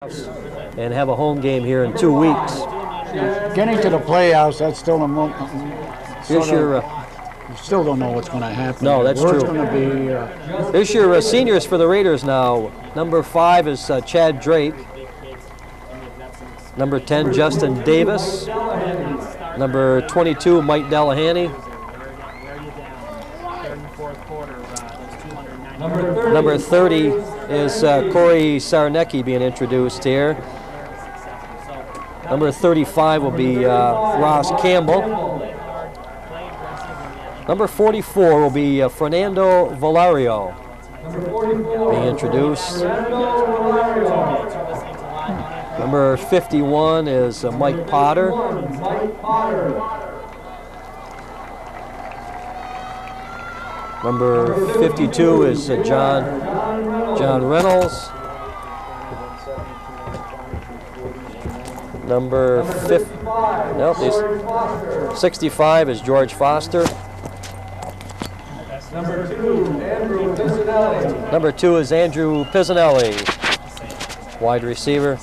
and have a home game here in 2 weeks. Getting to the playoffs, that's still a moment. Here's your. You still don't know what's going to happen. No, that's Where true. It's going to be. Here's your seniors for the Raiders now. Number 5 is Chad Drake. Number 10, Justin Davis. Number 22, Mike Delahanty. Number 30 is Corey Sarnecki being introduced here. Number 35 will be Ross Campbell. Number 44 will be Fernando Valario being introduced. Number 51 is Mike Potter. Number 52 is John Reynolds. Number 65 is George Foster. Number 2 is Andrew Pizzanelli, wide receiver.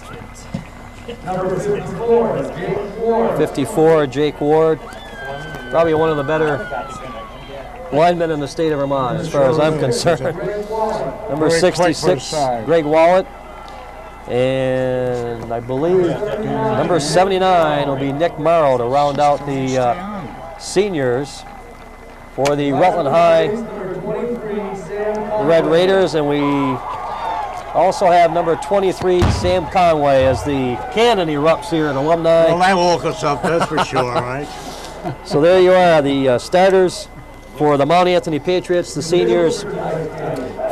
Number 54 is Jake Ward. 54, Jake Ward. Probably one of the better linemen in the state of Vermont, as far as I'm concerned. Number 66, Greg Wallet. And I believe number 79 will be Nick Morrow to round out the seniors for the Rutland High Red Raiders. And we also have number 23, Sam Conway, as the cannon erupts here at Alumni. Well, that woke us up, that's for sure, right? So there you are, the starters for the Mount Anthony Patriots, the seniors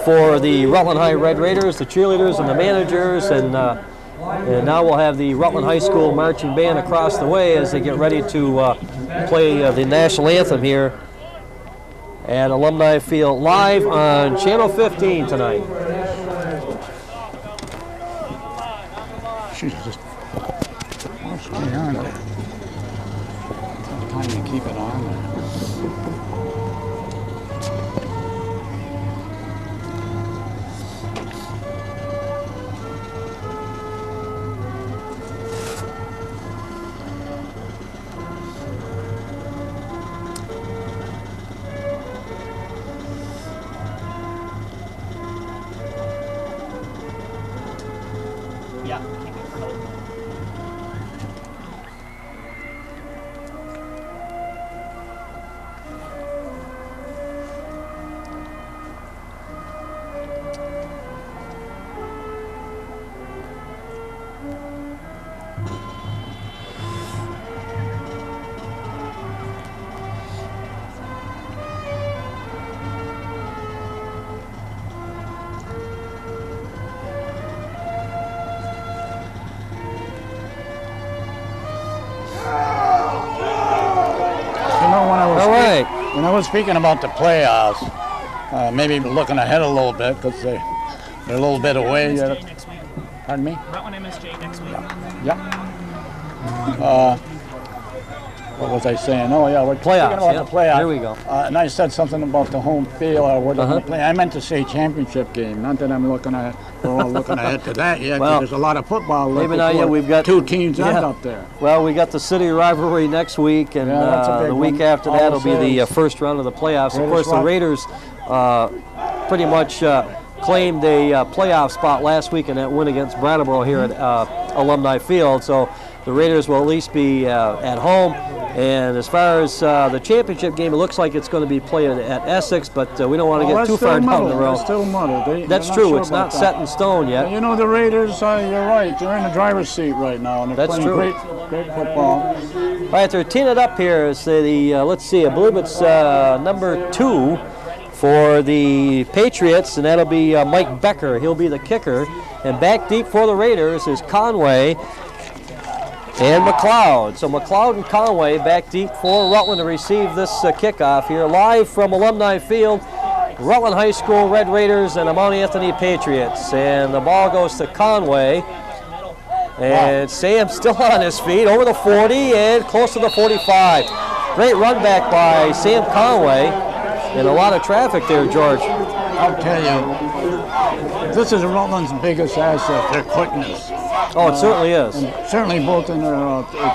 for the Rutland High Red Raiders, the cheerleaders and the managers, and now we'll have the Rutland High School marching band across the way as they get ready to play the national anthem here at Alumni Field, live on Channel 15 tonight. She's just, what's going on there? How do you keep it on there? When I was speaking about the playoffs, maybe looking ahead a little bit because they're a little bit away. Pardon me? Rutland MSJ next week. Yeah. What was I saying? Oh, yeah, we're playoffs, speaking about the playoffs. Here we go. And I said something about the home field or where they're going to play. I meant to say championship game. Not that I'm looking at, we're all looking ahead to that yet. Well, there's a lot of football. Maybe not yet. We've got 2 teams up there. Well, we got the city rivalry next week, and the week after that will be the first round of the playoffs. Of course, the Raiders pretty much claimed a playoff spot last week in that win against Brattleboro here at Alumni Field. So the Raiders will at least be at home. And as far as the championship game, it looks like it's going to be played at Essex, but we don't want to get too far down the road. That's still muddled. That's true. It's not set in stone yet. You know, the Raiders, you're right. They're in the driver's seat right now, and they're playing great football. All right, they're teeing it up here. It's let's see, I believe it's number 2 for the Patriots, and that'll be Mike Becker. He'll be the kicker. And back deep for the Raiders is Conway and McLeod. So McLeod and Conway back deep for Rutland to receive this kickoff here live from Alumni Field. Rutland High School Red Raiders and the Mount Anthony Patriots. And the ball goes to Conway. And Sam's still on his feet over the 40 and close to the 45. Great run back by Sam Conway. And a lot of traffic there, George. I'll tell you, this is Rutland's biggest asset, their quickness. Oh, it certainly is. And certainly both in their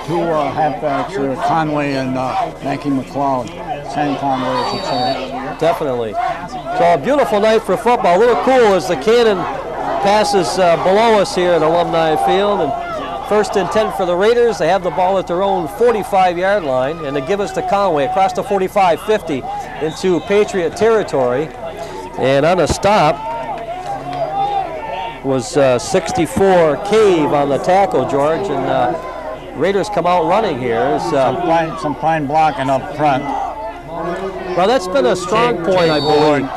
two halfbacks there, Conway and Mackie McLeod. Sam Conway, I should say. Definitely. So a beautiful night for football. A little cool as the cannon passes below us here at Alumni Field. And first and 10 for the Raiders. They have the ball at their own 45-yard line, and they give us to Conway across the 45-50 into Patriot territory. And on a stop was 64 Cave on the tackle, George, and Raiders come out running here. Some fine blocking up front. Well, that's been a strong point, I believe.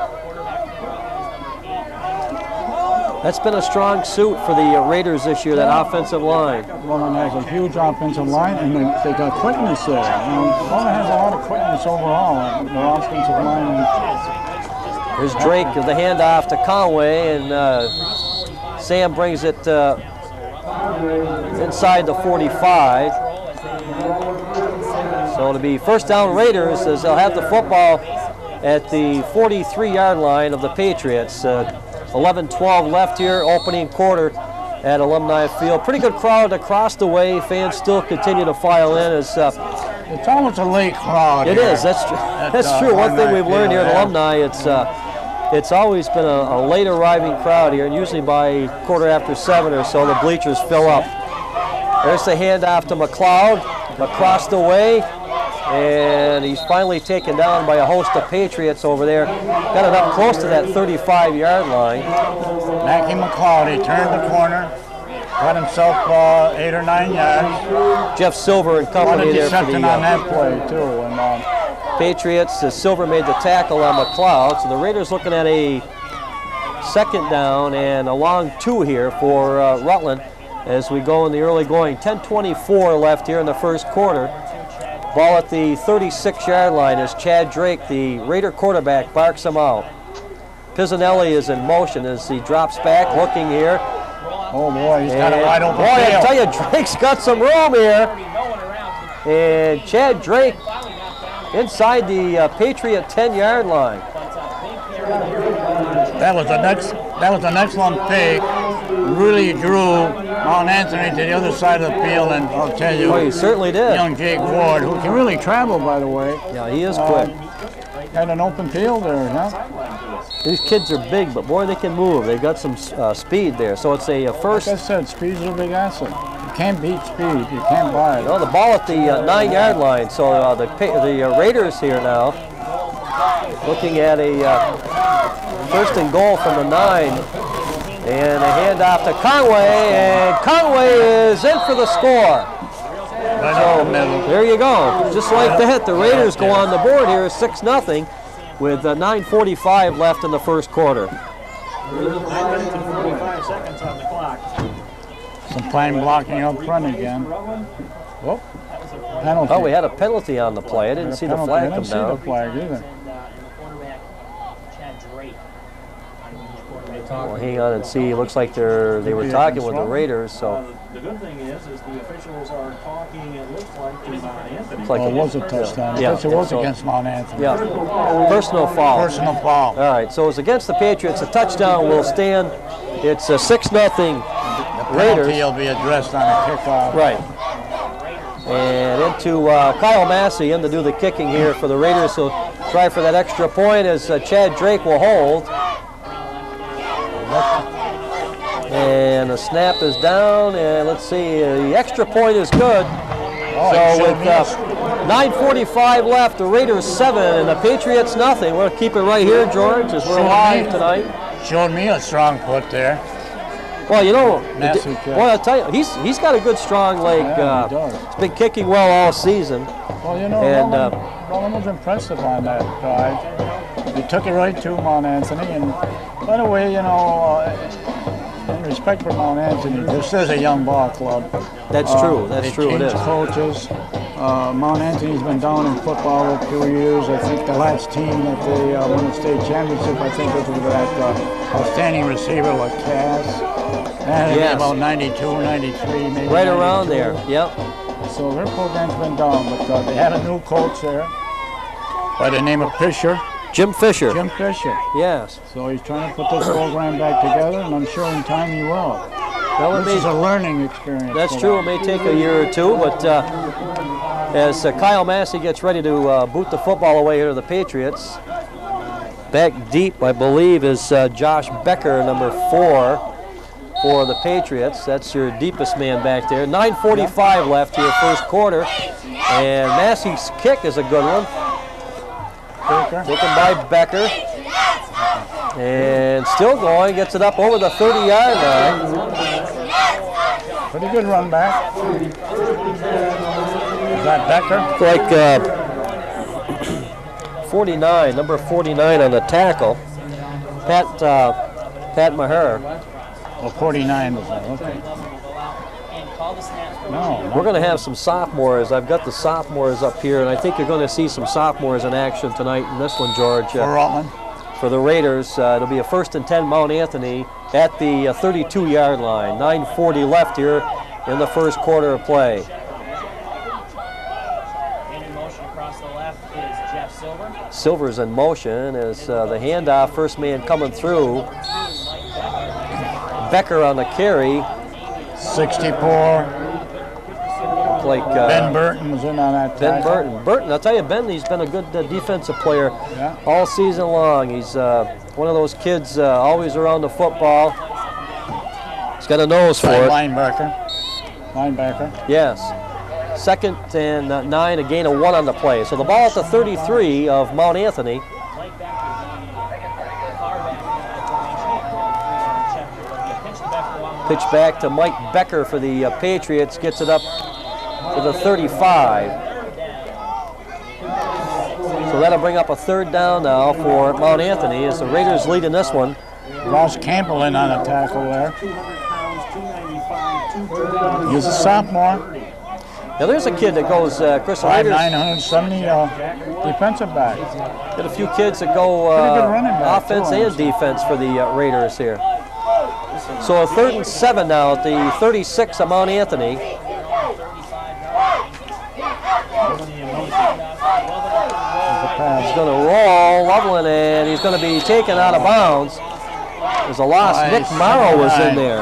That's been a strong suit for the Raiders this year, that offensive line. Roman has a huge offensive line, and they got quickness there. Roman has a lot of quickness overall. Their offensive line. Here's Drake of the handoff to Conway, and Sam brings it inside the 45. So it'll be first down Raiders as they'll have the football at the 43-yard line of the Patriots. 11-12 left here, opening quarter at Alumni Field. Pretty good crowd across the way. Fans still continue to file in. As it's almost a late crowd. It is. That's true. One thing we've learned here at Alumni, it's always been a late arriving crowd here, and usually by quarter after 7 or so, the bleachers fill up. There's the handoff to McLeod across the way, and he's finally taken down by a host of Patriots over there. Got it up close to that 35-yard line. Mackie McLeod, he turned the corner, got himself 8 or 9 yards. Jeff Silver and company there for the on that play too. And, Patriots. Silver made the tackle on McLeod, so the Raiders looking at a second down and a long 2 here for Rutland as we go in the early going. 10:24 left here in the first quarter. Ball at the 36-yard line as Chad Drake, the Raider quarterback, barks him out. Pizzanelli is in motion as he drops back, looking here. Oh boy, he's got a wide open field. I tell you, Drake's got some room here. And Chad Drake inside the Patriot 10-yard line. That was an excellent pick. Really drew Mount Anthony to the other side of the field, and I'll tell you, he certainly did. Young Jake Ward, who can really travel, by the way. Yeah, he is quick. Had an open field there, huh? These kids are big, but boy, they can move. They've got some speed there. So it's a first. Like I said, speed's a big asset. You can't beat speed. You can't buy it. No, the ball at the 9-yard line. So the Raiders here now looking at a first and goal from the 9. And a handoff to Conway, and Conway is in for the score. So there you go. Just like that, the Raiders go on the board here 6-0 with 9:45 left in the first quarter. 45 seconds on the clock. Some fine blocking up front again. Whoop. Penalty. Oh, we had a penalty on the play. I didn't see the flag come down. I didn't see the flag either. Well, hang on and see. Looks like they were talking with the Raiders. So the good thing is the officials are talking. It looks like to Mount Anthony. Looks like it was a touchdown. Yeah, it was against Mount Anthony. Yeah, personal foul. Personal foul. All right, so it's against the Patriots. A touchdown will stand. It's a 6-0 Raiders. Penalty will be addressed on a kickoff. Right. And into Kyle Massey in to do the kicking here for the Raiders. He'll try for that extra point as Chad Drake will hold. And the snap is down, and let's see, the extra point is good. So with 9:45 left, the Raiders 7 and the Patriots nothing. We'll keep it right here, George, as we're live tonight. Showed me a strong foot there. Well, you know, I'll tell you, he's got a good strong leg. He's been kicking well all season. Well, you know, and Roman was impressive on that drive. He took it right to Mount Anthony, and by the way, you know, in respect for Mount Anthony, this is a young ball club. That's true. That's true. It is. Coaches. Mount Anthony's been down in football a few years. I think the last team that they won the state championship, I think, was with that outstanding receiver like Cass. That had about 92, 93, maybe. Right 92. around there. Yep. So their program's been down, but they had a new coach there by the name of Fisher. Jim Fisher. Jim Fisher. Yes. So he's trying to put this program back together, and I'm sure in time he will. Well, this is a learning experience. That's true. It may take a year or two, but as Kyle Massey gets ready to boot the football away here to the Patriots, back deep, I believe, is Josh Becker, number 4 for the Patriots. That's your deepest man back there. 9:45 left here, first quarter, and Massey's kick is a good one. Taken by Becker, and still going, gets it up over the 30-yard line. Pretty good run back. Is that Becker? Like 49, number 49 on the tackle. Pat Maher. Well, 49 is that, okay. No. We're going to have some sophomores. I've got the sophomores up here, and I think you're going to see some sophomores in action tonight in this one, George. For Rutland? For the Raiders. It'll be a 1st and 10 Mount Anthony at the 32-yard line. 9:40 left here in the first quarter of play. In motion across the left is Jeff Silver. Silver's in motion as the handoff, first man coming through. Becker on the carry. 64. Like Ben Burton's in on that Ben tackle. Burton, I'll tell you, Ben, he's been a good defensive player all season long. He's one of those kids always around the football. He's got a nose for it. Linebacker. Yes. 2nd and 9, a gain of 1 on the play. So the ball at the 33 of Mount Anthony. Pitch back to Mike Becker for the Patriots. Gets it up to the 35. So that'll bring up a 3rd down now for Mount Anthony as the Raiders lead in this one. Ross Campbell in on a tackle there. He's a sophomore. Now there's a kid that goes, Chris, 5'9", 170 defensive back. Got a few kids that go offense and defense for the Raiders here. So a 3rd and 7 now at the 36 of Mount Anthony. He's going to roll, Loveland, and he's going to be taken out of bounds. There's a loss. Nick Morrow was in there.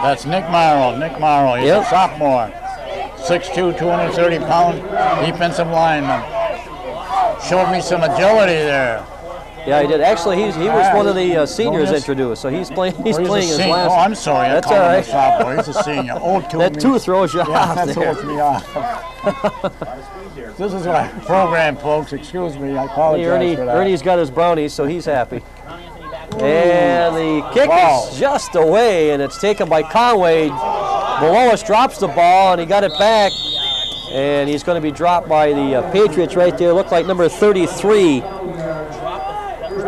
That's Nick Morrow. He's a sophomore. 6'2", 230-pound defensive lineman. Showed me some agility there. Yeah, he did. Actually, he was one of the seniors introduced, so he's playing his last. Oh, I'm sorry. That's all right. Sophomore. He's a senior. That 2 throws you off that there. throws me off. This is my program, folks. Excuse me. I apologize for that. Ernie's got his brownies, so he's happy. And the kick is just away, and it's taken by Conway. Belois drops the ball, and he got it back. And he's going to be dropped by the Patriots right there. Looked like number 33.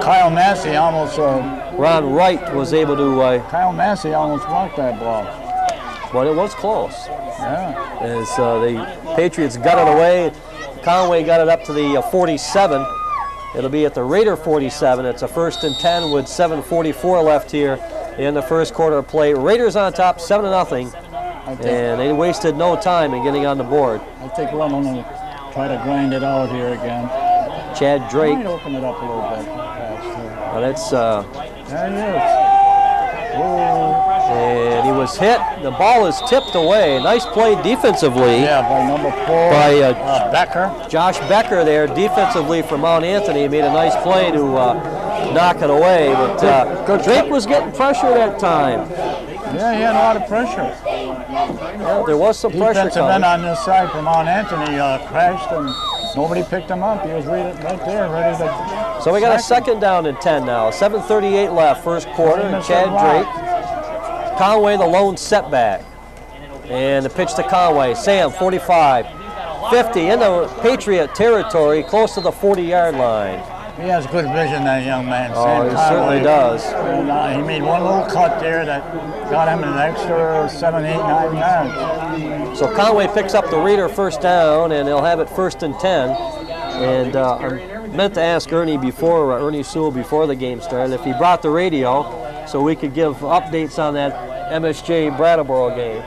Kyle Massey almost. Ron Wright was able to. Kyle Massey almost blocked that ball. But it was close. Yeah. As the Patriots got it away. Conway got it up to the 47. It'll be at the Raider 47. It's a 1st and 10 with 7:44 left here in the first quarter of play. Raiders on top, 7-0. And they wasted no time in getting on the board. I think we're going to try to grind it out here again. Chad Drake. Might open it up a little bit. Well, that's. There he is. And he was hit. The ball is tipped away. Nice play defensively. Yeah, by number 4. By Becker. Josh Becker there defensively for Mount Anthony. He made a nice play to knock it away. But Drake was getting pressure that time. Yeah, he had a lot of pressure. Yeah, there was some pressure Defensive coming. end on this side for Mount Anthony crashed and nobody picked him up. He was right there, ready to. So we got a 2nd down and 10 now. 7:38 left, first quarter. And Chad Drake. Conway, the lone setback. And the pitch to Conway. Sam, 45, 50 into Patriot territory, close to the 40-yard line. He has good vision, that young man. Oh, Sam he Conway. certainly does. And, he made one little cut there that got him an extra 7, 8, 9 yards. So Conway picks up the Raider 1st down, and they'll have it 1st and 10. And I meant to ask Ernie Sule before the game started if he brought the radio so we could give updates on that MSJ Brattleboro game.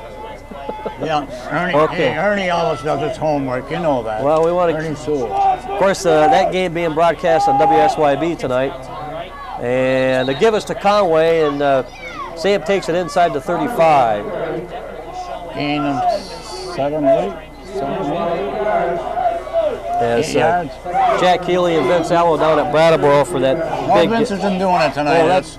Yeah, Ernie always does his homework, you know that. Well, we want to. Ernie Sule. Of course, that game being broadcast on WSYB tonight. And to give us to Conway, and Sam takes it inside the 35. Gain of 7 or 8. As 8 yards. Jack Healy and Vince Allo down at Brattleboro for that big. Vince isn't doing it tonight. Oh, that's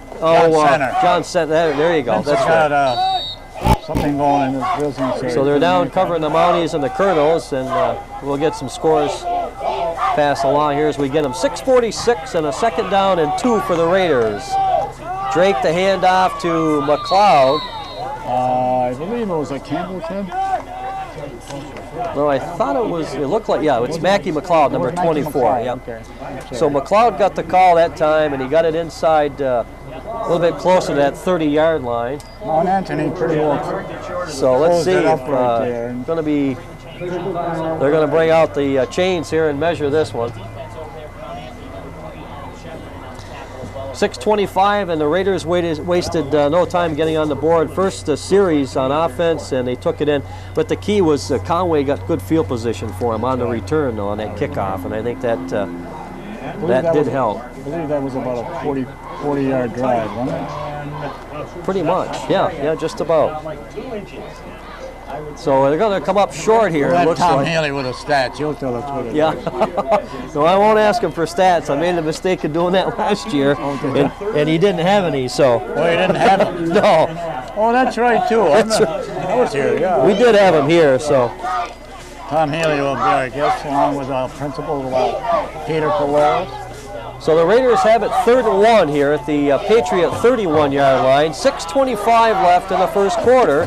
John Center. There you go. Vince That's got, right. something going in his business here. So they're down covering the Mounties and the Colonels, and we'll get some scores passed along here as we get them. 6:46 and a 2nd down and 2 for the Raiders. Drake the handoff to McLeod. I believe it was a Campbell kid. No, I thought it looked like, yeah, it's Mackie McLeod, number 24. Yeah. Okay. So McLeod got the call that time, and he got it inside a little bit closer to that 30-yard line. Mount Anthony pretty well. So let's see if there. they're going to bring out the chains here and measure this one. 6:25, and the Raiders wasted no time getting on the board. First series on offense, and they took it in. But the key was Conway got good field position for him on the return, though, on that kickoff, and I think that did help. I believe that was about a 40-yard drive, wasn't it? Pretty much, yeah, just about. So they're going to come up short here. Well, it looks Tom like. Haley with a stats. You'll tell us what it is. Yeah. So I won't ask him for stats. I made the mistake of doing that last year, and he didn't have any. So. Well, he didn't have them. No. Oh, that's right too. I was here. Yeah. We did have him here. So. Tom Haley will be our guest, along with Principal Peter Polaris. So the Raiders have it 3rd and 1 here at the Patriot 31-yard line. 6:25 left in the first quarter.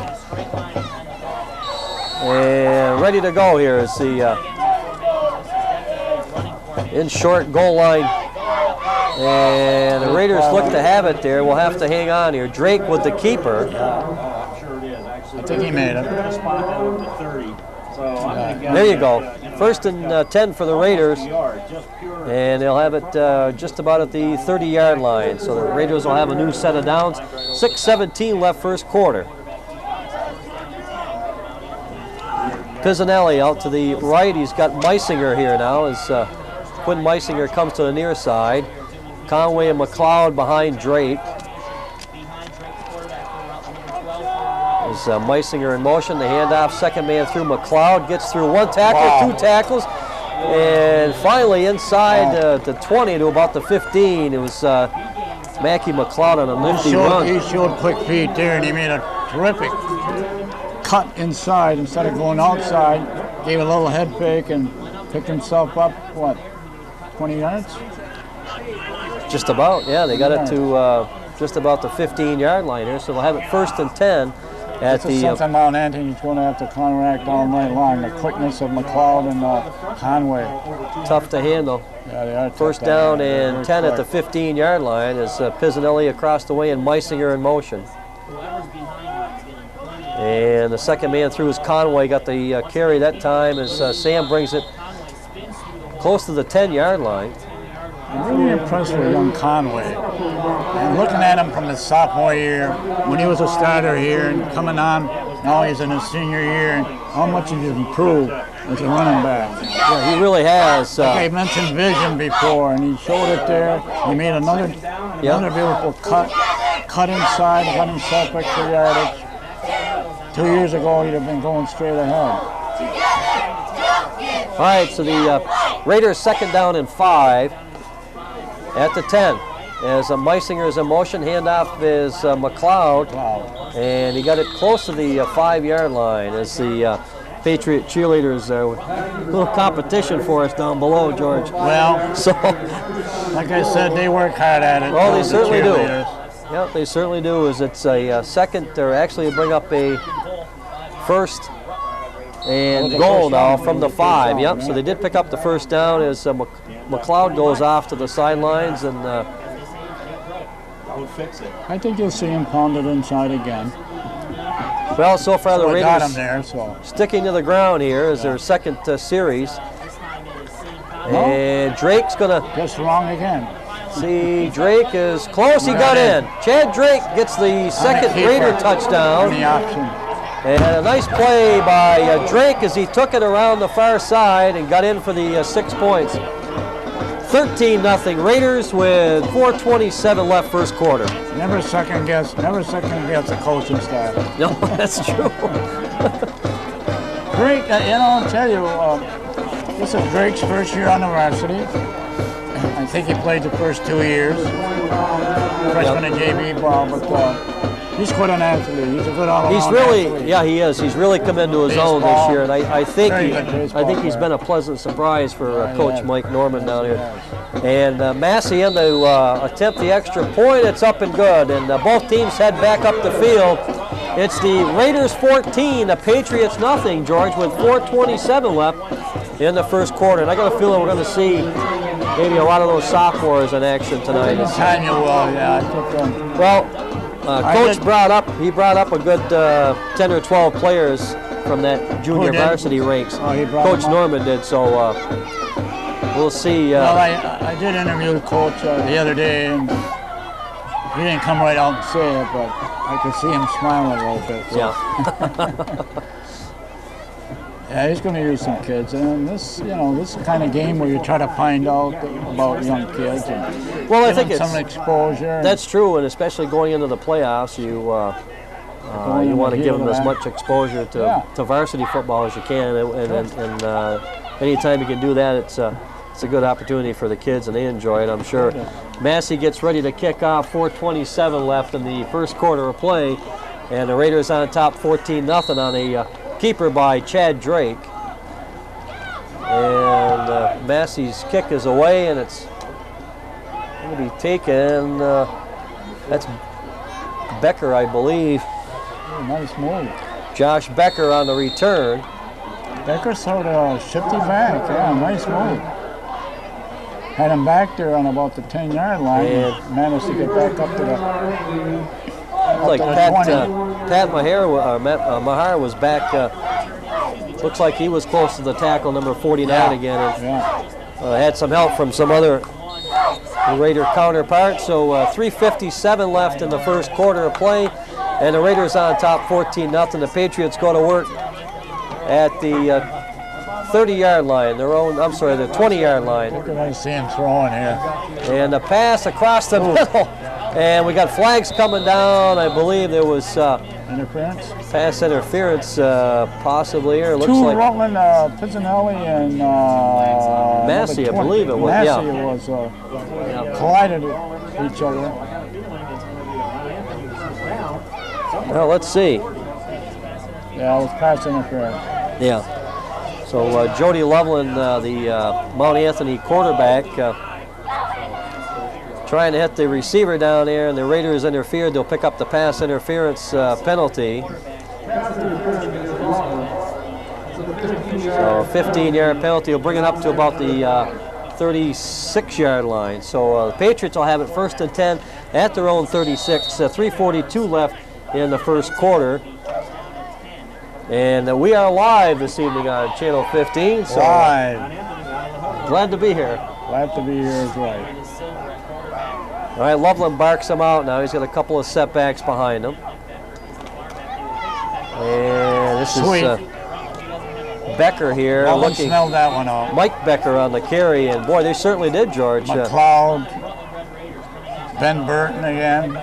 And ready to go here is the in short goal line. And the Raiders look to have it there. We'll have to hang on here. Drake with the keeper. I think he made it. There you go. 1st and 10 for the Raiders. And they'll have it just about at the 30-yard line. So the Raiders will have a new set of downs. 6:17 left first quarter. Pizzanelli out to the right. He's got Meisinger here now as Quinn Meisinger comes to the near side. Conway and McLeod behind Drake. As Meisinger in motion, the handoff, 2nd man through McLeod, gets through 1 tackle, 2 tackles, and finally inside the 20 to about the 15. It was Mackie McLeod on a nifty run. He showed quick feet there, and he made a terrific cut inside instead of going outside. Gave a little head fake and picked himself up, 20 yards? Just about, yeah. They got it to just about the 15-yard line here, so they'll have it 1st and 10 at this is something Mount Anthony's going to have to counteract all night long. The quickness of McLeod and Conway. Tough to handle. Yeah, they are. 1st down and 10 at the 15-yard line as Pizzanelli across the way and Meisinger in motion. And the 2nd man through is Conway, got the carry that time as Sam brings it close to the 10-yard line. I'm really impressed with young Conway. And looking at him from his sophomore year, when he was a starter here and coming on, now he's in his senior year, and how much he's improved as a running back. Yeah, he really has. I mentioned vision before, and he showed it there. He made another beautiful cut inside, got himself extra yardage. 2 years ago, he'd have been going straight ahead. All right, so the Raiders 2nd down and 5 at the 10. As Meisinger is in motion, handoff is McLeod, and he got it close to the 5-yard line as the Patriot cheerleaders a little competition for us down below, George. Well, so like I said, they work hard at it. Well, they certainly do. Yep, they certainly do. As it's a second, or actually bring up a 1st and goal now from the 5. Yep, so they did pick up the 1st down as McLeod goes off to the sidelines, and I think you'll see him pounded inside again. Well, so far the Raiders got him there, sticking to the ground here as their 2nd series. And Drake's gonna just wrong again. See, Drake is close. He got in. Chad Drake gets the 2nd Raider touchdown. The option. And a nice play by Drake as he took it around the far side and got in for the 6 points. 13-0 Raiders with 4:27 left first quarter. Never second guess the coaching staff. No, that's true. Drake, I'll tell you, this is Drake's first year on the varsity. I think he played the first 2 years. Freshman and JV ball, but he's quite an athlete. He's a good all-around athlete. Yeah, he is. He's really come into his own this year, and I think he's been a pleasant surprise for Coach Mike Norman down here. And Massey in to attempt the extra point. It's up and good, and both teams head back up the field. It's the Raiders 14, the Patriots nothing, George, with 4:27 left in the first quarter. And I got a feeling we're going to see maybe a lot of those sophomores in action tonight. Time you will, yeah. I think, well, Coach brought up a good 10 or 12 players from that junior varsity ranks. Coach Norman did, so we'll see. Well, I did interview the coach the other day, and he didn't come right out and say it, but I could see him smiling a little bit. So. Yeah. Yeah, he's going to use some kids, and this is the kind of game where you try to find out about young kids and I think it's some exposure. That's true, and especially going into the playoffs, you want to give them as much exposure to varsity football as you can, and anytime you can do that, it's a good opportunity for the kids, and they enjoy it, I'm sure. Massey gets ready to kick off. 4:27 left in the first quarter of play, and the Raiders on top 14-0 on a keeper by Chad Drake. And Massey's kick is away, and it's going to be taken. That's Becker, I believe. Oh, nice move. Josh Becker on the return. Becker sort of shifty back. Yeah, nice move. Had him back there on about the 10-yard line and managed to get back up to the Pat Mahar was back. Looks like he was close to the tackle, number 49 again. And, had some help from some other Raider counterparts. So 3:57 left in the first quarter of play, and the Raiders on top 14-0. The Patriots go to work at the 30-yard line, the 20-yard line. Look at I see him throwing here. And a pass across the middle. And we got flags coming down. I believe there was interference. Pass interference, possibly here. It looks Two like Rutland, Pizzanelli and Massey, I believe it was. Massey collided each other. Well, let's see. Yeah, it was pass interference. Yeah. So Jody Loveland, the Mount Anthony quarterback, trying to hit the receiver down there, and the Raiders interfered. They'll pick up the pass interference penalty. So 15-yard penalty will bring it up to about the 36-yard line. So the Patriots will have it 1st and 10 at their own 36. 3:42 left in the first quarter. And we are live this evening on Channel 15. So live. Glad to be here. Glad to be here is right. All right, Loveland barks him out now. He's got a couple of setbacks behind him. And this is Becker here. Loveland smelled that one out. Mike Becker on the carry, and boy, they certainly did, George. McLeod, Ben Burton again,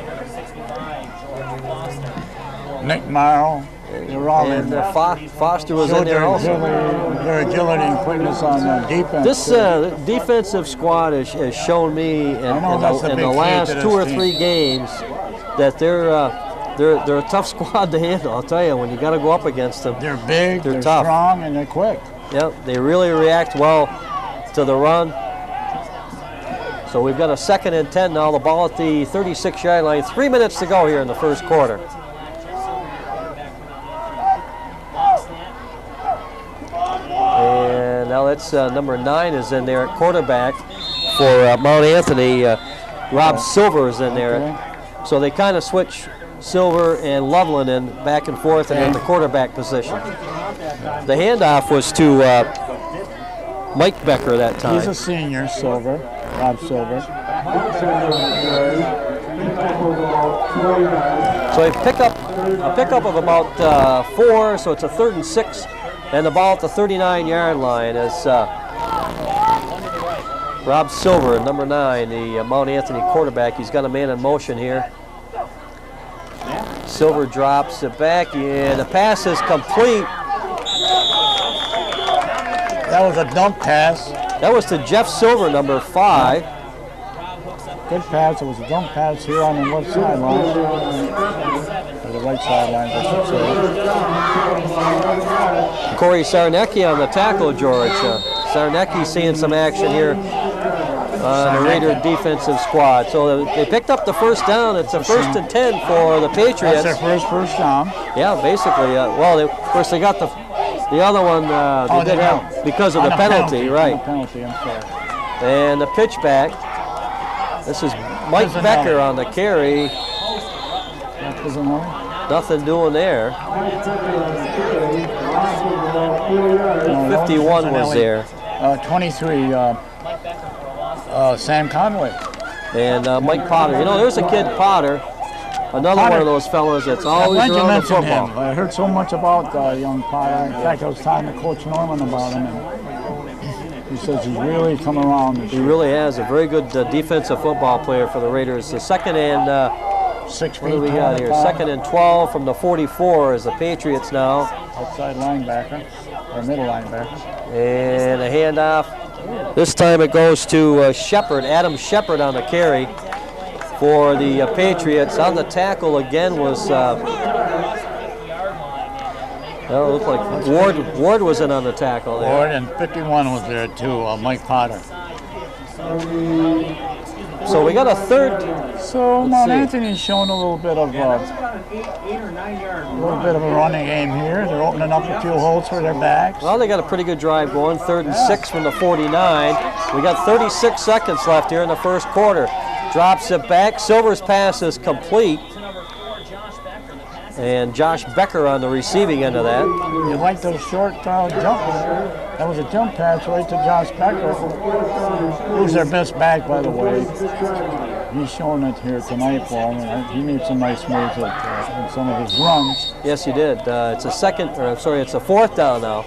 Nick Morrow. And Foster was in there also. Their agility and quickness on defense. This defensive squad has shown me in the last 2 or 3 games that they're a tough squad to handle. I'll tell you, when you got to go up against them. They're big, they're tough, strong, and they're quick. Yep, they really react well to the run. So we've got a 2nd and 10 now. The ball at the 36-yard line. 3 minutes to go here in the first quarter. Now that's number 9 is in there at quarterback for Mount Anthony. Rob Silver is in there. So they kind of switch Silver and Loveland in back and forth and in the quarterback position. The handoff was to Mike Becker that time. He's a senior, Silver, Rob Silver. So a pickup of about 4, so it's a 3rd and 6. And the ball at the 39-yard line as Rob Silver, number 9, the Mount Anthony quarterback. He's got a man in motion here. Silver drops it back, and the pass is complete. That was a dunk pass. That was to Jeff Silver, number 5. Good pass. It was a dunk pass here on the left sideline. Or the right sideline, I should say. Corey Sarnecki on the tackle, George. Sarnecki seeing some action here on the Raider defensive squad. So they picked up the first down. It's a 1st and 10 for the Patriots. That's their first down. Yeah, basically. Well, of course, they got the other one they did have because of the penalty, right? The penalty, I'm sorry. And the pitch back. This is Mike Becker on the carry. Nothing doing there. 51 was there. 23, Sam Conway. And Mike Potter. You know, there's a kid, Potter, another one of those fellows that's always around the football. I heard so much about young Potter. In fact, I was talking to Coach Norman about him, and he says he's really come around. He really has. A very good defensive football player for the Raiders. The second and 6 feet. what do we got here? 2nd and 12 from the 44 is the Patriots now. Outside linebacker, or middle linebacker. And a handoff. This time it goes to Shepard, Adam Shepard on the carry for the Patriots. On the tackle again was, it looked like Ward was in on the tackle there. Ward, and 51 was there too, Mike Potter. So we got a third. So Mount Anthony's showing a little bit of a running game here. They're opening up a few holes for their backs. Well, they got a pretty good drive going. 3rd and 6 from the 49. We got 36 seconds left here in the first quarter. Drops it back. Silver's pass is complete. And Josh Becker on the receiving end of that. You like those short jump. That was a jump pass right to Josh Becker, who's their best back, by the way. He's showing it here tonight for him. He made some nice moves in some of his runs. Yes, he did. It's a 4th down now.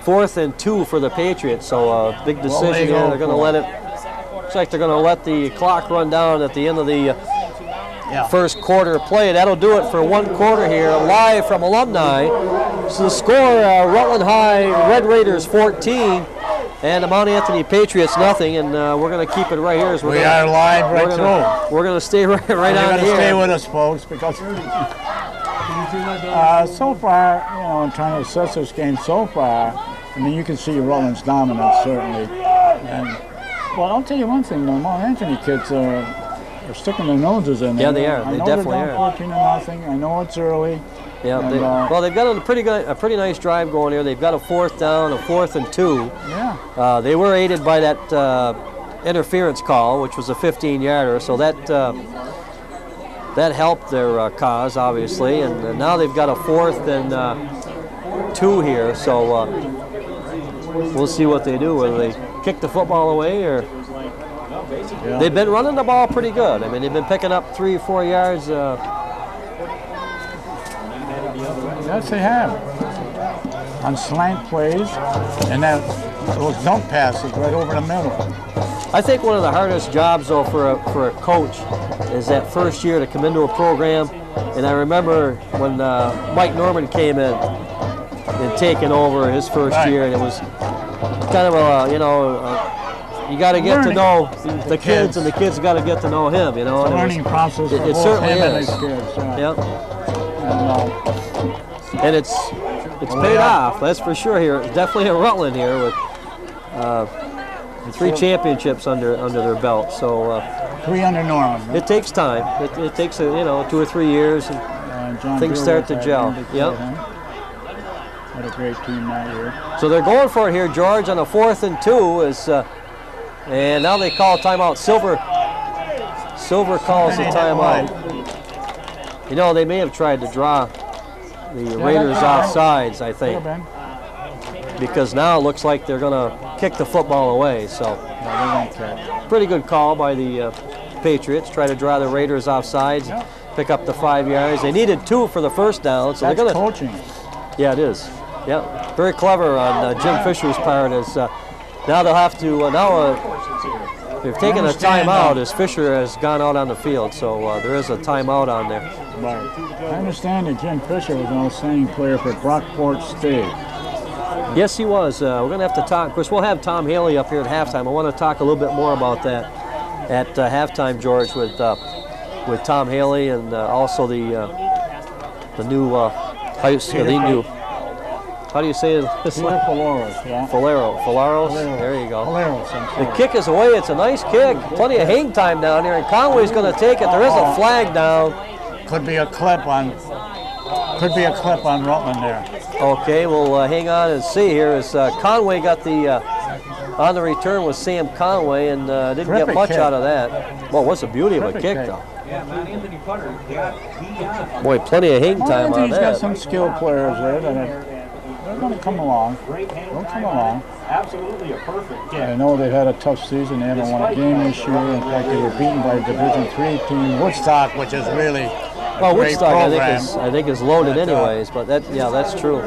4th and 2 for the Patriots. So big decision here. They're going to let it. Looks like they're going to let the clock run down at the end of the first quarter play. That'll do it for one quarter here, live from Alumni. So the score, Rutland High Red Raiders 14 and the Mount Anthony Patriots nothing, and we're going to keep it right here. As we are live right through. We're going to stay right on here. You're going to stay with us, folks, because so far, you know, in trying to assess this game so far, I mean, you can see Rutland's dominance, certainly. Well, I'll tell you one thing, though, Mount Anthony kids are sticking their noses in there. Yeah, they are. They definitely are. 14-0. I know it's early. Yeah. Well, they've got a pretty nice drive going here. They've got a 4th down, a 4th and 2. Yeah. They were aided by that interference call, which was a 15-yarder. So that helped their cause, obviously. And now they've got a 4th and 2 here. So we'll see what they do. Whether they kick the football away or. Yeah. They've been running the ball pretty good. I mean, they've been picking up 3 or 4 yards. Yes, they have. On slant plays, and those dump passes right over the middle. I think one of the hardest jobs, though, for a coach is that first year to come into a program. And I remember when Mike Norman came in and taken over his first year, and it was kind of a, you got to get to know the kids, and the kids got to get to know him. You know, it's a learning process. It certainly is. Kids, yeah. And it's paid off. That's for sure. Here, definitely in Rutland here with 3 championships under their belt. So 3 under Norman. Right? It takes time. It takes 2 or 3 years, and things start to gel. Yep. What a great team that year. So they're going for it here, George, on a 4th and 2 and now they call timeout. Silver calls the timeout. You know, they may have tried to draw the Raiders off sides, I think, because now it looks like they're going to kick the football away. So pretty good call by the Patriots. Try to draw the Raiders off sides, pick up the 5 yards. They needed 2 for the first down. So that's they're going to coaching. Yeah, it is. Yeah, very clever on Jim Fisher's part. Is now they'll have to They've taken a timeout as Fisher has gone out on the field, so there is a timeout on there. Right. I understand that Jim Fisher was an outstanding player for Brockport State. Yes, he was. We're going to have to talk. Of course, we'll have Tom Haley up here at halftime. I want to talk a little bit more about that at halftime, George, with Tom Haley and also the new how do you say it? Faleros, yeah. Faleros. There you go. Faleros, the kick is away. It's a nice kick. Plenty of hang time down here, and Conway's going to take it. There is a flag down. Could be a clip on Rutland there. Okay, we'll hang on and see here as Conway got the on the return was Sam Conway and didn't get much out of that. Well, what's the beauty of a kick though? Yeah, Mount Anthony Putter, he got boy, plenty of hang time on He's that. got some skilled players there that they're going to come along. They'll come along. absolutely a perfect kick. I know they've had a tough season. They haven't won a game this year. In fact, they were beaten by a Division III team, Woodstock, which is really well, great Woodstock program. I think is loaded anyways, but that's true.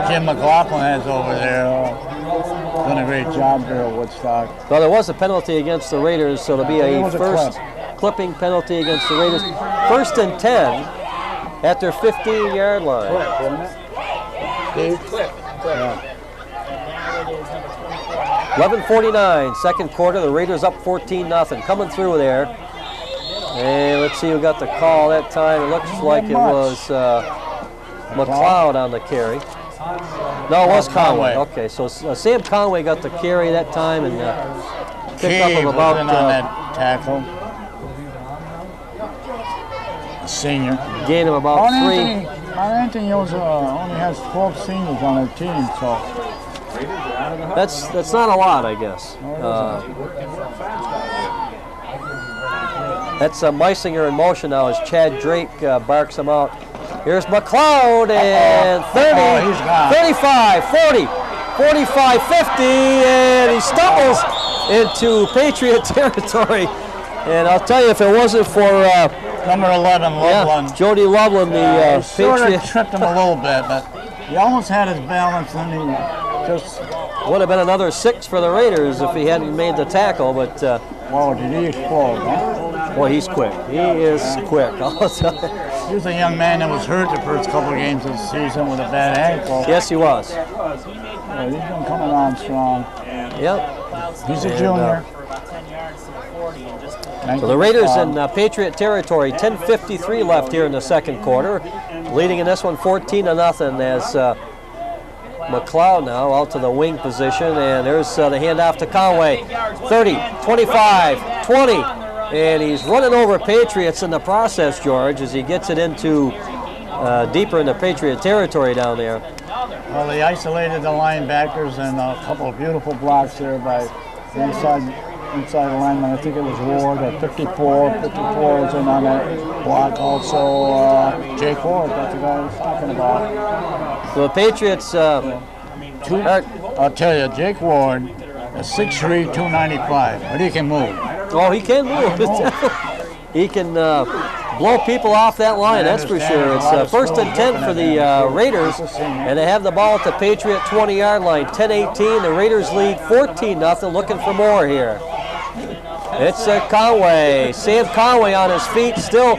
Jim McLaughlin has over there done a great job there at Woodstock. Well, there was a penalty against the Raiders, so it'll be a was a first clipping penalty against the Raiders. 1st and 10 at their 15-yard line. Clip. 11:49, second quarter. The Raiders up 14-0. Coming through there. And let's see who got the call that time. It looks like it was McLeod on the carry. No, it was Conway. Okay, so Sam Conway got the carry that time and picked up him about on that tackle. A senior. Gained him about Mount Anthony only has 12 seniors on their team, so that's not a lot, I guess. That's Meisinger in motion now as Chad Drake barks him out. Here's McLeod and 30, 35, 40, 45, 50, and he stumbles into Patriot territory. And I'll tell you, if it wasn't for number 11, Loveland. Yeah, Jody Loveland, the sort Patriot. of tripped him a little bit, but he almost had his balance, and he just would have been another 6 for the Raiders if he hadn't made the tackle, but wow, did he explode, huh? Boy, he's quick. He is quick. I'll tell you. He was a young man that was hurt the first couple of games of the season with a bad ankle. Yes, he was. Yeah, he's been coming on strong. Yep. He's a junior. So the Raiders in Patriot territory, 10:53 left here in the second quarter. Leading in this one 14-0 as McLeod now out to the wing position, and there's the handoff to Conway. 30, 25, 20, and he's running over Patriots in the process, George, as he gets it into deeper into Patriot territory down there. Well, they isolated the linebackers and a couple of beautiful blocks there by inside the lineman. I think it was Ward at 54 was in on that block. Also, Jake Ward, that's the guy I was talking about. So the Patriots, I'll tell you, Jake Ward is 6'3", 295, but he can move. Oh, he can move. He can blow people off that line, that's for sure. It's 1st and 10 for the Raiders, and they have the ball at the Patriot 20-yard line. 10-18, the Raiders lead 14-0, looking for more here. It's Conway, Sam Conway on his feet still,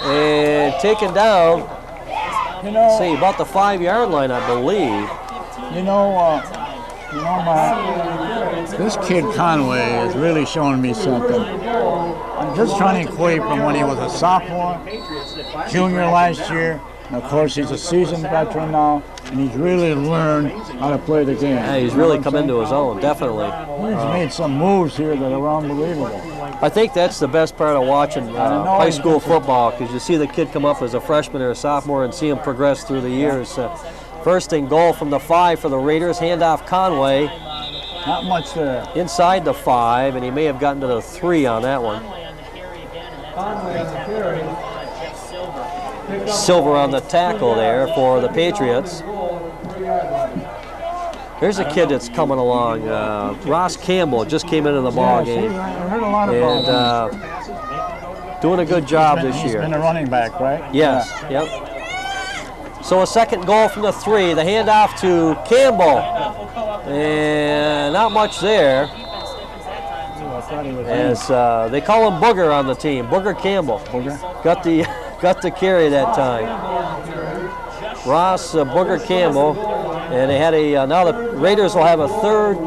and taken down. Let's see, about the 5-yard line, I believe. This kid Conway is really showing me something. I'm just trying to equate from when he was a sophomore, junior last year, and of course he's a seasoned veteran now, and he's really learned how to play the game. Yeah, he's really come into his own, definitely. He's made some moves here that are unbelievable. I think that's the best part of watching high school football, because you see the kid come up as a freshman or a sophomore and see him progress through the years. 1st and goal from the 5 for the Raiders. Handoff Conway. Not much there. Inside the 5, and he may have gotten to the 3 on that one. Silver on the tackle there for the Patriots. Here's a kid that's coming along. Ross Campbell just came into the ball game. I heard a lot about him. And doing a good job this year. He's been a running back, right? Yes, yep. So a 2nd goal from the 3. The handoff to Campbell. And not much there. thought he was As they call him Booger on the team, Booger Campbell. Got the carry that time. Ross Booger Campbell, and they had a now the Raiders will have a 3rd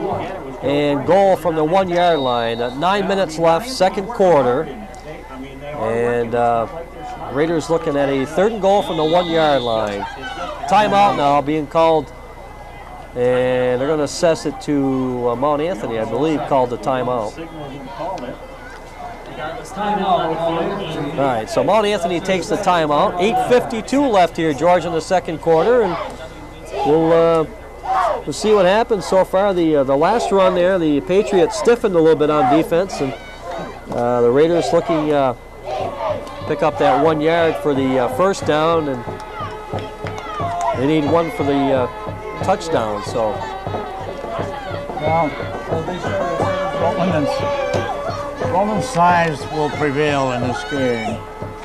and goal from the 1-yard line. 9 minutes left, second quarter, and Raiders looking at a 3rd and goal from the 1-yard line. Timeout now being called, and they're going to assess it to Mount Anthony, I believe, called the timeout. All right, so Mount Anthony takes the timeout. 8:52 left here, George, in the second quarter, and we'll see what happens so far. The last run there, the Patriots stiffened a little bit on defense, and the Raiders looking pick up that 1 yard for the first down, and they need one for the touchdown. So, well, Roman's size will prevail in this game.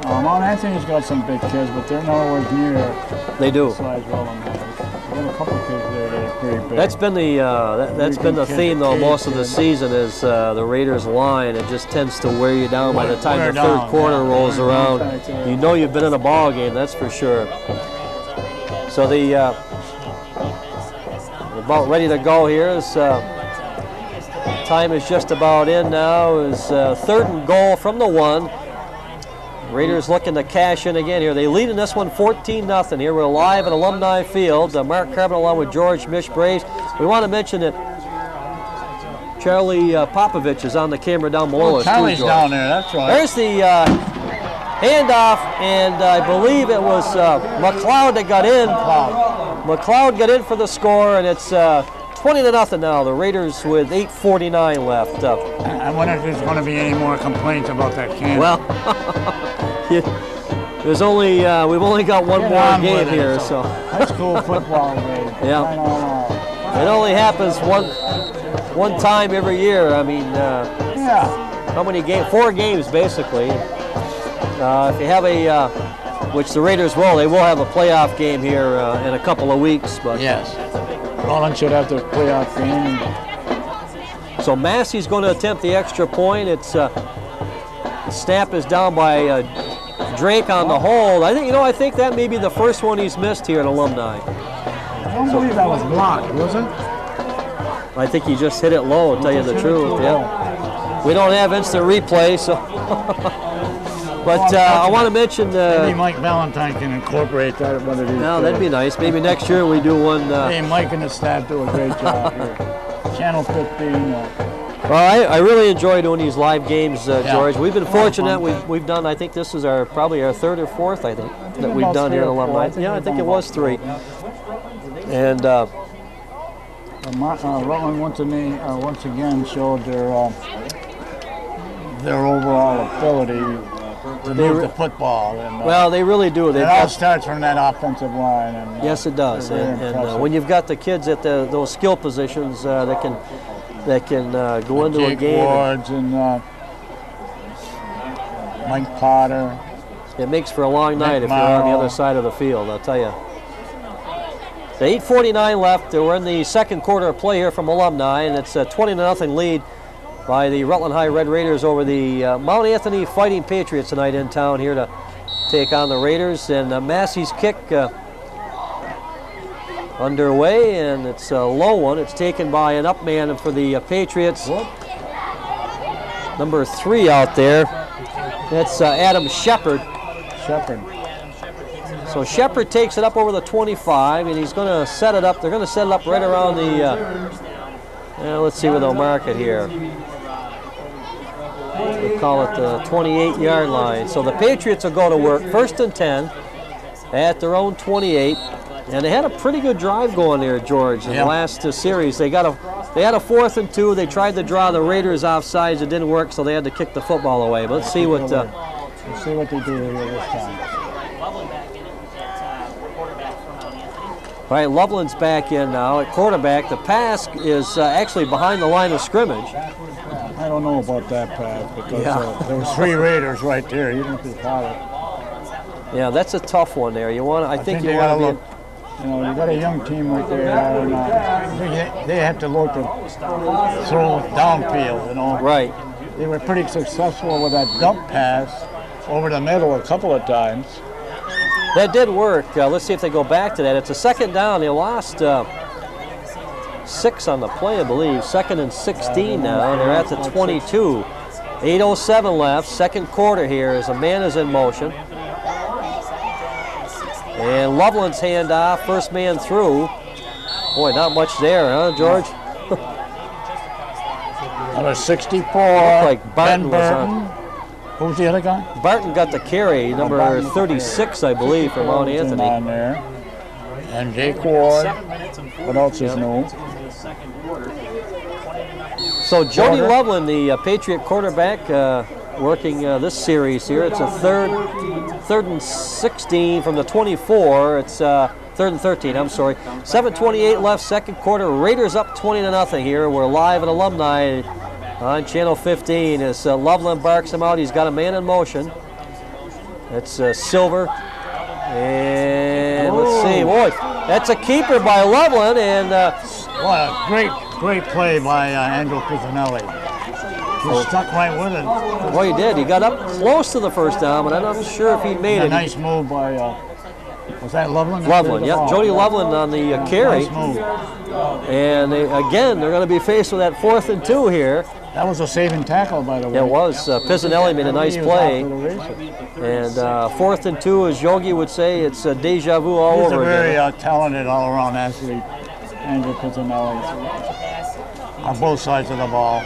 Mount Anthony's got some big kids, but they're nowhere near the size Roland has. There's a couple kids there that are pretty big. That's been the theme though most of the season is the Raiders line. It just tends to wear you down by the time the third quarter rolls around. You know you've been in a ball game, that's for sure. So the about ready to go here. Is time is just about in now. Is 3rd and goal from the 1. Raiders looking to cash in again here. They lead in this one 14-0 here. We're live at Alumni Field. Mark Carboneau along with George Mich Braves. We want to mention that Charlie Popovich is on the camera down below us. Charlie's down there, that's right. There's the handoff, and I believe it was McLeod that got in. McLeod got in for the score, and it's 20-0 now. The Raiders with 8:49 left. I wonder if there's going to be any more complaints about that can. Well, there's only we've only got one more game here, so high school football game. Yeah, it only happens one time every year. I mean, how many games? 4 games basically. If you have a, which the Raiders will, they will have a playoff game here in a couple of weeks. But yes, Roland should have the playoff game. So Massey's going to attempt the extra point. It's the snap is down by Drake on the hold. I think that may be the first one he's missed here at Alumni. I don't believe that was blocked, was it? I think he just hit it low, to tell you the truth. Yeah. We don't have instant replay, so. But I want to mention. Maybe Mike Valentine can incorporate that one of these. No, that'd be nice. Maybe next year we do one. Hey, Mike and the staff do a great job here. Channel 15. Well, I really enjoy doing these live games, George. We've been fortunate. We've done. I think this is probably our 3rd or 4th. I think that we've done here at Alumni. Yeah, I think it was 3. And Rutland once again showed their overall ability to move the football. And, well, they really do. It all starts from that offensive line. And, yes, it does. And when you've got the kids at those skill positions that can go into a game. Wards and Mike Potter. It makes for a long night if you're on the other side of the field, I'll tell you. The 8:49 left. We're in the second quarter of play here from Alumni, and it's a 20-0 lead by the Rutland High Red Raiders over the Mount Anthony Fighting Patriots tonight in town here to take on the Raiders. And Massey's kick underway, and it's a low one. It's taken by an up man for the Patriots. Number 3 out there. That's Adam Shepard. So Shepard takes it up over the 25, and he's going to set it up. They're going to set it up right around the, let's see where they'll mark it here. We'll call it the 28-yard line. So the Patriots will go to work, 1st and 10 at their own 28. And they had a pretty good drive going there, George, in the last series. They had a 4th and 2. They tried to draw the Raiders off sides. It didn't work, so they had to kick the football away. But let's see what they do here this time. All right, Loveland's back in now at quarterback. The pass is actually behind the line of scrimmage. I don't know about that pass because there was 3 Raiders right there. You didn't be caught it. Yeah, that's a tough one there. You want? I think you want to be. You got a young team right there. They have to look to throw downfield. Right. they were pretty successful with that dump pass over the middle a couple of times. That did work. Let's see if they go back to that. It's a second down. They lost 6 on the play, I believe. 2nd and 16 now, and they're at the 22. 8:07 left, second quarter here as a man is in motion. And Loveland's handoff, first man through. Boy, not much there, huh, George? Number 64, like Barton Ben was Burton. on. Who's the other guy? Barton got the carry, number 36, I believe, for Mount Anthony. On there. And Jake Ward. What else is new? So Jody Loveland, the Patriot quarterback, working this series here. It's a third and 16 from the 24. It's third and 13, I'm sorry. 7:28 left, second quarter. Raiders up 20-0 here. We're live at Alumni on Channel 15 as Loveland barks him out. He's got a man in motion. It's Silver. And let's see, boy, that's a keeper by Loveland. And what a great play by Andrew Pizzanelli. He stuck right with it. Well, he did. He got up close to the first down, but I'm not sure if he made it. A nice move by, was that Loveland? Loveland, yeah. Jody Loveland on the carry. Nice move. And again, they're going to be faced with that 4th and 2 here. That was a saving tackle, by the way. Yeah, it was. Pizzanelli made a nice play. And 4th and 2, as Yogi would say, it's deja vu all over again. He's a very talented all-around athlete, Andrew Pizzanelli, on both sides of the ball.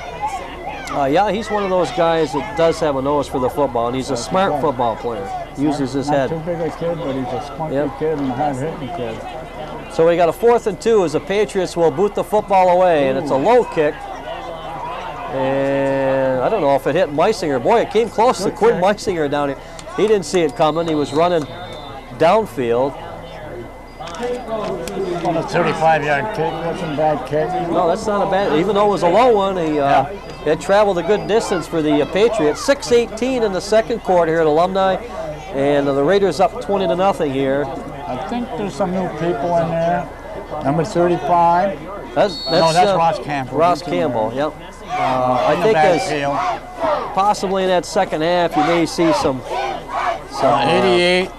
Yeah, he's one of those guys that does have a nose for the football, and he's a smart football player. Uses his head. Not too big a kid, but he's a spunky kid and a hard-hitting kid. So we got a 4th and 2 as the Patriots will boot the football away, and it's a low kick. And I don't know if it hit Meisinger. Boy, it came close to Quinn Meisinger down here. He didn't see it coming. He was running downfield. On a 35-yard kick, that's a bad kick. No, that's not a bad. Even though it was a low one, it traveled a good distance for the Patriots. 6:18 in the second quarter here at Alumni, and the Raiders up 20-0 here. I think there's some new people in there. Number 35. That's Ross Campbell. Ross Campbell, yep. I think as possibly in that second half, you may see some 88,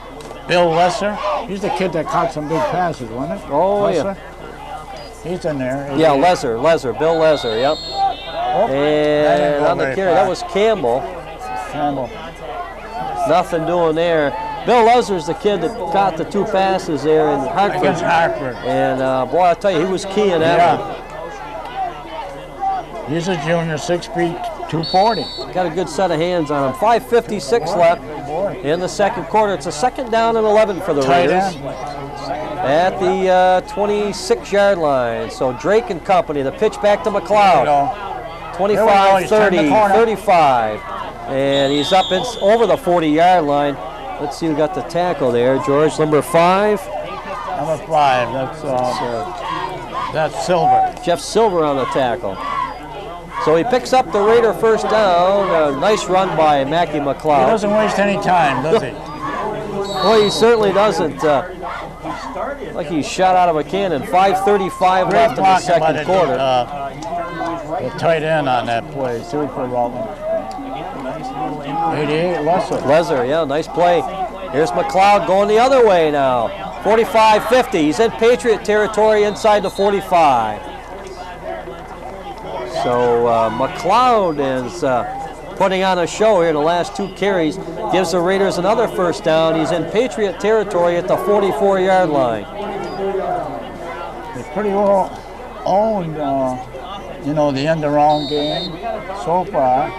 Bill Lesser. He's the kid that caught some big passes, wasn't it? Oh, Lesser? Yeah. He's in there. 88. Yeah, Bill Lesser, yep. Oh, and on the carry, that was Campbell. Campbell. Nothing doing there. Bill Lesser's the kid that caught the 2 passes there in Hartford. Against Hartford. And boy, I tell you, he was key in that one. He's a junior, 6 feet, 240. Got a good set of hands on him. 5:56 left in the second quarter. It's a second down and 11 for the Raiders at the 26-yard line. So Drake and company, the pitch back to McLeod. 25, 30, 35. And he's up over the 40-yard line. Let's see who got the tackle there. George, number 5. Number 5, that's Silver. Jeff Silver on the tackle. So he picks up the Raider first down. A nice run by Mackie McLeod. He doesn't waste any time, does he? Well, he certainly doesn't. Like he's shot out of a cannon. 5:35 left in the second quarter. The tight end on that play, too, for Rutland. 88, Lesser, yeah, nice play. Here's McLeod going the other way now. 45-50. He's in Patriot territory inside the 45. So McLeod is putting on a show here in the last 2 carries. Gives the Raiders another first down. He's in Patriot territory at the 44-yard line. They pretty well owned, the end-around game so far.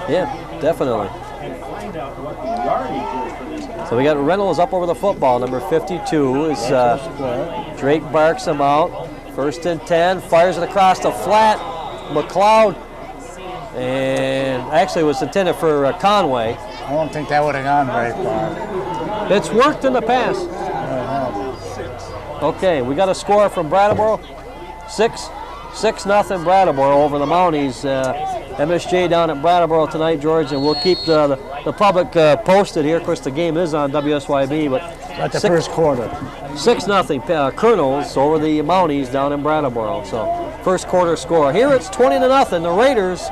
Yeah, definitely. So we got Reynolds up over the football. Number 52 is Drake barks him out. 1st and 10, fires it across the flat. McLeod, and actually it was intended for Conway. I don't think that would have gone very far. It's worked in the past. Okay, we got a score from Brattleboro. 6-0 Brattleboro over the Mounties. MSJ down at Brattleboro tonight, George, and we'll keep the public posted here. Of course, the game is on WSYB, but that's the first quarter. 6-0 Colonels over the Mounties down in Brattleboro. So first quarter score. Here it's 20-0. The Raiders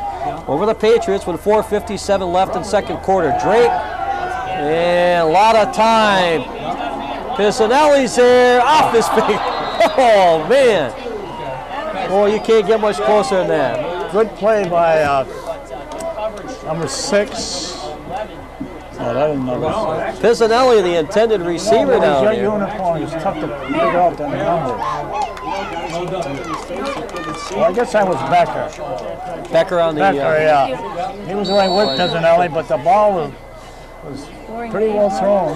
over the Patriots with 4:57 left in second quarter. Drake, and a lot of time. Pisanelli's there, off his feet. Oh, man. Boy, you can't get much closer than that. Good play by number 6. Oh, that is number 6. Pisanelli, the intended receiver down Your here. uniform is tough to figure out the numbers. Well, I guess that was Becker. Becker on the... Becker, yeah. He was right with Pisanelli, but the ball was pretty well thrown.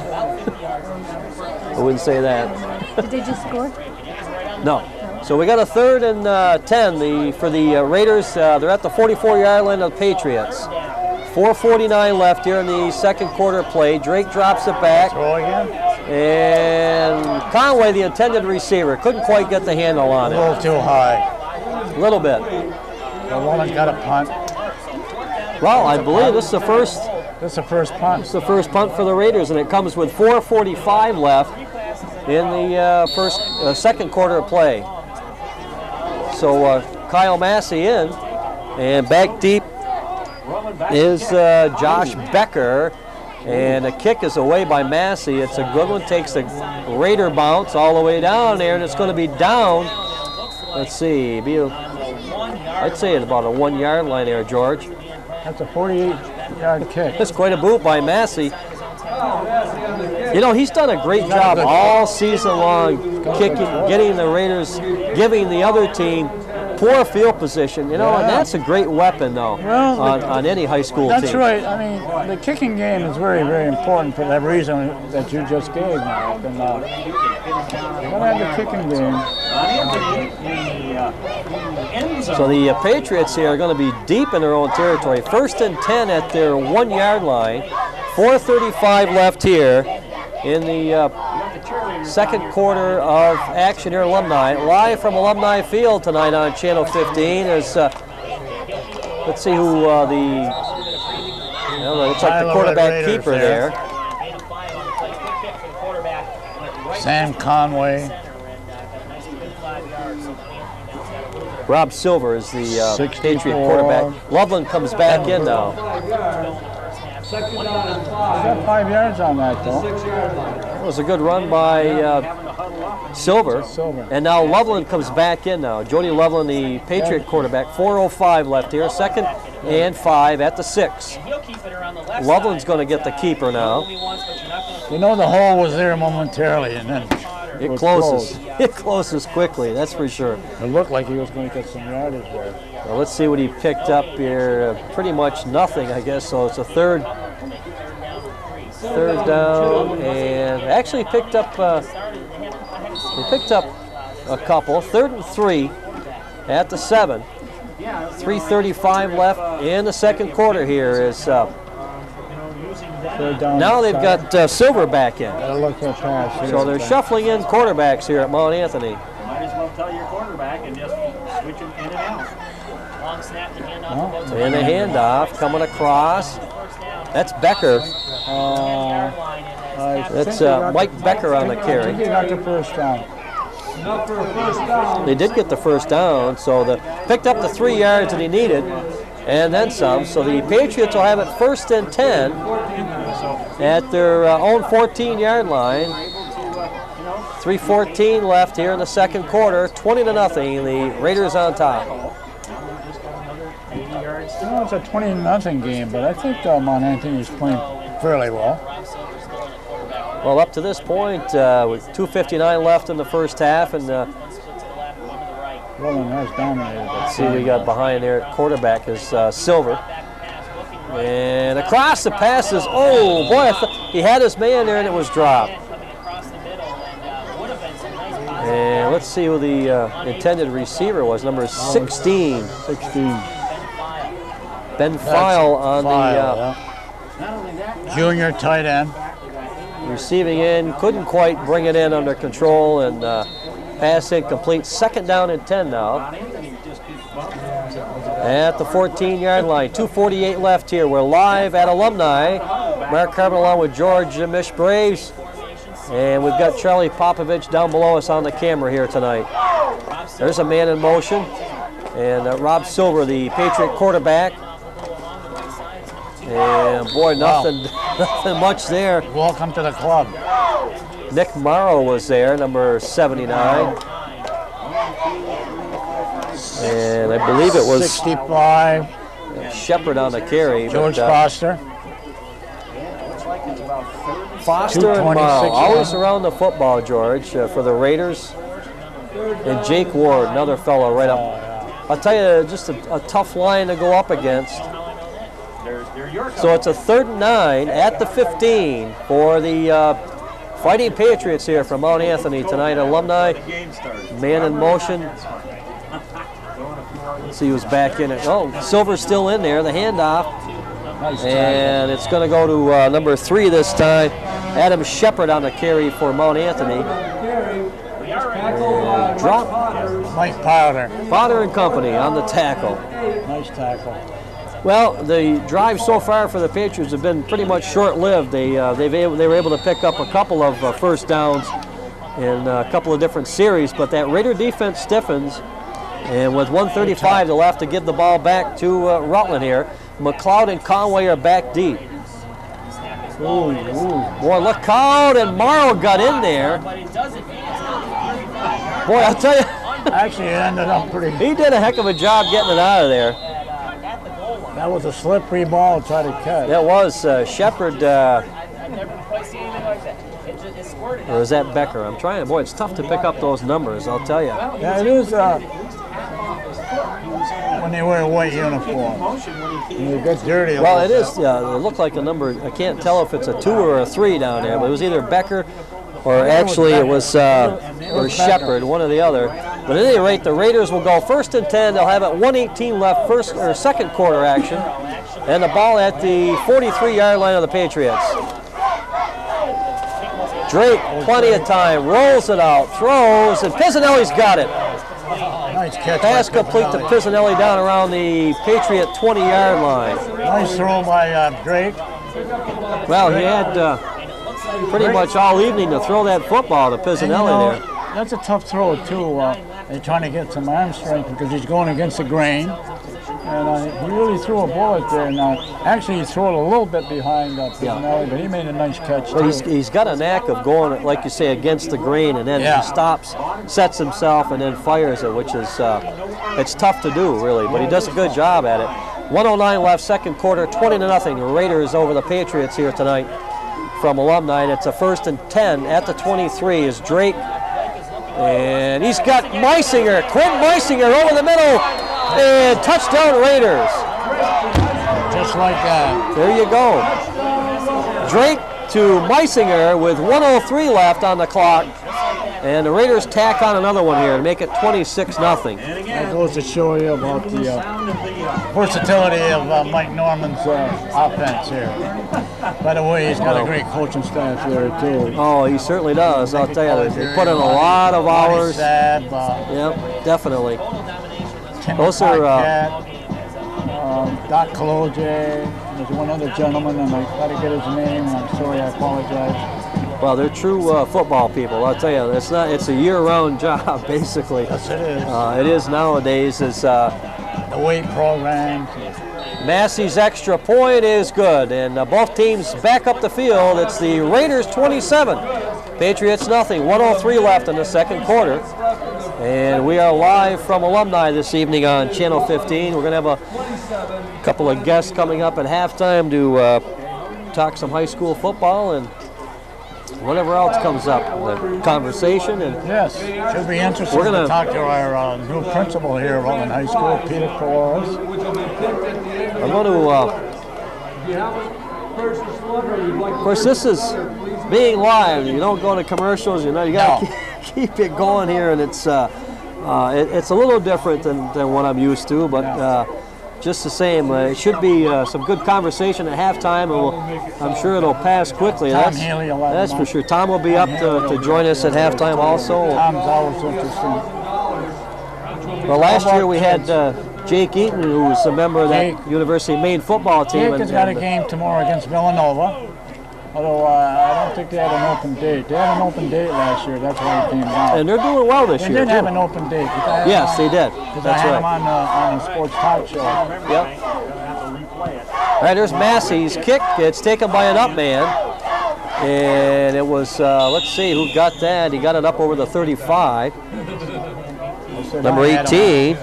I wouldn't say that. Did they just score? No. So we got a 3rd and 10 for the Raiders. They're at the 44-yard line of the Patriots. 4:49 left here in the second quarter play. Drake drops it back. Throw again? And Conway, the intended receiver, couldn't quite get the handle on A it. little too high. A little bit. The woman's got a punt. Well, I believe this is the first. This is the first punt. It's the first punt for the Raiders, and it comes with 4:45 left in the second quarter of play. So Kyle Massey in, and back deep is Josh Becker, and the kick is away by Massey. It's a good one. Takes the Raider bounce all the way down there, and it's going to be down. Let's see, I'd say it's about a 1-yard line there, George. That's a 48-yard kick. That's quite a boot by Massey. You know, he's done a great job all season long, kicking, getting the Raiders, giving the other team poor field position. You know, and that's a great weapon, though, on any high school team. That's right. I mean, the kicking game is very, very important for that reason that you just gave, Mark. And you're going to have the kicking game. So the Patriots here are going to be deep in their own territory. 1st and 10 at their 1-yard line. 4:35 left here in the second quarter of action here at Alumni. Live from Alumni Field tonight on Channel 15 is, let's see who looks like the quarterback keeper there. Sam Conway. Rob Silver is the Patriot quarterback. Loveland comes back in now. He got 5 yards on that, though. It was a good run by Silver. And now Loveland comes back in now. Jody Loveland, the Patriot quarterback. 4:05 left here. 2nd and 5 at the 6. Loveland's going to get the keeper now. You know the hole was there momentarily, and then it closes. It closes quickly, that's for sure. It looked like he was going to get some yardage there. Well, let's see what he picked up here. Pretty much nothing, I guess. So it's a third down, and actually picked up. He picked up a couple. 3rd and 3 at the 7. 3:35 left in the second quarter. Here is. Now they've got Silver back in. So they're shuffling in quarterbacks here at Mount Anthony. Might as well tell your quarterback and just switch him in and out. Long snap to handoff. And a handoff coming across. That's Becker. That's Mike Becker on the carry. They got the first down. They did get the first down, so they picked up the 3 yards that he needed, and then some. So the Patriots will have it 1st and 10 at their own 14-yard line. 3:14 left here in the second quarter. 20-0. The Raiders on top. You know, it's a 20-0 game, but I think Mount Anthony is playing fairly well. Well, up to this point, with 2:59 left in the first half, and Has dominated. let's see, we got behind there at quarterback is Silver. And across the passes, oh boy, he had his man there and it was dropped. And let's see who the intended receiver was, number 16. 16. Ben File on the junior tight end. Receiving in, couldn't quite bring it in under control, and pass incomplete. 2nd down and 10 now. At the 14-yard line, 2:48 left here. We're live at Alumni. Mark Carboneau along with George Mich Braves. And we've got Charlie Popovich down below us on the camera here tonight. There's a man in motion. And Rob Silver, the Patriot quarterback. And boy, nothing, nothing much there. Welcome to the club. Nick Morrow was there, number 79. And I believe it was 65. Shepard on the carry. George Foster. Foster and Morrow, always around the football, George, for the Raiders. And Jake Ward, another fellow right up. I'll tell you, just a tough line to go up against. So it's a 3rd and 9 at the 15 for the Fighting Patriots here from Mount Anthony tonight. Alumni, man in motion. Let's see who's back in it. Oh, Silver's still in there, the handoff. And it's going to go to number 3 this time. Adam Shepard on the carry for Mount Anthony. And drop. Mike Powder. Potter and company on the tackle. Nice tackle. Well, the drive so far for the Patriots have been pretty much short-lived. They were able to pick up a couple of first downs in a couple of different series, but that Raider defense stiffens, and with 1:35 they'll have to give the ball back to Rutland here. McLeod and Conway are back deep. Ooh. Boy, look out, and Morrow got in there. Boy, I'll tell you. Actually, it ended up pretty. He did a heck of a job getting it out of there. That was a slippery ball to try to catch. That was Shepard. Or is that Becker? I'm trying. Boy, it's tough to pick up those numbers, I'll tell you. Yeah, it is when they wear a white uniform. And they get dirty. Well, it is. It looked like a number. I can't tell if it's a 2 or a 3 down there, but it was either Becker or actually it was Shepard, one or the other. But at any rate, the Raiders will go 1st and 10. They'll have it 1:18 left, first or second quarter action, and the ball at the 43-yard line of the Patriots. Drake, plenty of time, rolls it out, throws, and Pisanelli's got it. Nice catch. Pass complete to Pisanelli down around the Patriot 20-yard line. Nice throw by Drake. Well, he had pretty much all evening to throw that football to Pisanelli there. That's a tough throw, too. They're trying to get some arm strength because he's going against the grain. And he really threw a bullet there. And actually, he threw it a little bit behind Pisanelli, but he made a nice catch, too. He's got a knack of going, like you say, against the grain, and then he stops, sets himself, and then fires it, which is it's tough to do, really. But he does a good job at it. 1:09 left, second quarter, 20-0. The Raiders over the Patriots here tonight from Alumni. And it's a 1st and 10 at the 23 is Drake. And he's got Meisinger, Quinn Meisinger over the middle, and touchdown Raiders. Just like that. There you go. Drake to Meisinger with 1:03 left on the clock, and the Raiders tack on another one here to make it 26-0. That goes to show you about the versatility of Mike Norman's offense here. By the way, he's got a great coaching staff there, too. Oh, he certainly does. I'll tell you, they put in a lot of hours. Yep, definitely. Those are Doc Cologe. There's one other gentleman, and I got to get his name. I'm sorry, I apologize. Well, they're true football people. I'll tell you, it's a year-round job, basically. Yes, it is. It is nowadays. It's the weight program. Massey's extra point is good, and both teams back up the field. It's the Raiders 27, Patriots nothing. 1:03 left in the second quarter, and we are live from Alumni this evening on Channel 15. We're going to have a couple of guests coming up at halftime to talk some high school football and whatever else comes up, the conversation. And yes, should be interesting. We're going to talk to our new principal here at Rutland High School, Peter Flores. I'm going to, of course, this is being live. You don't go to commercials. You got to keep it going here, and it's a little different than what I'm used to, but. Just the same, it should be some good conversation at halftime, and I'm sure it'll pass quickly. That's for sure. Tom will be up to join us at halftime also. Tom's always interesting. Well, last year we had Jake Eaton, who was a member of that University of Maine football team. Jake has got a game tomorrow against Villanova. Although I don't think they had an open date. They had an open date last year. That's why he came down. And they're doing well this They year. did have an open date. Yes, they did. Because I That's had him right. on the sports talk show. Yep. All right, there's Massey's kick. It's taken by an up man. And it was, let's see who got that. He got it up over the 35. Number 18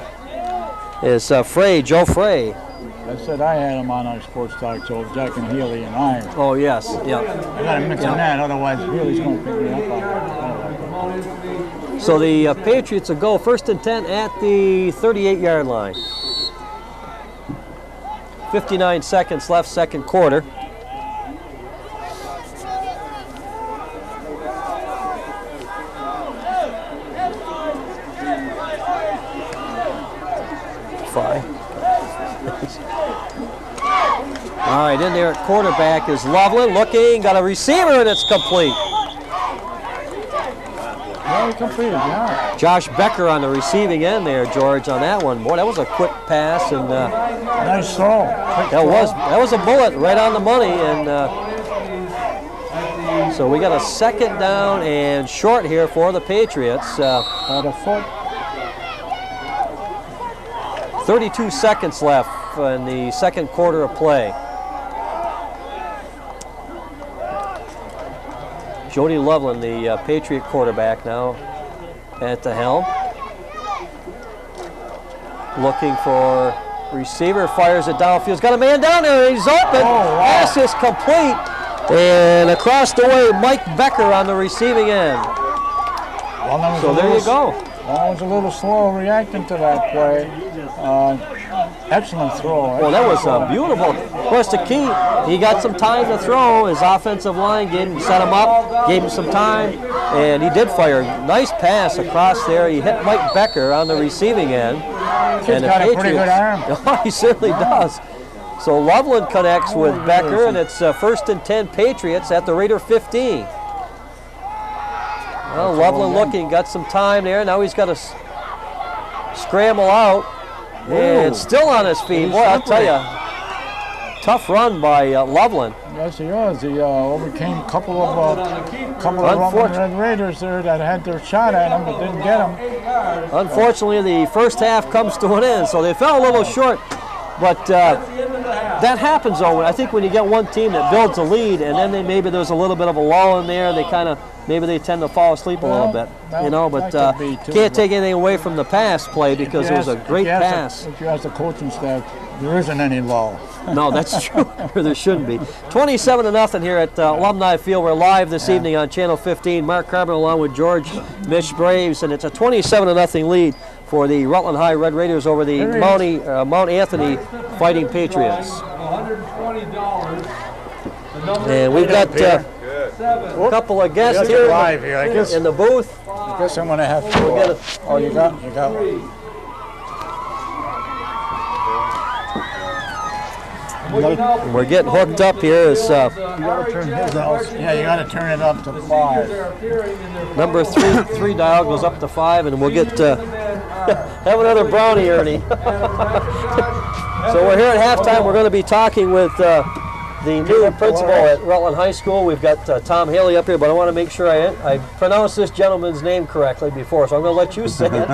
is Frey, Joe Frey. I said I had him on our sports talk show, Jack and Healy and I. Oh, yes. Yeah. I got to mention that, otherwise Healy's going to pick me up on it. So the Patriots will go 1st and 10 at the 38-yard line. 59 seconds left, second quarter. All right, in there at quarterback is Loveland, looking, got a receiver, and it's complete. Well, he completed, yeah. Josh Becker on the receiving end there, George, on that one. Boy, that was a quick pass, and nice throw. that was a bullet right on the money, and so we got a 2nd down and short here for the Patriots. About a foot. 32 seconds left in the second quarter of play. Jody Loveland, the Patriot quarterback, now at the helm. Looking for receiver, fires it downfield. He's got a man down there, he's open. Pass is complete. And across the way, Mike Becker on the receiving end. Well, so there you go. I was a little slow reacting to that play. Excellent throw. Well, that was beautiful. Of course, the key, he got some time to throw. His offensive line set him up, gave him some time, and he did fire. Nice pass across there. He hit Mike Becker on the receiving end. He's got a pretty good arm. Oh, he certainly does. So Loveland connects with Becker, and it's 1st and 10 Patriots at the Raider 15. Well, Loveland looking, got some time there. Now he's got to scramble out. And still on his feet. Boy, I'll tell you, tough run by Loveland. Yes, he was. He overcame a couple of Red Raiders there that had their shot at him but didn't get him. Unfortunately, the first half comes to an end, so they fell a little short. But that happens, though. I think when you get one team that builds a lead, and then maybe there's a little bit of a lull in there, they kind of they tend to fall asleep a little bit, you know. But can't take anything away from the pass play because it was a great pass. If you ask the coaching staff, there isn't any lull. No, that's true. There shouldn't be. 27-0 here at Alumni Field. We're live this evening on Channel 15. Mark Carboneau along with George Mich Braves, and it's a 27-0 lead for the Rutland High Red Raiders over the Mount Anthony Fighting Patriots. And we've got a couple of guests here live here. I guess in the booth. I guess I'm going to have to. Oh, you got one. We're getting hooked up here. You got to turn his out. Yeah, you got to turn it up to 5. Number 3 dial goes up to 5, and we'll get have another brownie, Ernie. So we're here at halftime. We're going to be talking with the new principal at Rutland High School. We've got Tom Haley up here, but I want to make sure I pronounce this gentleman's name correctly before, so I'm going to let you say it.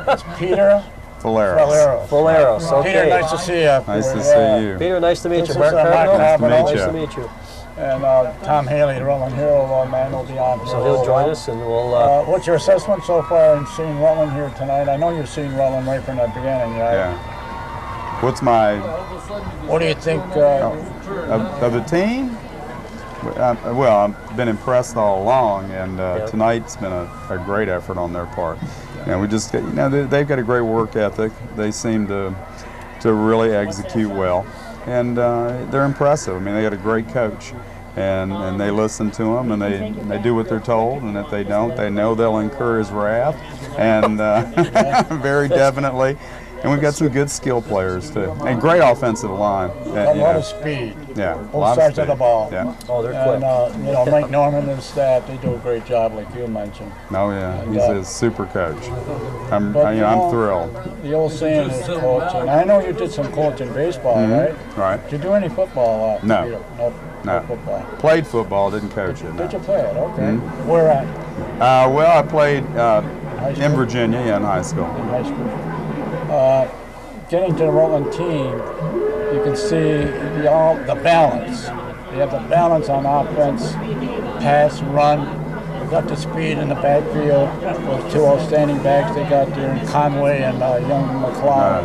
It's Peter Faleros. Okay. Peter, nice to see you. Nice to see you. Peter, nice to meet you. Mark Carboneau. Nice to meet you. And Tom Haley, the Rutland Hero man, will be on. So he'll join us, and we'll. What's your assessment so far in seeing Rutland here tonight? I know you've seen Rutland right from the beginning, right? Yeah. What's my? What do you think of the team? Well, I've been impressed all along, and tonight's been a great effort on their part. And we just, they've got a great work ethic. They seem to really execute well, and they're impressive. I mean, they got a great coach, and they listen to them, and they do what they're told, and if they don't, they know they'll incur his wrath, and very definitely. And we've got some good skill players too, and great offensive line. A lot of speed. Yeah, Both sides of the ball. Yeah. Oh, they're quick. And you know, Mike Norman and staff, they do a great job, like you mentioned. Oh yeah, And, he's a super coach. I'm But, I'm thrilled. The old saying is coaching. I know you did some coaching baseball, right? Right. Did you do any football? No. Peter? No. Football. Played football, didn't coach it. No. Did you play it? Okay. Where at? Well, I played High school? in Virginia, in high school. In high school. Getting to the Rutland team, you can see the balance. You have the balance on offense, pass, run. You got the speed in the backfield. Those two outstanding backs they got there, in Conway and young McLeod.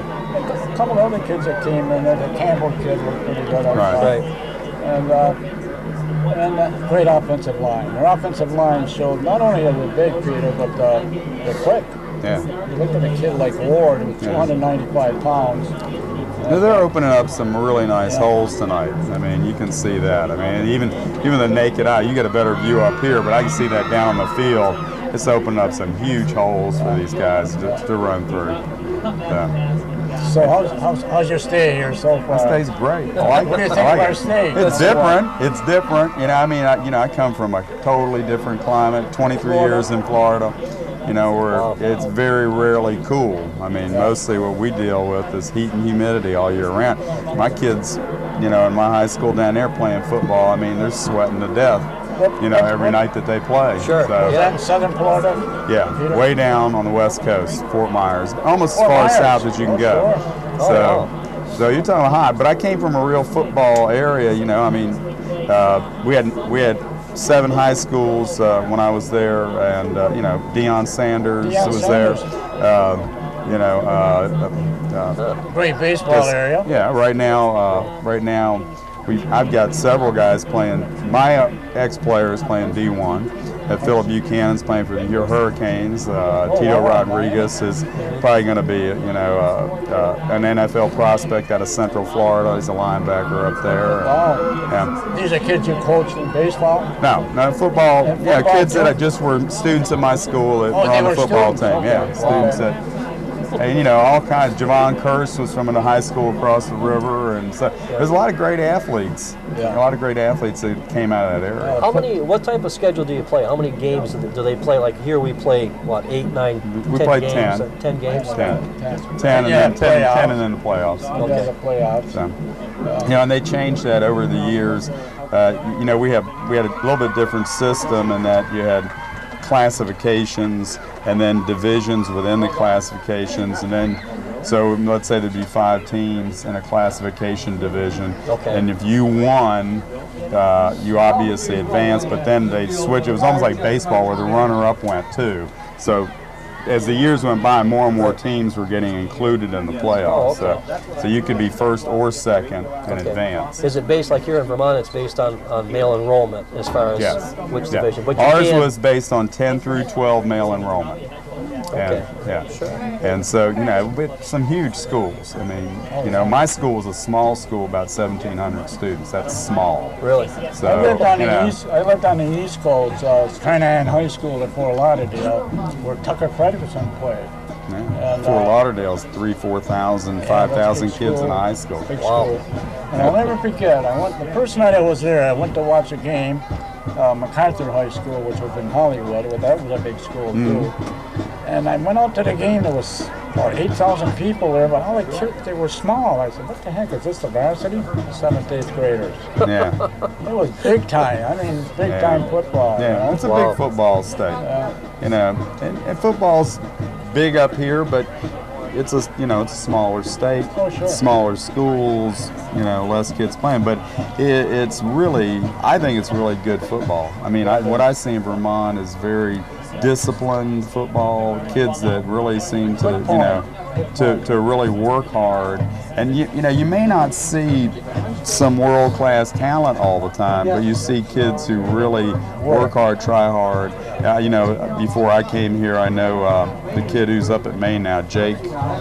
A couple of other kids that came in there. The Campbell kid was pretty good. I thought. Right. And great offensive line. Their offensive line showed not only are they big, Peter, but they're quick. Yeah. You look at a kid like Ward, who's 295 pounds. They're opening up some really nice holes tonight. I mean, you can see that. I mean, even the naked eye, you get a better view up here, but I can see that down on the field. It's opening up some huge holes for these guys to run through. Yeah. So how's your stay here so far? That stays great. I like What do you it. think I of like our it. stay? It's different. It's different. You know, I mean, I come from a totally different climate. 23 years in Florida. You know, where it's very rarely cool. I mean, mostly what we deal with is heat and humidity all year round. My kids, you know, in my high school down there playing football, I mean, they're sweating to death. You know, every night that they play. Sure. So, Is that in southern Florida? yeah, way down on the west coast, Fort Myers, almost as Fort far Myers. south as you can go. Sure. So you're talking hot, but I came from a real football area. You know, I mean, we had 7 high schools when I was there, and you know, Deion Sanders was there. You know, Great baseball area. yeah. Right now, I've got several guys playing. My ex-player is playing D1. Philip Buchanan's playing for the Hurricanes. Tito Rodriguez is probably going to be, you know, an NFL prospect out of Central Florida. He's a linebacker up there. Oh. Yeah. These are kids you coached in baseball? No, football. And Yeah, football kids too? that just were students at my school that Oh, were they on the were football students? team. Okay. Yeah, students that. And you know, all kinds. Javon Curse was from a high school across the river, and so there's a lot of great athletes. Yeah. A lot of great athletes that came out of that area. How many? What type of schedule do you play? How many games do they play? Like here, we play what, 8, 9, We 10 played games? 10. 10 games. 10 and Yeah, then 10 playoffs. and then the playoffs. Okay. The playoffs. So, you know, and they changed that over the years. You know, we had a little bit different system in that you had classifications and then divisions within the classifications, and then so let's say there'd be 5 teams in a classification division, Okay. and if you won, you obviously advanced, but then they switched. It was almost like baseball where the runner-up went too. So as the years went by, more and more teams were getting included in the playoffs. Oh, okay. So you could be first or second in Okay. advance. Is it based, like here in Vermont, it's based on male enrollment as far as Yes. which Yeah. division? But you Ours can- was based on 10 through 12 male enrollment. Okay. Yeah. And so, you know, with some huge schools. I mean, you know, my school was a small school, about 1,700 students. That's small. Really? So, I lived on you the know, east. I lived on the East Coast, Carboneau High School at Fort Lauderdale, where Tucker Ferguson played. yeah. And, Fort Lauderdale's 4,000, 5,000 that's a big kids in school. high school. Big Wow. school. And I'll never forget, the first night I was there, I went to watch a game, MacArthur High School, which was in Hollywood. That was a big school too. And I went out to the game. There was 8,000 people there, but all the kids, they were small. I said, "What the heck is this? The Varsity?" 7th, 8th graders. Yeah. It was big time. I mean, big time football. you Yeah, know? it's a Wow. big football state. You know, and football's big up here, but it's a it's a smaller state, Oh, sure. smaller schools, less kids playing. But it's really, I think it's really good football. I mean, what I see in Vermont is very disciplined football. Kids that really seem to really work hard. And you may not see some world-class talent all the time, but you see kids who really work hard, try hard. Before I came here, I know the kid who's up at Maine now, Jake.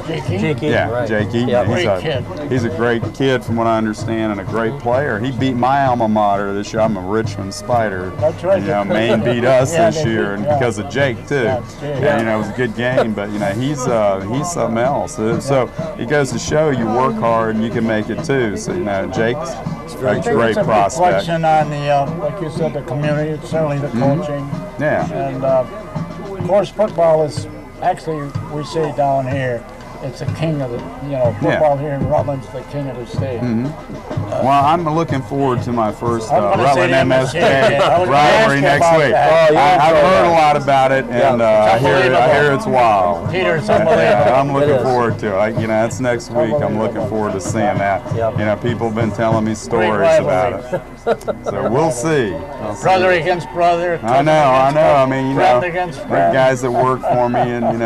Jake Eaton, Yeah, right. Jake Eaton. Yeah. Great kid. He's a great kid from what I understand and a great player. He beat my alma mater this year. I'm a Richmond Spider. That's right. And, Maine beat us Yeah, this they year beat- and yeah. because of Jake too. Yeah, Jake. And, it was a good game, but he's something else. So it goes to show you work hard and you can make it too. So Jake's a great it's a prospect. reflection on the, like you said, the community. It's certainly the coaching. Yeah. And of course, football is actually, we say down here, it's the king of the, football here in Rutland's the king of the state. Well, I'm looking forward to my first gonna Rutland say MSJ I was gonna rivalry ask you next about week. that. I've heard a lot about it, and I hear it's wild. Peter, it's unbelievable. I'm It looking is. forward to it. That's next week. I'm looking forward to seeing that. Yep. People have been telling me stories about it. So we'll see. Brother against brother. I know. I mean, friend against the friend. guys that work for me, and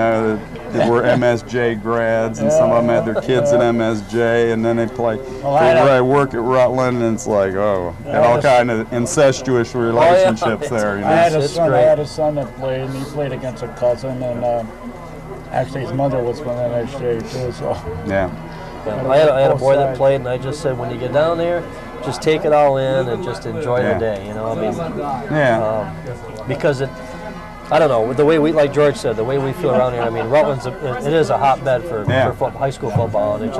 that were MSJ grads, and some of them had their kids at MSJ, and then they play. I work at Rutland, and it's like, and all kind of incestuous relationships there. I had a son that played, and he played against a cousin, and actually his mother was from MSJ too. So Yeah. I had a boy that played, and I just said, when you get down there, just take it all in and just enjoy the day. I mean, because I don't know, the way like George said, the way we feel around here. I mean, Rutland's it is a hotbed for high school football, and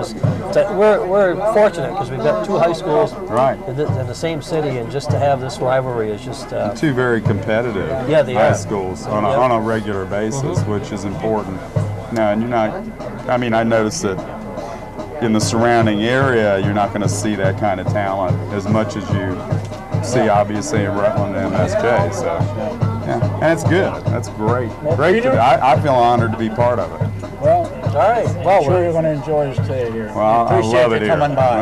we're fortunate because we've got two high schools in the same city, and just to have this rivalry is just two very competitive high schools on a regular basis, which is important. And you're not. I mean, I noticed that in the surrounding area, you're not going to see that kind of talent as much as you see, obviously, in Rutland and MSJ. So. Yeah, and it's good. That's great. Great. I feel honored to be part of it. Well, all right. Well, I'm sure you're going to enjoy your stay here. Well, I love it here.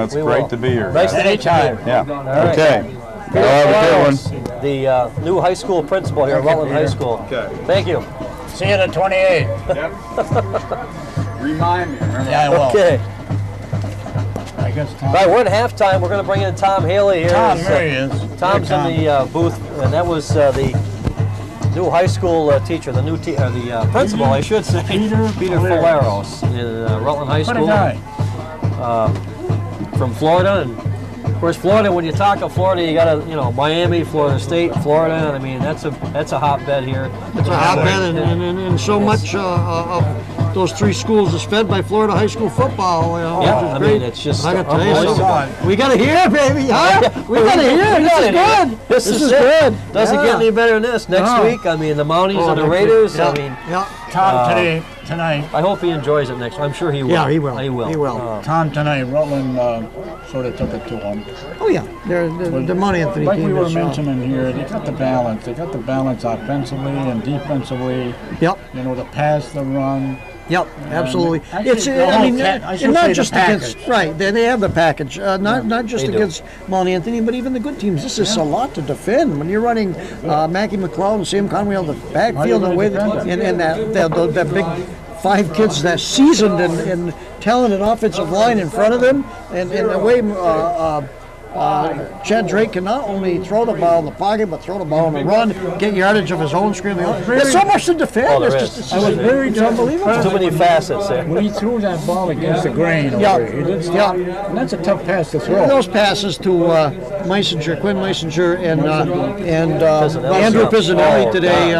It's great to be here. Nice to meet you. Yeah. Right. Okay. Have a good one. The new high school principal here at Rutland High School. Okay. Thank you. See you at 28. Yep. Remind me. Remember? Yeah, I will. Okay. I guess Tom. All right, we're at halftime. We're going to bring in Tom Haley here. Tom, there he is. Tom's in the booth, and that was the new high school teacher, the principal, I should say, Peter Faleros in Rutland High School. What a guy. From Florida, and of course, Florida. When you talk of Florida, you got to Miami, Florida State, Florida. I mean, that's a hotbed here. It's a hotbed, and so much of those three schools is fed by Florida high school football. I mean, it's just. I got to tell you something. We got to hear, baby, huh? We got to hear. This is good. This is good. Doesn't get any better than this. Next week, I mean, the Mounties and the Raiders. I mean, Tom tonight. I hope he enjoys it next. I'm sure he will. Yeah, he will. He will. He will. Tom tonight, Rutland sort of took it to him. Oh yeah, the money Anthony like team we were is, mentioning here, they got the balance. They got the balance offensively and defensively. Yep. The pass, the run. Yep, absolutely. Actually, It's and not just against They have the package, not just against Mount Anthony, but even the good teams. This is a lot to defend when you're running Mackie McLeod and Sam Conway on the backfield and the way that big 5 kids that seasoned and talented offensive line in front of them, and the way Chad Drake can not only throw the ball in the pocket, but throw the ball on the run, get yardage of his own, screaming. There's so much to defend. It's unbelievable. Too many facets there. When he threw that ball against the grain, and that's a tough pass to throw. Those passes to Quinn Meisinger, and Andrew Pizzanelli today.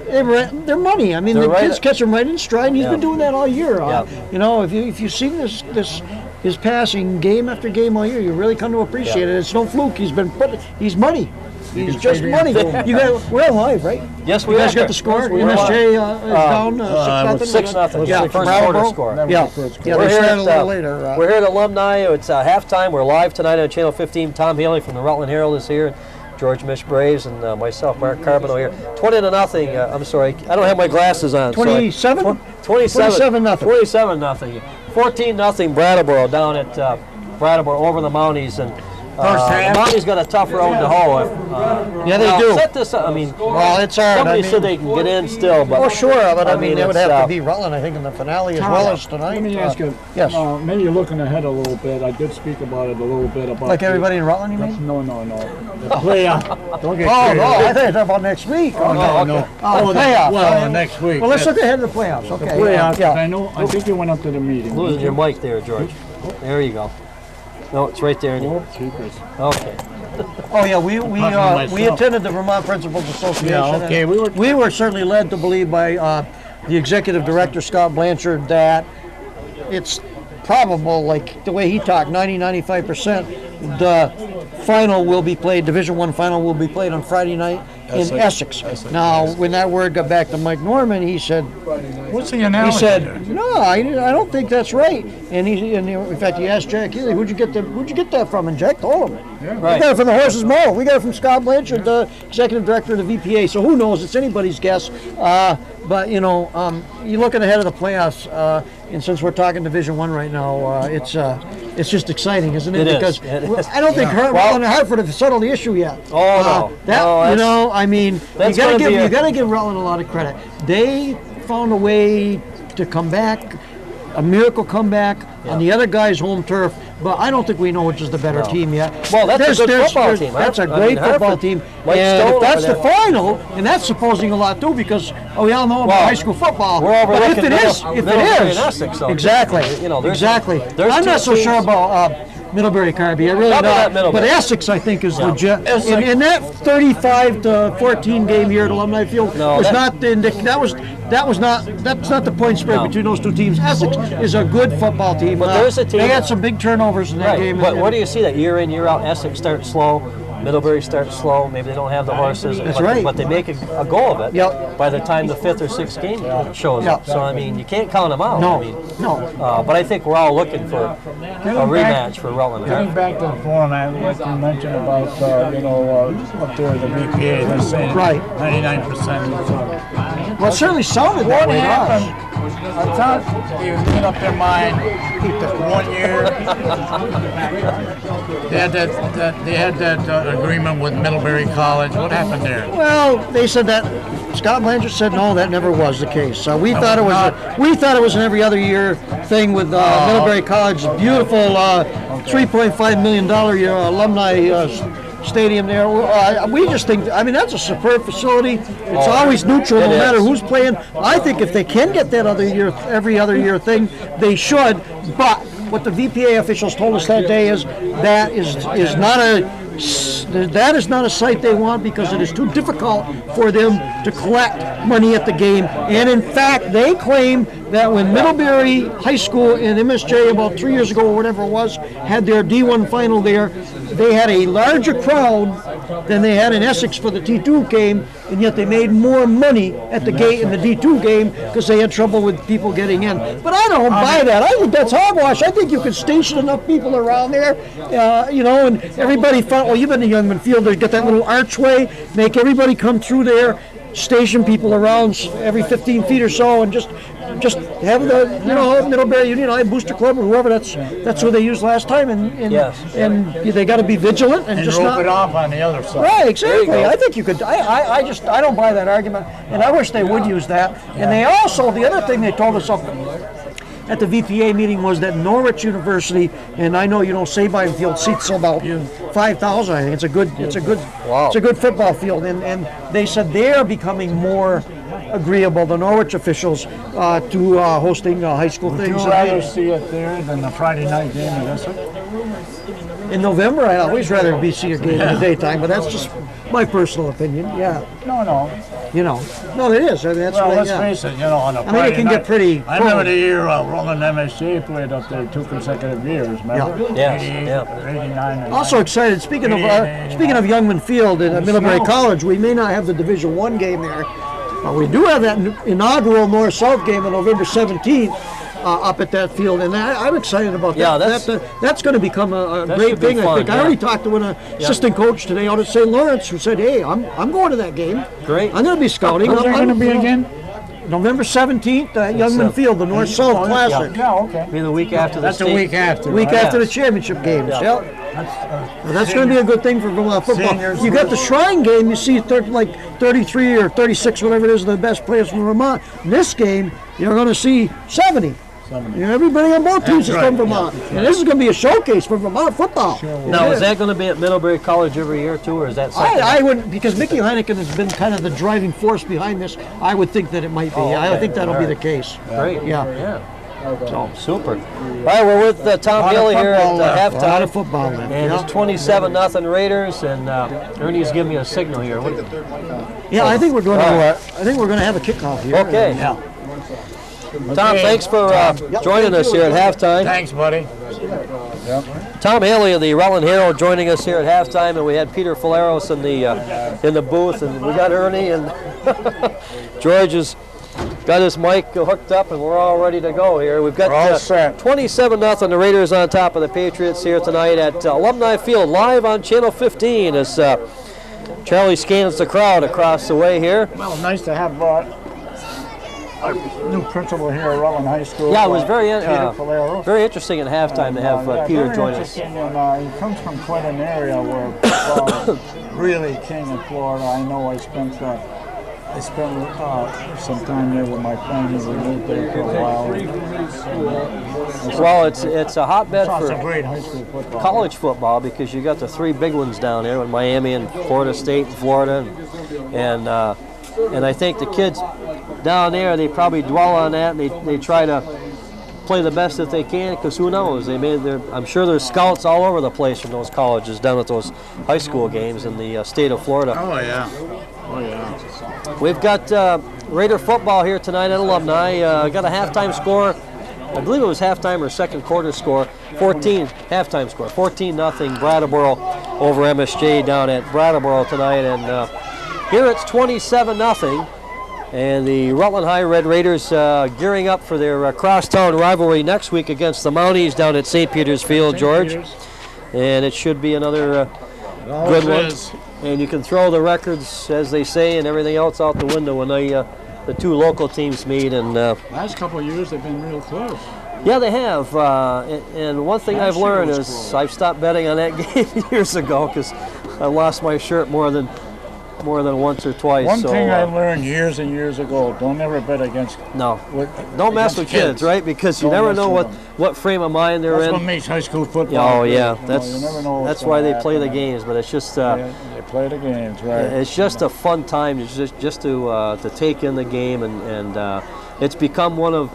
They're money. I mean, kids catch them right in stride, and he's been doing that all year. If you've seen his passing game after game all year, you really come to appreciate it. It's no fluke. He's money. He's just money. We're live, right? Yes, we are. You guys got the score? MSJ is down 6-0. Yeah, the first quarter score. We're here a little later. We're here at Alumni. It's halftime. We're live tonight on Channel 15. Tom Haley from the Rutland Herald is here. George Mich Braves and myself, Mark Carboneau here. 20-0. I'm sorry, I don't have my glasses on. 27? 27-0. 27-0. 27-0. 14-0 Brattleboro down at Brattleboro over the Mounties, and the Mounties got a tough road to hoe. They do. Set this up. I mean, well, it's hard. Somebody said they can get in still, but oh sure, but I mean they would have to beat Rutland, I think, in the finale as well as tonight. Let me ask you. Yes. Maybe you're looking ahead a little bit. I did speak about it a little bit about. Like everybody in Rutland, you mean? No. The playoff. Don't get crazy. I think it's about next week. No. Oh, the playoffs. Well, next week. Well, let's look ahead of the playoffs. Okay. The playoffs. Yeah. I think you went up to the meeting. Losing your mic there, George. There you go. No, it's right there. Okay. Oh yeah, we attended the Vermont Principals Association. Yeah, okay. We were certainly led to believe by the executive director Scott Blanchard that it's probable, like the way he talked, 90-95%, the final will be played, Division I final will be played on Friday night in Essex. Now, when that word got back to Mike Norman, he said, What's the analogy? He said, "No, I don't think that's right." And in fact, he asked Jack Healy, "Who'd you get that from?" And Jack told him, "We got it from the horse's mouth. We got it from Scott Blanchard, the executive director of the VPA." So who knows? It's anybody's guess. But you're looking ahead of the playoffs, and since we're talking Division I right now, it's just exciting, isn't it? Because I don't think Rutland and Hartford have settled the issue yet. Oh no! I mean, you got to give Rutland a lot of credit. They found a way to come back, a miracle comeback on the other guy's home turf. But I don't think we know which is the better team yet. Well, that's a good football team. That's a great football team. And if that's the final, and that's supposing a lot too, because we all know about high school football. We're overlooking but if it is, Essex, though. exactly. I'm not so sure about Middlebury Carby. I really not. But Essex, I think, is legit. And that 35-14 game here at Alumni Field was not the that's not the point spread between those two teams. Essex is a good football team. But there's a team. They had some big turnovers in that game. But where do you see that year in, year out? Essex starts slow, Middlebury starts slow. Maybe they don't have the horses. That's right. But they make a go of it. Yep. By the time the 5th or 6th game shows up. So I mean, you can't count them out. No. But I think we're all looking for a rematch for Rutland. Getting back to the format, like you mentioned about up there at the VPA, they're saying 99%. Well, it certainly sounded that way. What happened? I thought they made up their mind, keep the 1 year. They had that agreement with Middlebury College. What happened there? Well, they said that. Scott Blanchard said no, that never was the case. We thought it was an every other year thing with Middlebury College. Beautiful $3.5 million alumni stadium there. We just think, that's a superb facility. It's always neutral no matter who's playing. I think if they can get that every other year thing, they should. But what the VPA officials told us that day is that is not a site they want because it is too difficult for them to collect money at the game. And in fact, they claim that when Middlebury High School and MSJ about 3 years ago or whatever it was had their D1 final there, they had a larger crowd than they had in Essex for the D2 game, and yet they made more money at the gate in the D2 game because they had trouble with people getting in. But I don't buy that. I think that's hogwash. I think you could station enough people around there, and everybody thought, well, you've been to Youngman Field, they get that little archway, make everybody come through there, station people around every 15 feet or so, and just have the Middlebury Union High Booster Club or whoever. That's who they used last time, and they got to be vigilant and just rope it off on the other side. Right, exactly. I think you could. I don't buy that argument, and I wish they would use that. And they also, the other thing they told us at the VPA meeting was that Norwich University, and I know Sabine Field seats about 5,000. I think it's a good football field, and they said they're becoming more agreeable, the Norwich officials, to hosting high school things. Would you rather see it there than the Friday night game in Essex? In November, I'd always rather see a game in the daytime, but that's just my personal opinion. Yeah. No. No, it is. That's let's face it. On a Friday it can get pretty. I remember the year Roland MSC played up there 2 consecutive years. Remember? Yeah. 89. Also excited. Speaking of Youngman Field and Middlebury College, we may not have the Division I game there, but we do have that inaugural North-South game on November 17th. Up at that field, and I'm excited about that. Yeah, that's going to become a great thing. I think I already talked to an assistant coach today out at St. Lawrence who said, "Hey, I'm going to that game. Great. I'm going to be scouting." Where's it going to be again? November 17th at Youngman Field, the North-South Classic. Yeah, okay. Be the week after the That's the week after. Week after the championship games. Yeah. That's going to be a good thing for Vermont football. You got the Shrine game. You see 33 or 36, whatever it is, the best players from Vermont. In this game, you're going to see 70. Everybody on both teams is from Vermont. And this is going to be a showcase for Vermont football. Now, is that going to be at Middlebury College every year, too, or is that something? I wouldn't, because Mickey Heineken has been kind of the driving force behind this. I would think that it might be. I think that'll be the case. Great. Yeah. So, super. All right, we're with Tom Bailey here at halftime. A lot of football left. And it's 27-0 Raiders, and Ernie's giving me a signal here. I think we're going to have a kickoff here. Okay. Tom, thanks for joining us here at halftime. Thanks, buddy. Tom Haley of the Rutland Herald joining us here at halftime, and we had Peter Faleros in the booth, and we got Ernie, and George has got his mic hooked up, and we're all ready to go here. We've got 27-0. The Raiders on top of the Patriots here tonight at Alumni Field, live on Channel 15 as Charlie scans the crowd across the way here. Well, nice to have our new principal here at Rutland High School. Yeah, it was very interesting at halftime to have Peter join us. He comes from quite an area where football is really king in Florida. I know I spent some time there with my family. We lived there for a while. Well, it's a hotbed for great high school football. College football, because you got the three big ones down there with Miami and Florida State and Florida, and I think the kids down there, they probably dwell on that, and they try to play the best that they can, because who knows? I'm sure there's scouts all over the place from those colleges down at those high school games in the state of Florida. Oh yeah. Oh yeah. We've got Raider football here tonight at Alumni. Got a halftime score. I believe it was halftime or second quarter score. 14-0 Brattleboro over MSJ down at Brattleboro tonight, and here it's 27-0. And the Rutland High Red Raiders gearing up for their crosstown rivalry next week against the Mounties down at St. Peter's Field, George. And it should be another good one. And you can throw the records, as they say, and everything else out the window when the two local teams meet. And last couple of years they've been real close. Yeah, they have. And one thing I've learned is I've stopped betting on that game years ago, because I lost my shirt more than once or twice. One thing I learned years and years ago: don't ever bet against. No, don't mess with kids, right? Because you never know what frame of mind they're in. That's what makes high school football. Oh yeah, you never know that's why they play the games. But it's just they play the games, right? It's just a fun time just to take in the game, and it's become one of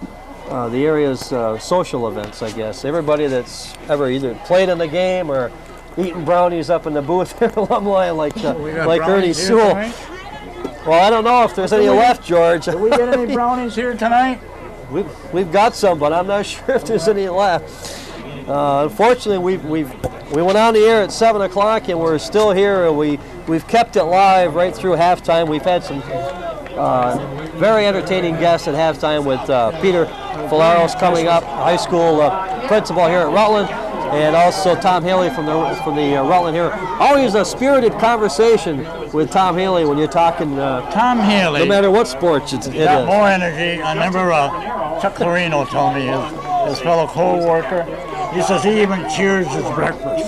the area's social events, I guess. Everybody that's ever either played in the game or eating brownies up in the booth here at Alumni, like Ernie Sule. Well, I don't know if there's any left, George. Did we get any brownies here tonight? We've got some, but I'm not sure if there's any left. Unfortunately, we went on the air at 7 o'clock, and we're still here. We've kept it live right through halftime. We've had some very entertaining guests at halftime with Peter Faleros coming up, high school principal here at Rutland, and also Tom Haley from the Rutland here. Always a spirited conversation with Tom Haley when you're talking. Tom Haley. No matter what sports it is. Got more energy. I remember Chuck Clarino told me, his fellow co-worker. He says he even cheers his breakfast.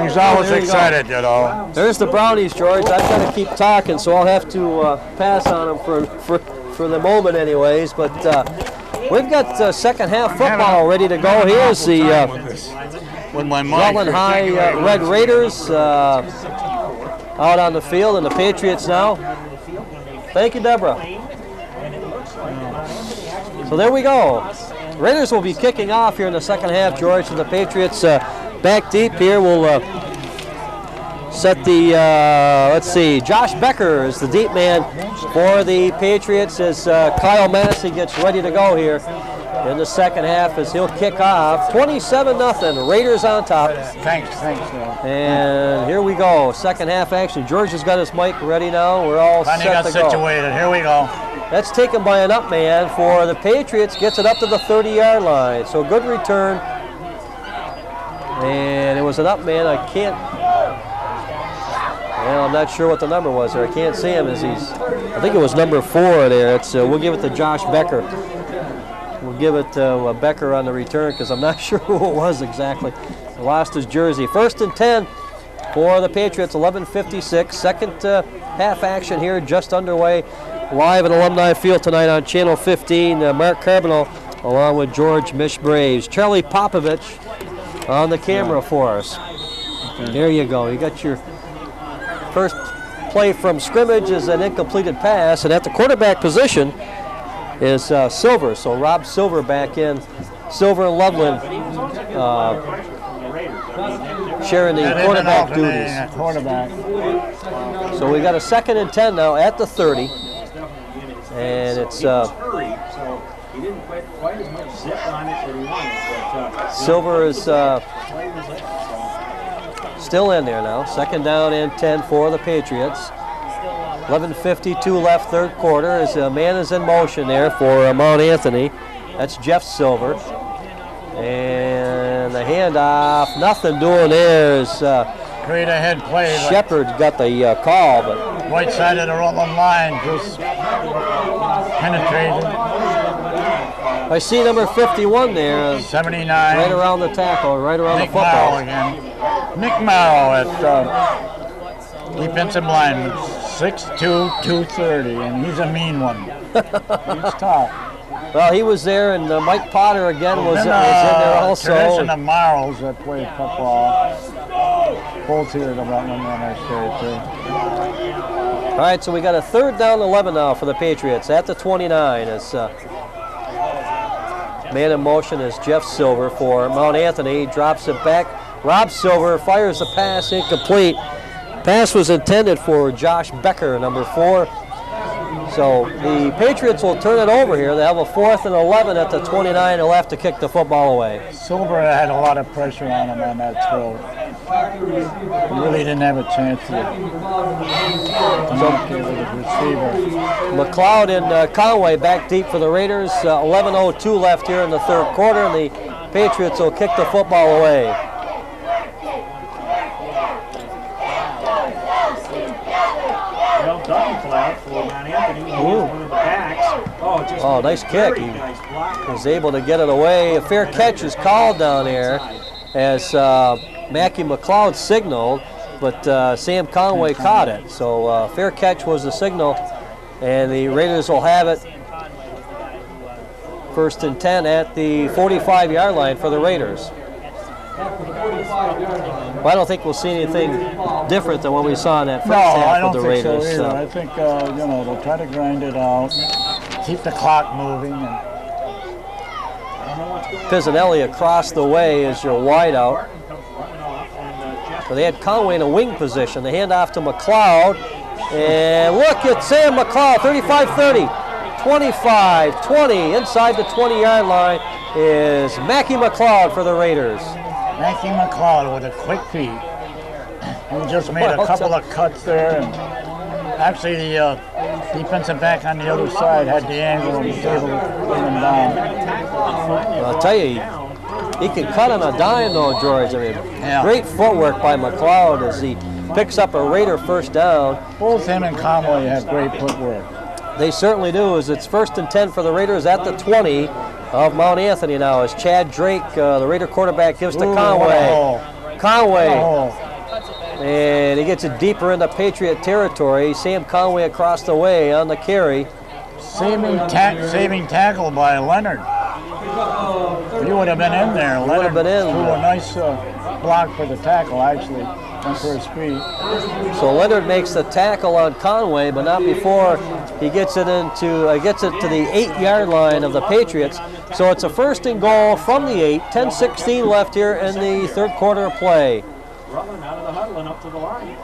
He's always excited, you know. There's the brownies, George. I've got to keep talking, so I'll have to pass on them for the moment, anyways. But we've got second half football ready to go. Here's the Rutland High Red Raiders out on the field, and the Patriots now. Thank you, Deborah. So there we go. Raiders will be kicking off here in the second half, George, and the Patriots back deep here will set the, let's see, Josh Becker is the deep man for the Patriots as Kyle Massey gets ready to go here in the second half as he'll kick off. 27-0, Raiders on top. Thanks. And here we go, second half action. George has got his mic ready now. We're all set to go. Situated. Here we go. That's taken by an up man for the Patriots, gets it up to the 30-yard line. So good return. And it was an up man. I'm not sure what the number was there. I can't see him as I think it was number 4 there. We'll give it to Josh Becker. We'll give it to Becker on the return because I'm not sure who it was exactly. He lost his jersey. 1st and 10 for the Patriots, 11:56. Second half action here just underway. Live at Alumni Field tonight on Channel 15. Mark Carboneau along with George Mich Braves. Charlie Popovich on the camera for us. There you go. You got your first play from scrimmage is an incompleted pass, and at the quarterback position is Silver. So Rob Silver back in. Silver and Loveland sharing the quarterback duties. So we got a 2nd and 10 now at the 30. And it's He didn't quite as much zip on it that he wanted, but Silver is still in there now. 2nd down and 10 for the Patriots. 11:52 left, 3rd quarter. As a man is in motion there for Mount Anthony. That's Jeff Silver. And the handoff, nothing doing there is Great ahead play. Shepard got the call, but Right side of the Rutland line, just penetrated. I see number 51 there. 79. Right around the tackle, right around Nick the football. Morrow again. Nick Morrow at defensive lineman, 6'2", 230, and he's a mean one. He's tough. Well, he was there, and Mike Potter again was in there also. Tradition of Morrows that played football. Both here at the Rutland State too. All right, so we got a 3rd down 11 now for the Patriots at the 29. As man in motion is Jeff Silver for Mount Anthony. Drops it back. Rob Silver fires the pass, incomplete. Pass was intended for Josh Becker, number 4. So the Patriots will turn it over here. They have a 4th and 11 at the 29. They'll have to kick the football away. Silver had a lot of pressure on him on that throw. He really didn't have a chance to communicate with his receiver. McLeod and Conway back deep for the Raiders. 11:02 left here in the 3rd quarter, and the Patriots will kick the football away. well done, Cloud, for Mount Anthony. He is one of the backs. Oh, nice kick. He was able to get it away. A fair catch is called down there as Mackie McLeod signaled, but Sam Conway caught it. So fair catch was the signal, and the Raiders will have it 1st and 10 at the 45-yard line for the Raiders. Well, I don't think we'll see anything different than what we saw in that first half of the Raiders. So I think they'll try to grind it out, keep the clock moving. Pizzanelli across the way is your wideout. So they had Conway in a wing position. They hand off to McLeod. And look at Sam McLeod, 35-30, 25-20. Inside the 20-yard line is Mackie McLeod for the Raiders. Mackie McLeod with a quick feet. He just made a couple of cuts there. And actually, the defensive back on the other side had the angle and was able to bring him down. I'll tell you, he can cut on a dime, though, George. I mean, great footwork by McLeod as he picks up a Raider 1st down. Both him and Conway have great footwork. They certainly do, as it's 1st and 10 for the Raiders at the 20 of Mount Anthony now, as Chad Drake, the Raider quarterback, gives to Conway. Conway. And he gets it deeper into Patriot territory. Sam Conway across the way on the carry. Saving tackle by Leonard. He would have been in there. Leonard threw a nice block for the tackle, actually, and for his feet. So Leonard makes the tackle on Conway, but not before he gets it to the 8-yard line of the Patriots. So it's a 1st and goal from the 8. 10:16 left here in the 3rd quarter of play. Rutland out of the huddle and up to the line.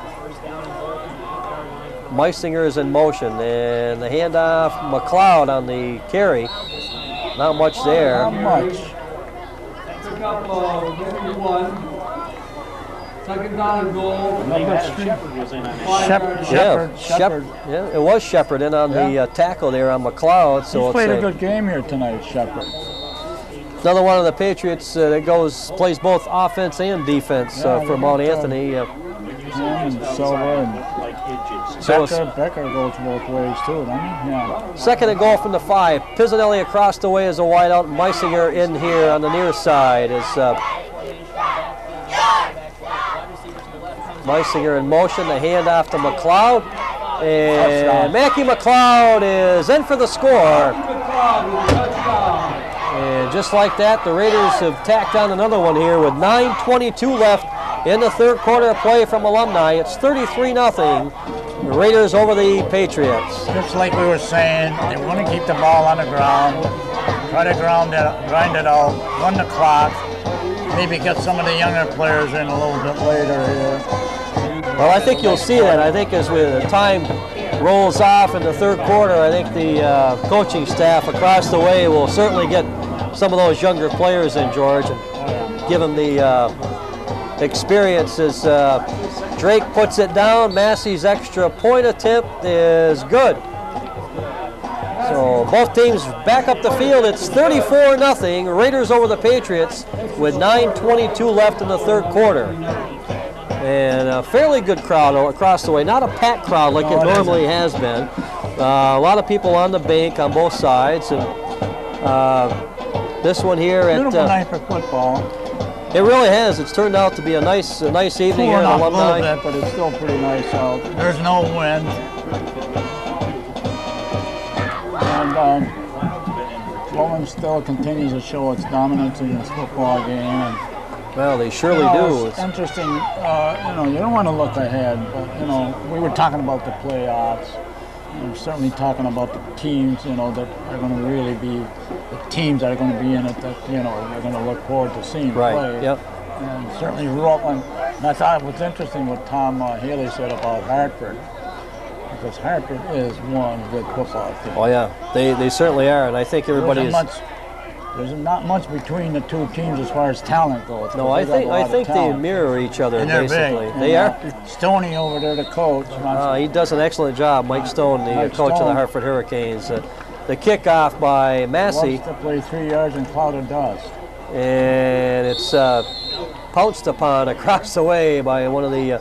Meisinger is in motion, and the handoff, McLeod on the carry. Not much there. Not much. Second down and goal. Shepard was in on that. Shepard. Yeah, it was Shepard in on the tackle there on McLeod. So He's played a good game here tonight, Shepard. Another one of the Patriots that plays both offense and defense for Mount Anthony. And Silver and Becker goes both ways too, doesn't he? Yeah. 2nd and goal from the 5. Pizzanelli across the way as a wideout. Meisinger in here on the near side is Meisinger in motion. The handoff to McLeod. And Mackie McLeod is in for the score. And just like that, the Raiders have tacked on another one here with 9:22 left in the 3rd quarter of play from Alumni. It's 33-0. The Raiders over the Patriots. Just like we were saying, they want to keep the ball on the ground, try to grind it out, run the clock, maybe get some of the younger players in a little bit later here. Well, I think you'll see that. I think as the time rolls off in the third quarter, I think the coaching staff across the way will certainly get some of those younger players in, George, and give them the experience as Drake puts it down. Massey's extra point attempt is good. So both teams back up the field. It's 34-0. Raiders over the Patriots with 9:22 left in the third quarter. And a fairly good crowd across the way. Not a packed crowd like it normally has been. A lot of people on the bank on both sides. And this one here at beautiful night for football. It really has. It's turned out to be a nice evening here at Alumni. A little bit, but it's still pretty nice out. There's no wind. And Bowman still continues to show its dominance in this football game. And, well, they surely do. It's interesting. You don't want to look ahead, but we were talking about the playoffs. We're certainly talking about the teams, that are going to really be the teams that are going to be in it. That you're going to look forward to seeing play. Yep. And certainly Rutland. And I thought it was interesting what Tom Haley said about Hartford. Because Hartford is one good football team. Oh yeah, they certainly are, and I think everybody is. There's not much between the two teams as far as talent goes. No, I think they mirror each other basically. They are. Stoney over there, the coach. He does an excellent job, Mike Stone, the coach of the Hartford Hurricanes. The kickoff by Massey. Loves to play 3 yards in cloud of dust. And it's pounced upon across the way by one of the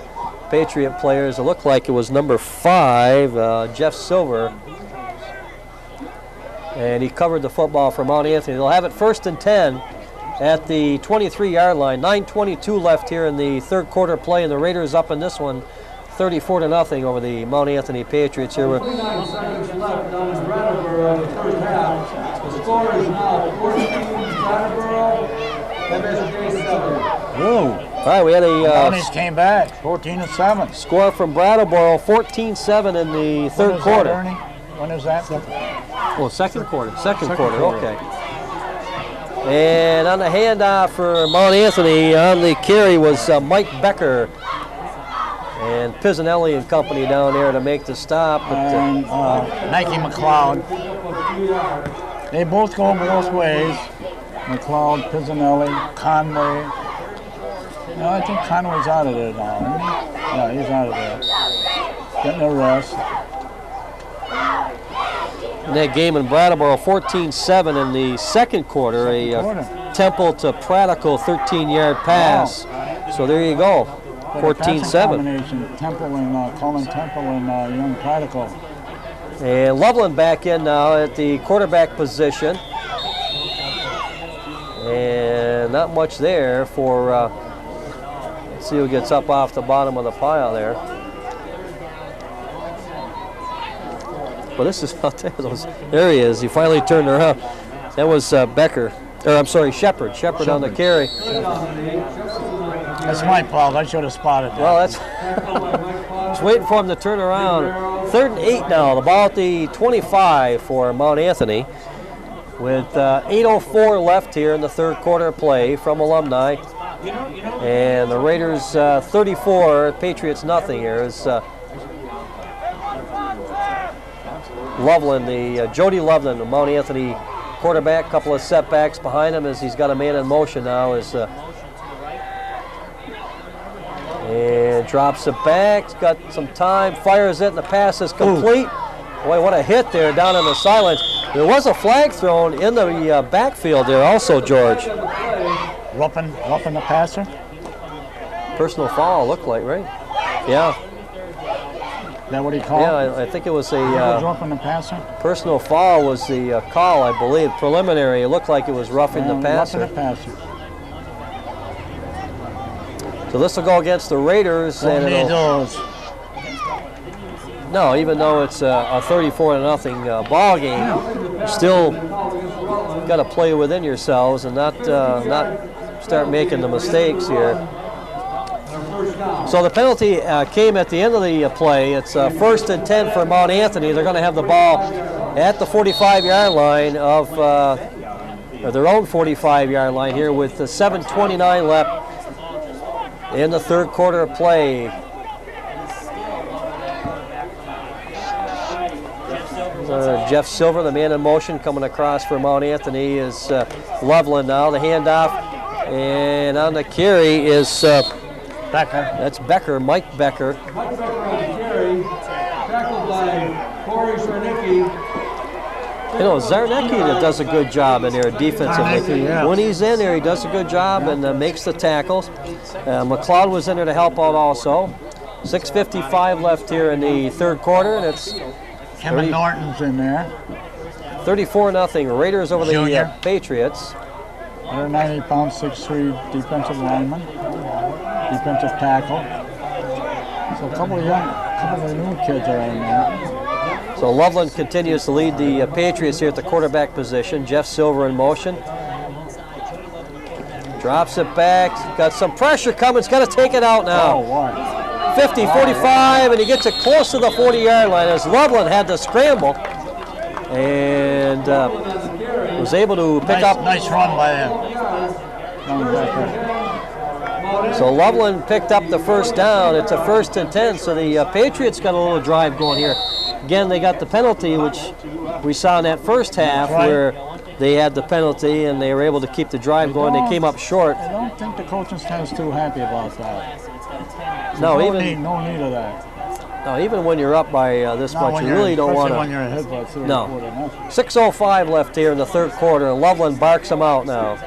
Patriot players. It looked like it was number 5, Jeff Silver. And he covered the football for Mount Anthony. They'll have it 1st and 10 at the 23-yard line. 9:22 left here in the third quarter play, and the Raiders up in this one 34-0 over the Mount Anthony Patriots here. 29 seconds left down in Brattleboro in the first half. The score is now 14 Brattleboro, MSJ 7. Whoa. All right, we had Brownies came back, 14-7. Score from Brattleboro, 14-7 in the third quarter. Ernie? When is that? Oh, second quarter. Second quarter, okay. And on the handoff for Mount Anthony, on the carry was Mike Becker. And Pisanelli and company down there to make the stop. But, and Nike McLeod. They both go both ways. McLeod, Pisanelli, Conway. No, I think Conway's out of there now, isn't he? Yeah, he's out of there. Getting a rest. In that game in Brattleboro, 14-7 in the second quarter. A Temple to Pratical 13-yard pass. Wow. So there you go, 14-7. Temple and Colin Temple and young Pratical. And Loveland back in now at the quarterback position. And not much there for, let's see who gets up off the bottom of the pile there. Well, this is, there he is. He finally turned around. That was Becker, or I'm sorry, Shepard. Shepard on the carry. That's my fault. I should have spotted that. Well, that's just waiting for him to turn around. 3rd and 8 now. The ball at the 25 for Mount Anthony, with 8:04 left here in the third quarter play from Alumni. And the Raiders 34, Patriots nothing here. Is Loveland, Jody Loveland, the Mount Anthony quarterback. Couple of setbacks behind him as he's got a man in motion now. And drops it back. He's got some time. Fires it, and the pass is complete. Boy, what a hit there down on the sidelines. There was a flag thrown in the backfield there also, George. Roughing the passer? Personal foul, looked like, right? Yeah. Is that what he called? Yeah, I think it was a roughing the passer? Personal foul was the call, I believe. Preliminary, it looked like it was roughing the passer. Roughing the passer. So this will go against the Raiders. Don't need those. No, even though it's a 34-0 ball game, you still got to play within yourselves and not start making the mistakes here. So the penalty came at the end of the play. It's 1st and 10 for Mount Anthony. They're going to have the ball at the 45-yard line of their own 45-yard line here with 7:29 left in the third quarter of play. Jeff Silver, the man in motion, coming across for Mount Anthony is Loveland now. The handoff, and on the carry is Becker. That's Becker, Mike Becker. Mike Becker on the carry, tackled by Corey Zarnicki. You know, Zarnicki that does a good job in there defensively. Yeah. When he's in there, he does a good job and makes the tackles. McLeod was in there to help out also. 6:55 left here in the third quarter, and it's Kevin Norton's in there. 34-0 Raiders over the Junior. Patriots. 190-pound, 6'3" defensive lineman, defensive tackle. So a couple of new kids are in there. So Loveland continues to lead the Patriots here at the quarterback position. Jeff Silver in motion. Drops it back. Got some pressure coming. He's got to take it out now. Oh, what? 50, 45, and he gets it close to the 40-yard line as Loveland had to scramble and was able to pick up. Nice run by him. So Loveland picked up the first down. It's a 1st and 10, so the Patriots got a little drive going here. Again, they got the penalty, which we saw in that first half where they had the penalty and they were able to keep the drive going. They came up short. I don't think the coaching staff is too happy about that. No need of that. No, even when you're up by this much, you really don't want to. When you're ahead by 3 No. 4-0. 6:05 left here in the third quarter, and Loveland barks them out now.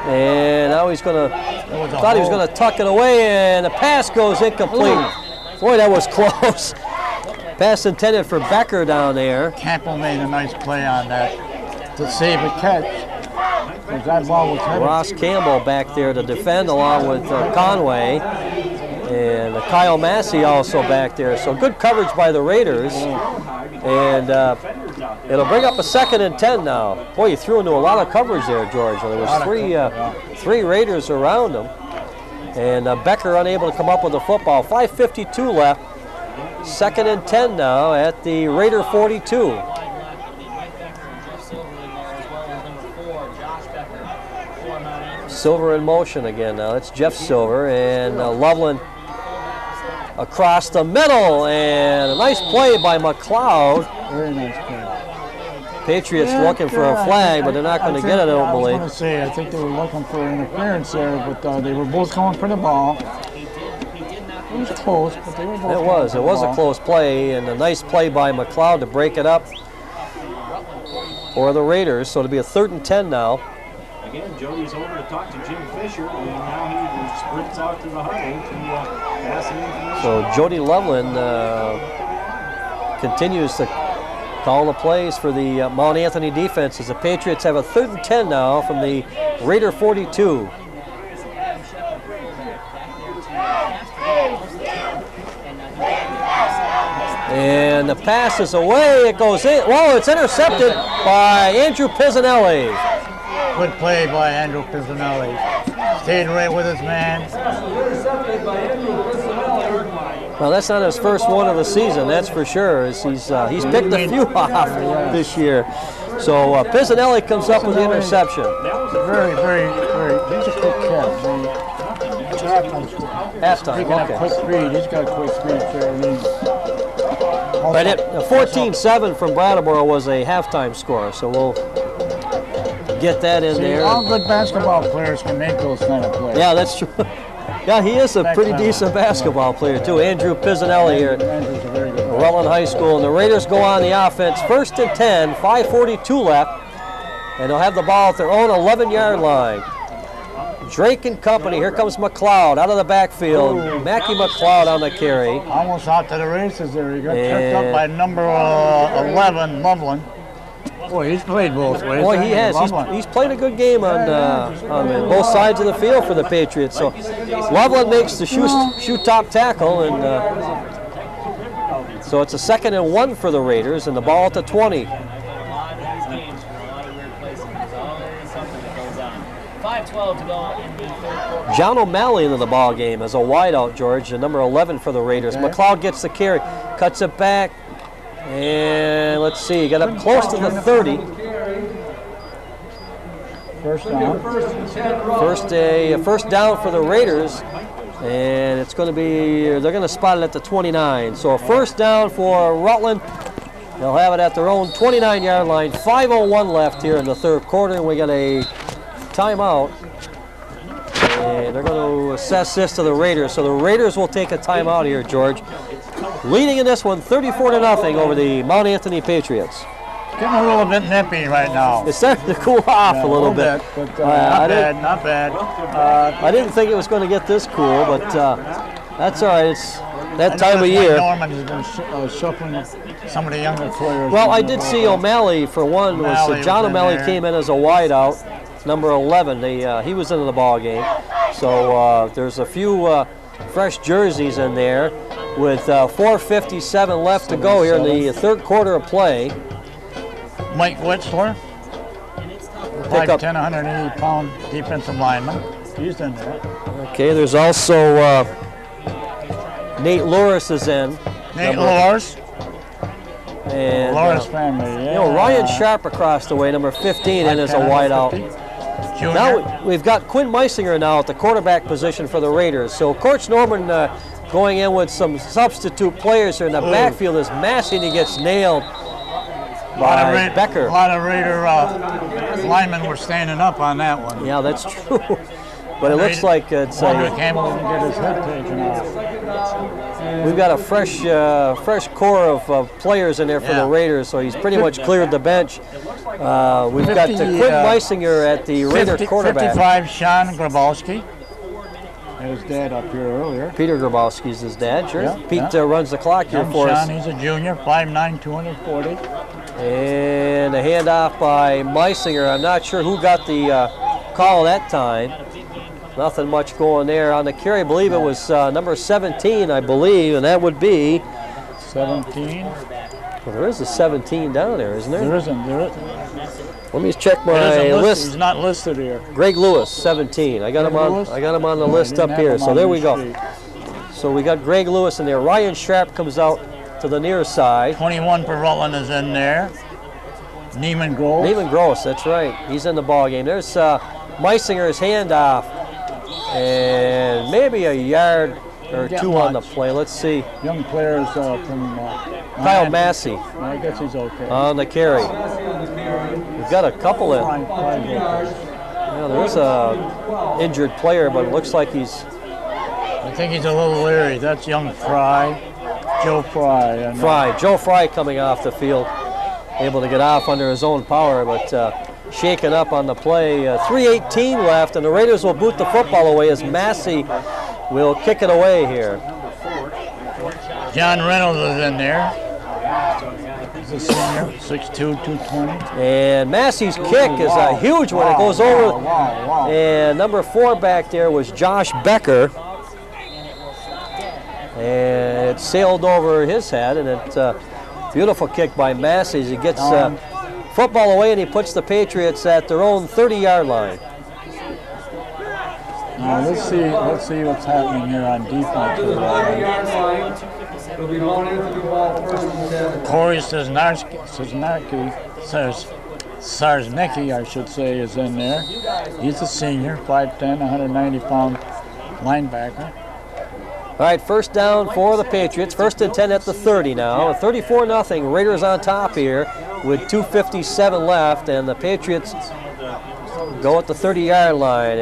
And now he's going to, thought he was going to tuck it away, and the pass goes incomplete. Boy, that was close. Pass intended for Becker down there. Campbell made a nice play on that to save a catch. That ball was heavy. Ross Campbell back there to defend along with Conway. And Kyle Massey also back there. So good coverage by the Raiders. And it'll bring up a 2nd and 10 now. Boy, you threw into a lot of coverage there, George. There was three Raiders around him. And Becker unable to come up with the football. 5:52 left. 2nd and 10 now at the Raider 42. Silver in motion again now. It's Jeff Silver and Loveland across the middle, and a nice play by McLeod. Very nice play. Patriots looking for a flag, but they're not going to get it, I don't believe. I was going to say, I think they were looking for interference there, but they were both coming for the ball. It was close, but they were both It was a close play, and a nice play by McLeod to break it up for the Raiders. So it'll be a 3rd and 10 now. Again, Jody's over to talk to Jim Fisher, and now he sprints out to the huddle to pass the information. So Jody Loveland continues to call the plays for the Mount Anthony defense as the Patriots have a 3rd and 10 now from the Raider 42. And the pass is away. It goes in. Whoa, it's intercepted by Andrew Pizzanelli. Good play by Andrew Pizzanelli. Stayed right with his man. Well, that's not his first one of the season, that's for sure. He's picked a few off this year. So Pizzanelli comes up with the interception. Very, he's a quick catch. Halftime, okay. Quick speed. He's got quick speed. Right at 14-7 from Brattleboro was a halftime score, so we'll get that in there. All good basketball players can make those kind of plays. Yeah, that's true. Yeah, he is a pretty decent basketball player too. Andrew Pizzanelli here at Rutland High School, and the Raiders go on the offense. 1st and 10, 5:42 left, and they'll have the ball at their own 11-yard line. Drake and company. Here comes McLeod out of the backfield. Mackie McLeod on the carry. Almost out to the races there. He got tripped up by number 11, Loveland. Boy, he's played both ways. Boy, he has. He's played a good game on both sides of the field for the Patriots. So Loveland makes the shoot top tackle, and so it's a 2nd and 1 for the Raiders, and the ball at the 20. 5:12 to go in the third quarter. John O'Malley into the ball game as a wideout, George, the number 11 for the Raiders. Okay. McLeod gets the carry, cuts it back, and let's see, got up close to the 30. First down. First down for the Raiders And it's going to be, they're going to spot it at the 29. So a first down for Rutland. They'll have it at their own 29-yard line. 5:01 left here in the third quarter, and we got a timeout. And they're going to assess this to the Raiders. So the Raiders will take a timeout here, George. Leading in this one, 34-0 over the Mount Anthony Patriots. Getting a little bit nippy right now. It's starting to cool off a little bit. But not bad. I didn't think it was going to get this cool, but that's all right. It's that time of year. Norman has been shuffling some of the younger players. Well, I did see O'Malley for one. John O'Malley came in as a wideout, number 11. He was into the ball game. So there's a few fresh jerseys in there with 4:57 left to go here in the third quarter of play. Mike Witzler, 5'10", 180-pound defensive lineman. He's in there. Okay, there's also Nate Loris is in. Nate Loris. And Loris family, yeah. You know, Ryan Sharp across the way, number 15, in as a wideout. Now we've got Quinn Meisinger now at the quarterback position for the Raiders. So Coach Norman going in with some substitute players here in the backfield is Massey, and he gets nailed by Becker. A lot of Raider linemen were standing up on that one. Yeah, that's true. But it looks like it's Campbell didn't get his head taken off. We've got a fresh core of players in there for the Raiders, so he's pretty much cleared the bench. We've got Quinn Meisinger at the Raider quarterback. 55, Sean Grabowski. His dad up here earlier. Peter Grabowski's his dad, sure. Yeah, Pete runs the clock here for us. Sean, he's a junior, 5'9", 240. And a handoff by Meisinger. I'm not sure who got the call that time. Nothing much going there. On the carry, I believe it was number 17, I believe, and that would be 17. Well, there is a 17 down there, isn't there? There isn't. Let me check my list. He's not listed here. Greg Lewis, 17. I got him on the list up here. So there we go. So we got Greg Lewis in there. Ryan Sharp comes out to the near side. 21 for Rutland is in there. Neiman Gross. Neiman Gross, that's right. He's in the ball game. There's Meisinger's handoff, and maybe a yard or two on the play. Let's see. Young players from Kyle Massey. I guess he's okay. On the carry. We've got a couple in. Yeah, there's a injured player, but it looks like he's. I think he's a little leery. That's young Fry, Joe Fry. And, Joe Fry coming off the field, able to get off under his own power, but shaken up on the play. 3:18 left, and the Raiders will boot the football away as Massey will kick it away here. John Reynolds is in there. He's a senior, 6'2", 220. And Massey's kick is a huge one. It goes over. And number 4 back there was Josh Becker. And it sailed over his head, and it's a beautiful kick by Massey. He gets football away, and he puts the Patriots at their own 30-yard line. Now let's see what's happening here on defense. Corey Sarznicki, I should say, is in there. He's a senior, 5'10", 190-pound linebacker. All right, first down for the Patriots. 1st and 10 at the 30 now. 34-0. Raiders on top here with 2:57 left, and the Patriots go at the 30-yard line.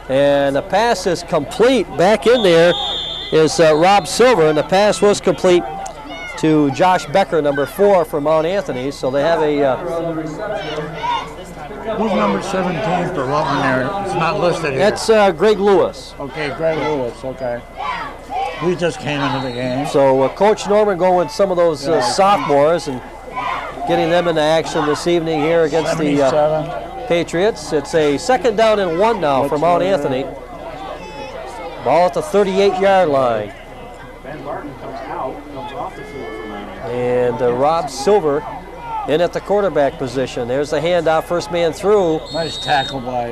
And the pass is complete. Back in there is Rob Silver, and the pass was complete to Josh Becker, number 4 for Mount Anthony. So they have a. Who's number 17 for Rutland there? It's not listed here. That's Greg Lewis. Okay, Greg Lewis. Okay. He just came into the game. So Coach Norman going with some of those sophomores and getting them into action this evening here against the Patriots. It's a 2nd down and 1 now for Mount Anthony. Ball at the 38-yard line. Ben Barton comes off the field for Mount Anthony. And Rob Silver in at the quarterback position. There's the handoff, first man through. Nice tackle by.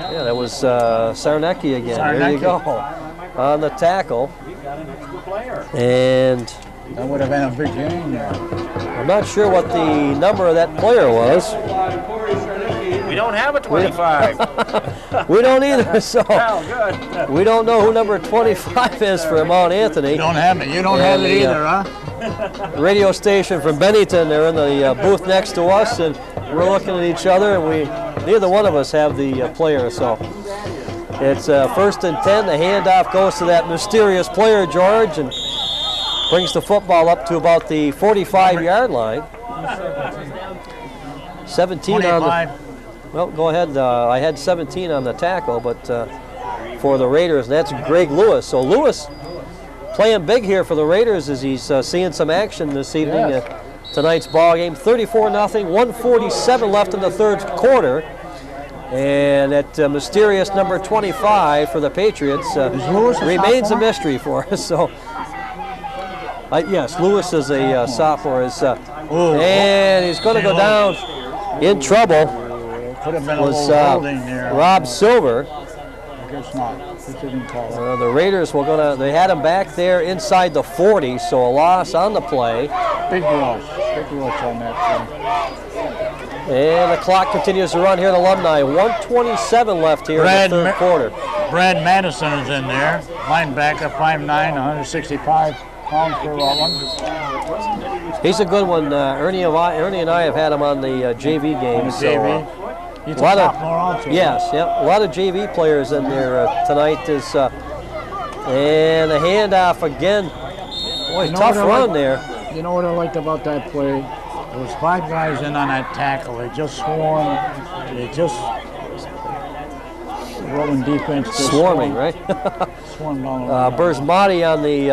Yeah, that was Sarnecki again. There you go. On the tackle. And that would have been a big game there. I'm not sure what the number of that player was. We don't have a 25. We don't either, so Well, good. we don't know who number 25 is for Mount Anthony. You don't have it. You don't have it either, huh? Radio station from Bennington, they're in the booth next to us, and we're looking at each other, and neither one of us have the player, so it's 1st and 10. The handoff goes to that mysterious player, George, and brings the football up to about the 45-yard line. 17 on the, well, go ahead. I had 17 on the tackle, but for the Raiders, and that's Greg Lewis. So Lewis playing big here for the Raiders as he's seeing some action this evening at tonight's ball game. 34-0, 1:47 left in the third quarter. And that mysterious number 25 for the Patriots remains a mystery for us. So, yes, Lewis is a sophomore. And he's going to go down in trouble. Could have been a Was little holding there. Rob Silver. I guess not. This didn't call it. The Raiders they had him back there inside the 40, so a loss on the play. Big rush on that play. And the clock continues to run here at Alumni. 1:27 left here in the third quarter. Brad Madison is in there. Linebacker, 5'9", 165 pounds per one. He's a good one. Ernie and I have had him on the JV games. JV. He's a sophomore also. Yes, yep. A lot of JV players in there tonight. And a handoff again. Boy, tough run there. You know what I liked about that play? There was 5 guys in on that tackle. They just swarmed. They just rolling defense. Swarming, right? Swarmed all over. Bursmati on the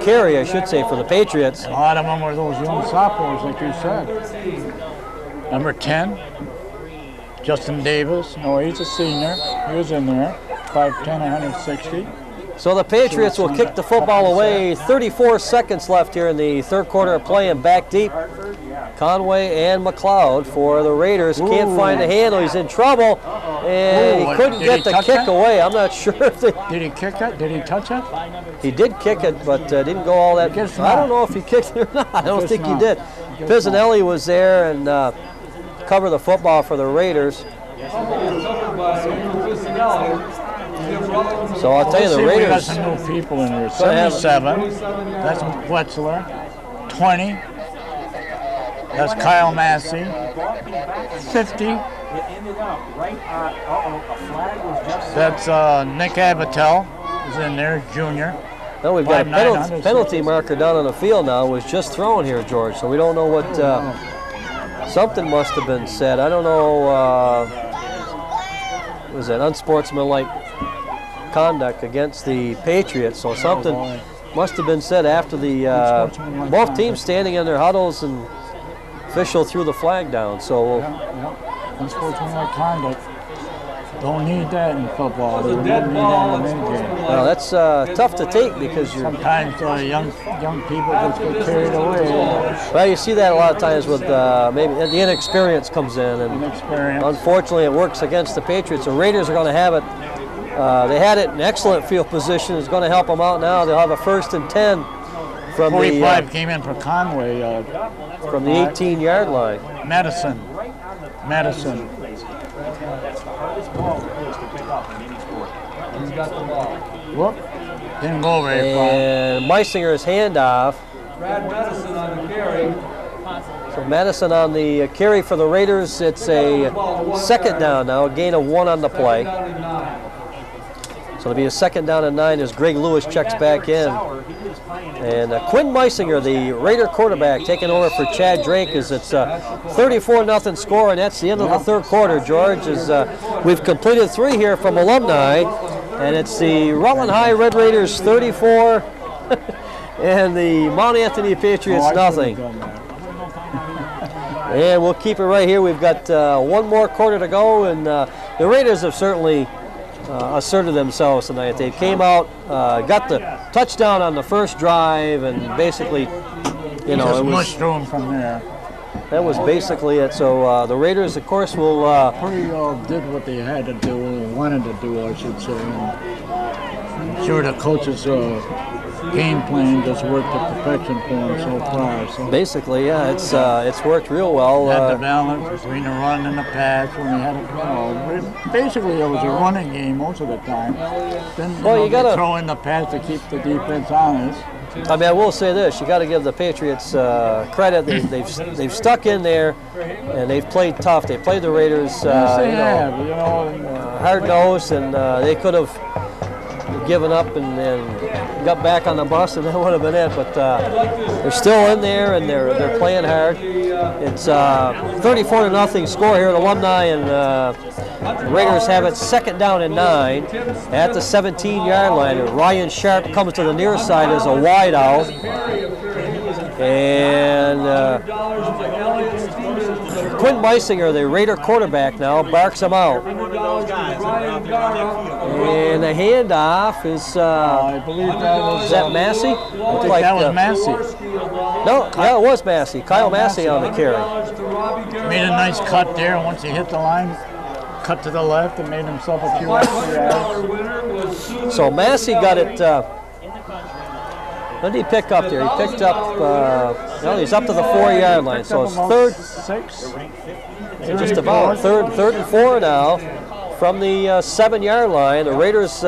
carry, I should say, for the Patriots. A lot of them were those young sophomores, like you said. Number 10, Justin Davis. No, he's a senior. He was in there. 5'10", 160. So the Patriots will kick the football away. 34 seconds left here in the third quarter of play, and back deep, Conway and McLeod for the Raiders. Can't find the handle. He's in trouble, and he couldn't get the kick away. I'm not sure if they... Did he kick it? Did he touch it? He did kick it, but didn't go all that... I don't know if he kicked it or not. I don't think he did. Pizzanelli was there and covered the football for the Raiders. So I'll tell you, the Raiders. We got some new people in here. 77. That's Wetzler. 20. That's Kyle Massey. 50. That's Nick Abatel is in there, junior. No, we've got a penalty marker down on the field now. It was just thrown here, George. So we don't know what. Something must have been said. I don't know. Was it unsportsmanlike conduct against the Patriots? So something must have been said after the both teams standing in their huddles and official threw the flag down. So unsportsmanlike conduct. Don't need that in football. They don't need that in any game. Well, that's tough to take because you're... Sometimes young people just get carried away. Well, you see that a lot of times with maybe the inexperience comes in, and unfortunately it works against the Patriots. The Raiders are going to have it. They had it in excellent field position. It's going to help them out now. They'll have a 1st and 10 from 45 came in for Conway. From the 18-yard line. Madison. He's got the ball. Whoop. Didn't go very far. And Meisinger's handoff. Brad Madison on the carry. So Madison on the carry for the Raiders. It's a 2nd down now, a gain of 1 on the play. So it'll be a 2nd down and 9 as Greg Lewis checks back in. And Quinn Meisinger, the Raider quarterback, taking over for Chad Drake as it's a 34-0 score, and that's the end of the third quarter, George, as we've completed 3 here from Alumni, and it's the Rutland High Red Raiders 34 and the Mount Anthony Patriots nothing. And we'll keep it right here. We've got 1 more quarter to go, and the Raiders have certainly asserted themselves tonight. They came out, got the touchdown on the first drive, and basically, it was mushed through them from there. That was basically it. So the Raiders, of course, will pretty did what they had to do, or wanted to do, I should say. I'm sure the coaches game plan just worked to perfection for them so far. So Basically, yeah, it's worked real well. had the balance between the run and the pass when they had basically it was a running game most of the time. Then You gotta throw in the pass to keep the defense honest. I mean, I will say this: you got to give the Patriots credit. They've stuck in there, and they've played tough. They played the Raiders, hard nosed, and they could have given up and got back on the bus, and that would have been it. But they're still in there, and they're playing hard. It's 34-0 score here at Alumni, and the Raiders have it 2nd down and 9 at the 17-yard line. And Ryan Sharp comes to the near side as a wide out, and Quinn Meisinger, the Raider quarterback now, barks him out. And the handoff is, I believe that was. is that Massey? I think that was Massey. No, yeah, it was Massey. Kyle Massey on the carry. Made a nice cut there, and once he hit the line, cut to the left and made himself a few extra yards. So Massey got it. What did he pick up there? He picked up, he's up to the 4-yard line. So it's third, 6. just about third and 4 now from the 7-yard line. The Raiders.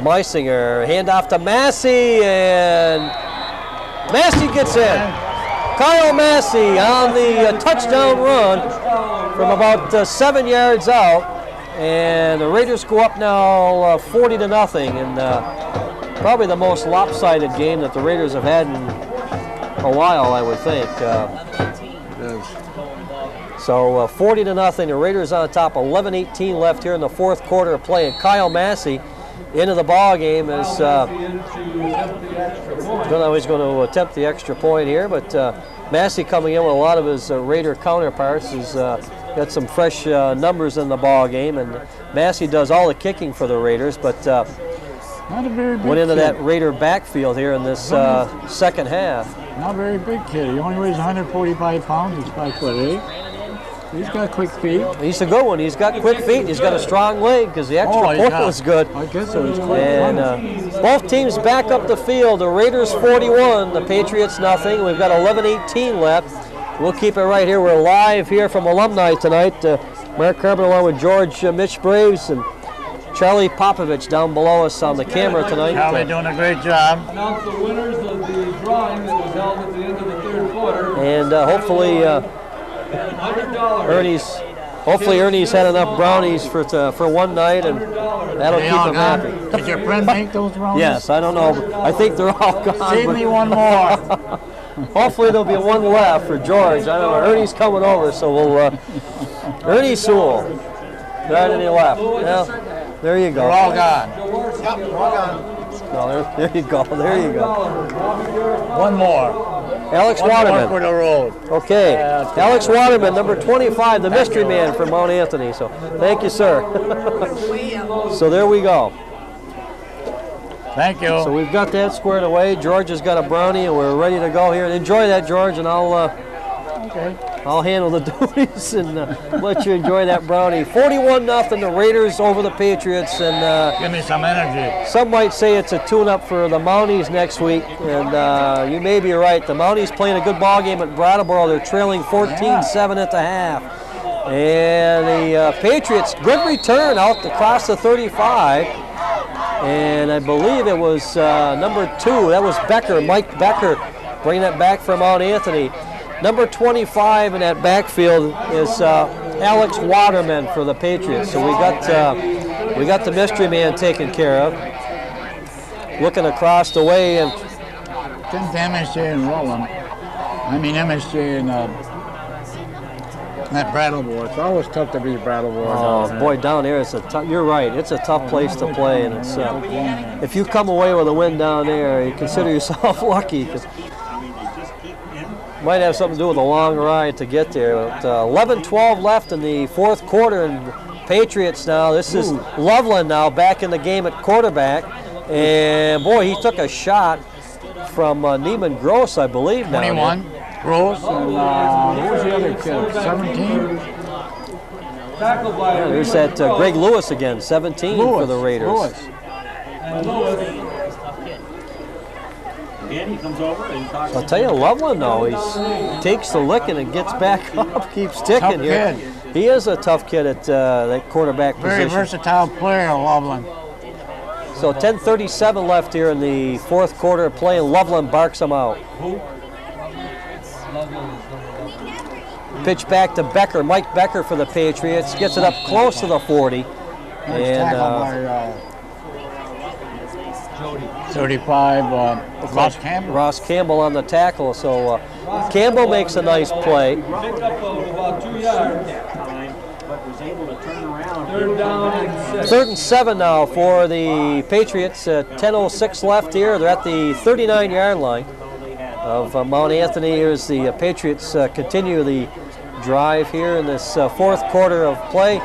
Meisinger, handoff to Massey, and Massey gets in. Kyle Massey on the touchdown run from about 7 yards out. And the Raiders go up now 40-0, and probably the most lopsided game that the Raiders have had in a while, I would think. So 40-0, the Raiders on top. 11:18 left here in the 4th quarter of play, and Kyle Massey into the ball game is. Don't know he's going to attempt the extra point here, but Massey coming in with a lot of his Raider counterparts is. Got some fresh numbers in the ball game, and Massey does all the kicking for the Raiders, but not a very big went into kid. that Raider backfield here in this second half. Not a very big kid. He only weighs 145 pounds. He's 5'8". He's got quick feet. He's a good one. He's got quick feet. He's got a strong leg because the extra point was good. I guess it was quick. And both teams back up the field. The Raiders 41, the Patriots nothing. We've got 11:18 left. We'll keep it right here. We're live here from Alumni tonight. Mark Carboneau along with George Mich Braves and Charlie Popovich down below us on the camera tonight. Charlie doing a great job. Announce the winners of the drawing that was held at the end of the 3rd quarter. And hopefully Ernie's had enough brownies for one night, and that'll keep him happy. Did your friend make those brownies? Yes, I don't know. But I think they're all gone. Save me one more. Hopefully there'll be one left for George. I don't know. Ernie's coming over, so we'll. Ernie Sule. Not any left. Well, there you go. They're all gone. Yep, we're all gone. No, there you go. There you go. One more. Alex One Waterman. more for the road. Okay. Alex Waterman, number 25, the mystery man from Mount Anthony. So thank you, sir. So there we go. Thank you. So we've got that squared away. George has got a brownie, and we're ready to go here. Enjoy that, George, and I'll handle the duties and let you enjoy that brownie. 41-0, the Raiders over the Patriots, and give me some energy. Some might say it's a tune-up for the Mounties next week, and you may be right. The Mounties playing a good ball game at Brattleboro. They're trailing 14-7 at the half. And the Patriots, good return out across the 35. And I believe it was number 2. That was Becker, Mike Becker, bringing it back from Mount Anthony. Number 25 in that backfield is Alex Waterman for the Patriots. So we got the mystery man taken care of. Looking across the way, and Since MSJ and Roland, I mean MSJ and that Brattleboro. It's always tough to beat Brattleboro. oh boy, down there it's a tough. You're right. It's a tough place to play, and it's if you come away with a win down there, you consider yourself lucky. Cause might have something to do with a long ride to get there. But 11-12 left in the 4th quarter, and Patriots now. This is Loveland now back in the game at quarterback, and boy, he took a shot from Neiman Gross, I believe. 21. Gross and who was the other kid? 17. Tackled by There's that Greg Lewis again, 17 for the Raiders. And Lewis. Again, he comes over and talks. I'll tell you, Loveland though, he takes the licking and gets back up, keeps ticking here. Kid. He is a tough kid at that quarterback Very position. versatile player, Loveland. So 10:37 left here in the fourth quarter of play, and Loveland barks him out. Pitch back to Becker, Mike Becker for the Patriots, gets it up close to the 40. Nice tackle by 35, Ross Campbell. Ross Campbell on the tackle, so Campbell makes a nice play. Picked up about 2 yards. But was able to turn around. 3rd down and 6. 3rd and 7 now for the Patriots. 10:06 left here. They're at the 39-yard line of Mount Anthony. Here's the Patriots continue the drive here in this fourth quarter of play.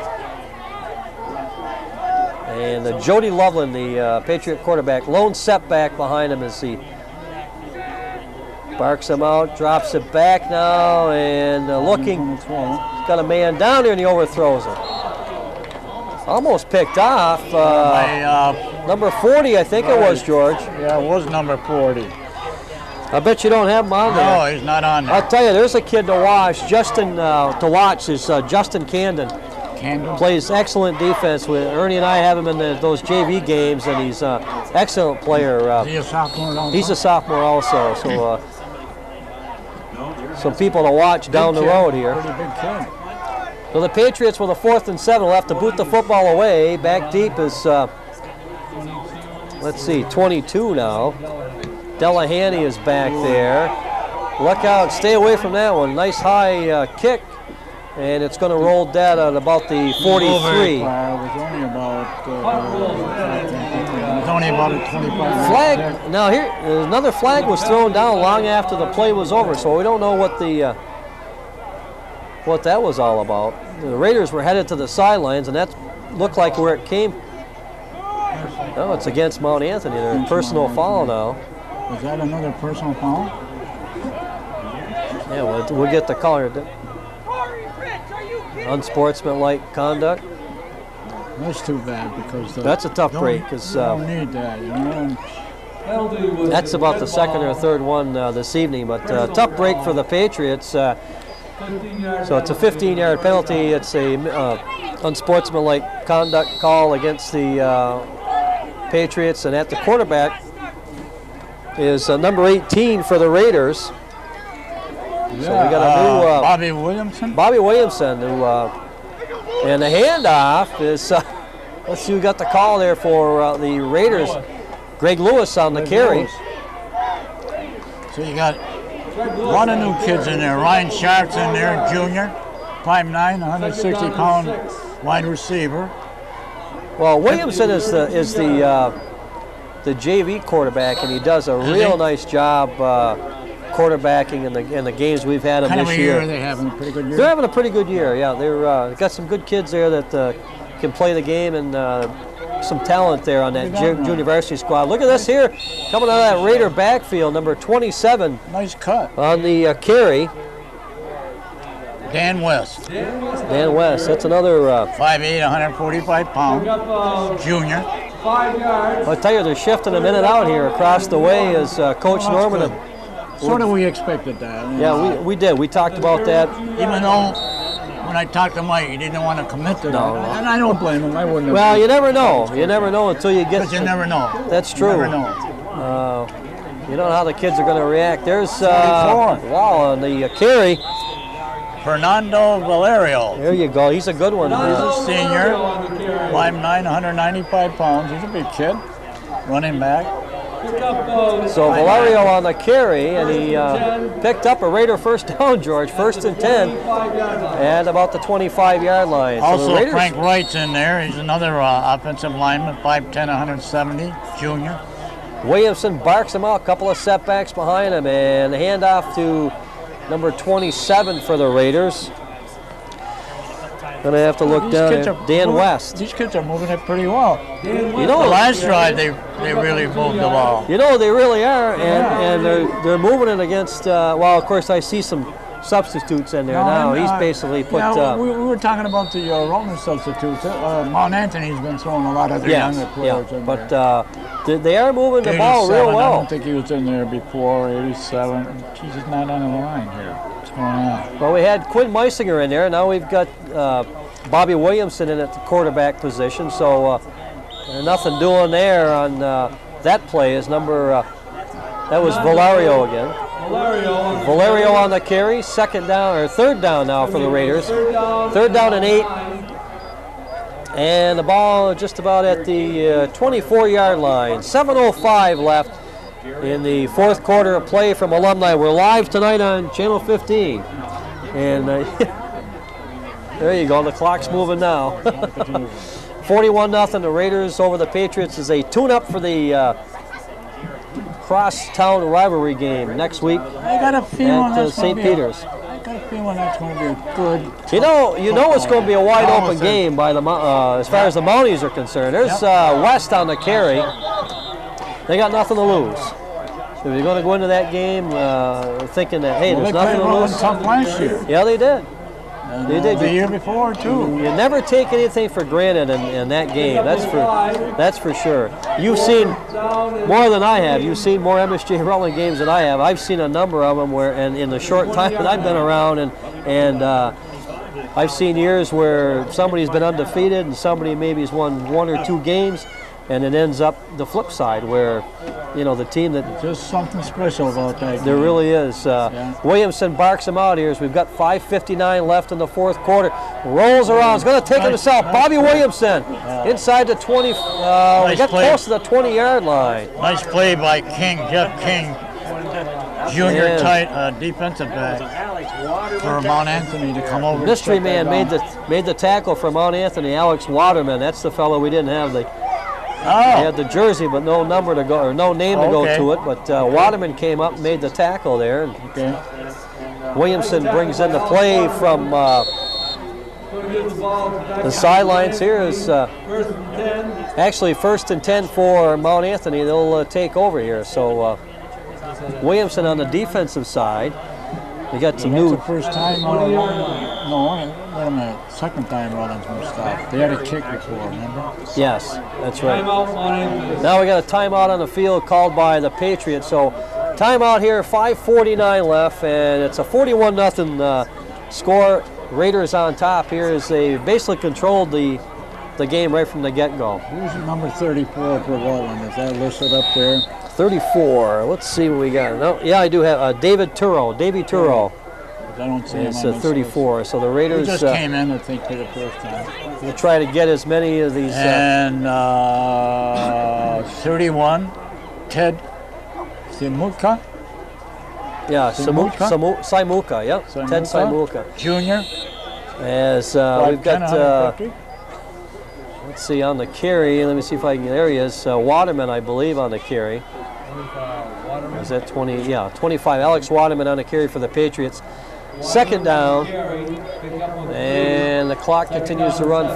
And Jody Loveland, the Patriot quarterback, lone setback behind him as he barks him out, drops it back now, and looking, got a man down there and he overthrows it. Almost picked off. Number 40, I think it was, George. Yeah, it was number 40. I bet you don't have him on there. No, he's not on there. I'll tell you, there's a kid to watch. Justin is Justin Camden. Camden? Plays excellent defense. With Ernie and I have him in those JV games, and he's an excellent player. Is he a sophomore also? He's a sophomore also. So some people to watch down the road here. Pretty big kid. So the Patriots with a 4th and 7 left to boot the football away. Back deep is, let's see, 22 now. Delahanty is back there. Look out, stay away from that one. Nice high kick, and it's going to roll dead at about the 43. It was only about a 25. Flag, now here, another flag was thrown down long after the play was over, so we don't know what that was all about. The Raiders were headed to the sidelines, and that looked like where it came. No, it's against Mount Anthony. They're in personal foul now. Is that another personal foul? Yeah, we'll get the caller. Unsportsmanlike conduct. That's too bad because that's a tough break. Cause, don't need that, you know. That's about the 2nd or 3rd one this evening, but tough break for the Patriots. So it's a 15-yard penalty. It's a unsportsmanlike conduct call against the Patriots, and at the quarterback is number 18 for the Raiders. So we got a new Bobby Williamson. Bobby Williamson, who and the handoff is. Let's see who got the call there for the Raiders. Greg Lewis on the carry. So you got a lot of new kids in there. Ryan Sharp's in there, junior, 5'9", 160-pound wide receiver. Well, Williamson is the JV quarterback, and he does a real nice job quarterbacking in the games we've had him this year. Are they having a pretty good year? They're having a pretty good year. Yeah, they've got some good kids there that can play the game, and some talent there on that junior varsity squad. Look at this here, coming out of that Raider backfield, number 27. Nice cut On the carry. Dan West. Dan West, that's another 5'8", 145 pounds, junior. 5 yards. I'll tell you, they're shifting him in and out here across the way as Coach Norman. Sort of we expected that. Yeah, we did. We talked about that. Even though when I talked to Mike, he didn't want to commit to that. And I don't blame him. I wouldn't have. Well, you never know. You never know until you get. But you never know. That's true. You never know. You don't know how the kids are going to react. There's wow on the carry. Fernando Valerio. There you go. He's a good one. He's a senior, 5'9", 195 pounds. He's a big kid. Running back. So Valerio on the carry, and he picked up a Raider first down, George. 1st and 10 at about the 25-yard line. Also, so Raiders, Frank Wright's in there. He's another offensive lineman, 5'10", 170, junior. Williamson barks him out, a couple of setbacks behind him, and the handoff to number 27 for the Raiders. Gonna have to look down at Dan West. These kids are moving it pretty well. You know, the last drive they really moved the ball. You know, they really are, and they're moving it against. Well, of course, I see some substitutes in there No, now. and, He's basically put. Yeah, we were talking about the Roman substitutes. Mount Anthony's been throwing a lot of the younger players in but there. they are moving the ball real 87, I well. don't think he was in there before. 87. He's just not on the line here. What's going on? Well, we had Quinn Meisinger in there. Now we've got Bobby Williamson in at the quarterback position. So nothing doing there on that play. Is number that was Valerio again. Valerio on the carry. Third down now for the Raiders. Third down and 8. And the ball just about at the 24-yard line. 7:05 left in the fourth quarter of play from Alumni. We're live tonight on Channel 15. And there you go, the clock's moving now. 41-0, the Raiders over the Patriots is a tune-up for the cross-town rivalry game next week I got a feeling at St. Peter's. I got a feeling that's going to be a good. You know it's going to be a wide-open game by the as far as the Mounties are concerned. There's West on the carry. They got nothing to lose. If you're going to go into that game thinking that, hey, there's nothing to lose. Tough last year. Yeah, they did. They did. The year before too. You never take anything for granted in that game. That's for sure. You've seen more than I have. You've seen more MSJ Rutland games than I have. I've seen a number of them where, and in the short time that I've been around, and I've seen years where somebody's been undefeated and somebody maybe has won 1 or 2 games, and it ends up the flip side where, the team that Just something special about that game. there really is. Williamson barks him out here as we've got 5:59 left in the fourth quarter. Rolls around. He's going to take himself. Bobby Williamson inside the 20. We got close to the 20-yard line. Nice play by King, Jeff King, junior tight defensive back for Mount Anthony to come over. Mystery man made the tackle for Mount Anthony. Alex Waterman. That's the fellow we didn't have. He had the jersey, but no number to go or no name to go to it. But Waterman came up and made the tackle there. And Williamson brings in the play from the sidelines here. Is actually 1st and 10 for Mount Anthony. They'll take over here. So Williamson on the defensive side. We got some new. The first time, wait a minute, second time Rollins was stopped. They had a kick before, remember? Yes, that's right. Now we got a timeout on the field called by the Patriots. So timeout here, 5:49 left, and it's a 41-0 score. Raiders on top here as they basically controlled the game right from the get-go. Who's number 34 for Rollins? Is that listed up there? 34. Let's see what we got. No, yeah, I do have Davy Turo. I don't see him It's on this 34. list. So the Raiders He just came in, I think, for the first time. will try to get as many of these. And 31, Ted Simuka. Yeah, Simuka? Simuka. Yep, Ted Simuka. Junior. As we've got. Let's see, on the carry, let me see if I can, there he is, Waterman, I believe, on the carry. Is that 20? Yeah, 25. Alex Waterman on the carry for the Patriots. Second down, and the clock continues to run.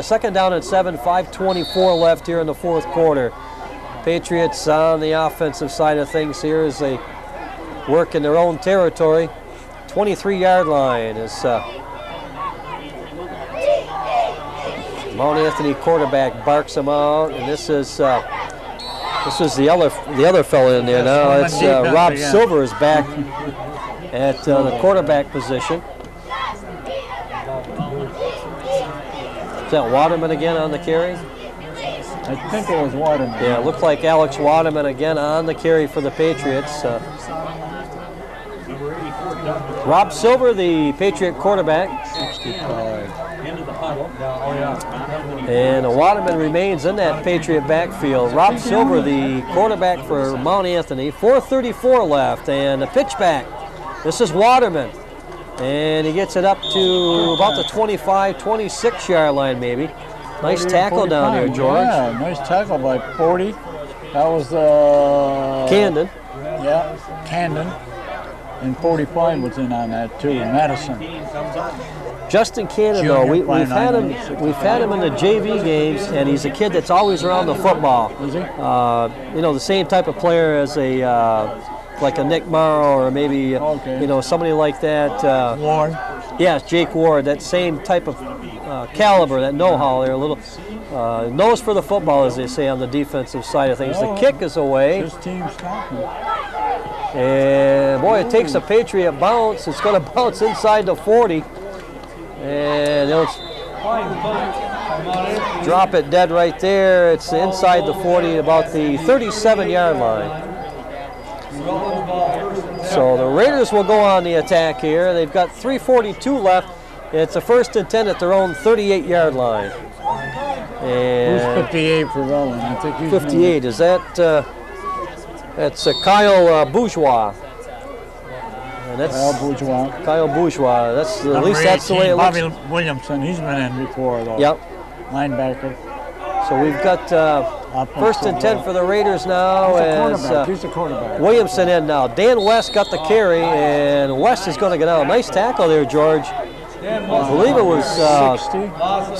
Second down and 7, 5:24 left here in the fourth quarter. Patriots on the offensive side of things here as they work in their own territory. 23-yard line is Mount Anthony quarterback barks him out, and this is the other fellow in there now. It's Rob Silver is back at the quarterback position. Is that Waterman again on the carry? I think it was Waterman. Yeah, it looked like Alex Waterman again on the carry for the Patriots. Rob Silver, the Patriot quarterback. 65. And Waterman remains in that Patriot backfield. Rob Silver, the quarterback for Mount Anthony. 4:34 left, and a pitch back. This is Waterman. And he gets it up to about the 25, 26-yard line maybe. Nice tackle down there, George. Yeah, nice tackle by 40. That was Camden. Yeah, Camden. And 45 was in on that too. Madison. Justin Cannon, though, we've had him in the JV games, and he's a kid that's always around the football. Is he? The same type of player as a back, like a Nick Morrow or maybe you know, somebody like that. Ward. Yes, Jake Ward, that same type of caliber, that know-how. They're a little nose for the football, as they say, on the defensive side of things. The kick is away. This team's stopping. And boy, it takes a Patriot bounce. It's going to bounce inside the 40. And it'll drop it dead right there. It's inside the 40, about the 37-yard line. So the Raiders will go on the attack here. They've got 3:42 left. It's a 1st and 10 at their own 38-yard line. And who's 58 for Rowan? I think he's 58, is that, that's Kyle Bourgeois. And that's Kyle Bourgeois. That's, at least that's the way it looks. Bobby Williamson, he's been in before, though. Yep. Linebacker. So we've got 1st and 10 for the Raiders now. He's the quarterback. Williamson in now. Dan West got the carry, and West is going to get out. Nice tackle there, George. I believe it was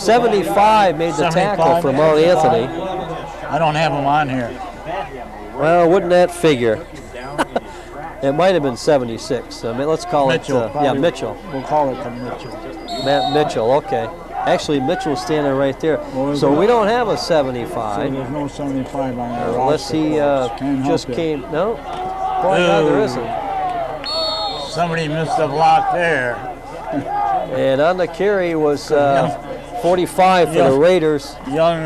75 made the tackle for Mount Anthony. I don't have him on here. Well, wouldn't that figure? It might have been 76. I mean, let's call Mitchell, it, yeah, Mitchell. We'll call it Mitchell. Matt Mitchell, okay. Actually, Mitchell's standing right there. So we don't have a 75. So there's no 75 on there. Unless he just came, no? Boy, no, there isn't. Somebody missed a block there. And on the carry was 45 for the Raiders. Young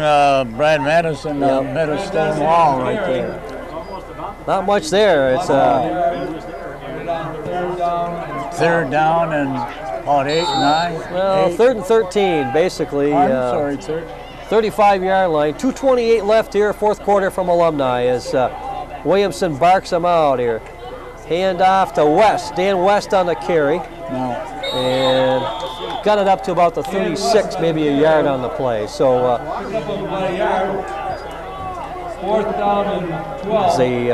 Brad Madison met a stone wall right there. Not much there. It's 3rd down and about 8, 9. Well, 8. 3rd and 13, basically. I'm sorry, 3rd. 35-yard line. 2:28 left here, 4th quarter from Alumni as Williamson barks them out here. Hand off to West. Dan West on the carry. No. And got it up to about the 36, maybe a yard on the play. So 4th down and 12. they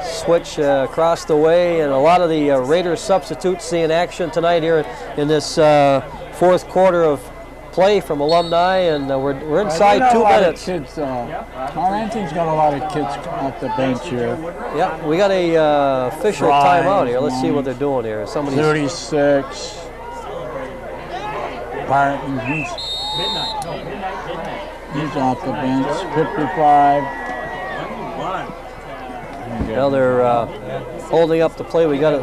switch across the way, and a lot of the Raiders substitutes seeing action tonight here in this 4th quarter of play from Alumni, and we're inside 2 minutes. Kids, Anthony's got a lot of kids off the bench here. Yeah, we got a official timeout here. Let's see what they're doing here. Somebody's 36. Barton, he's off the bench. 55. Now they're holding up the play. We had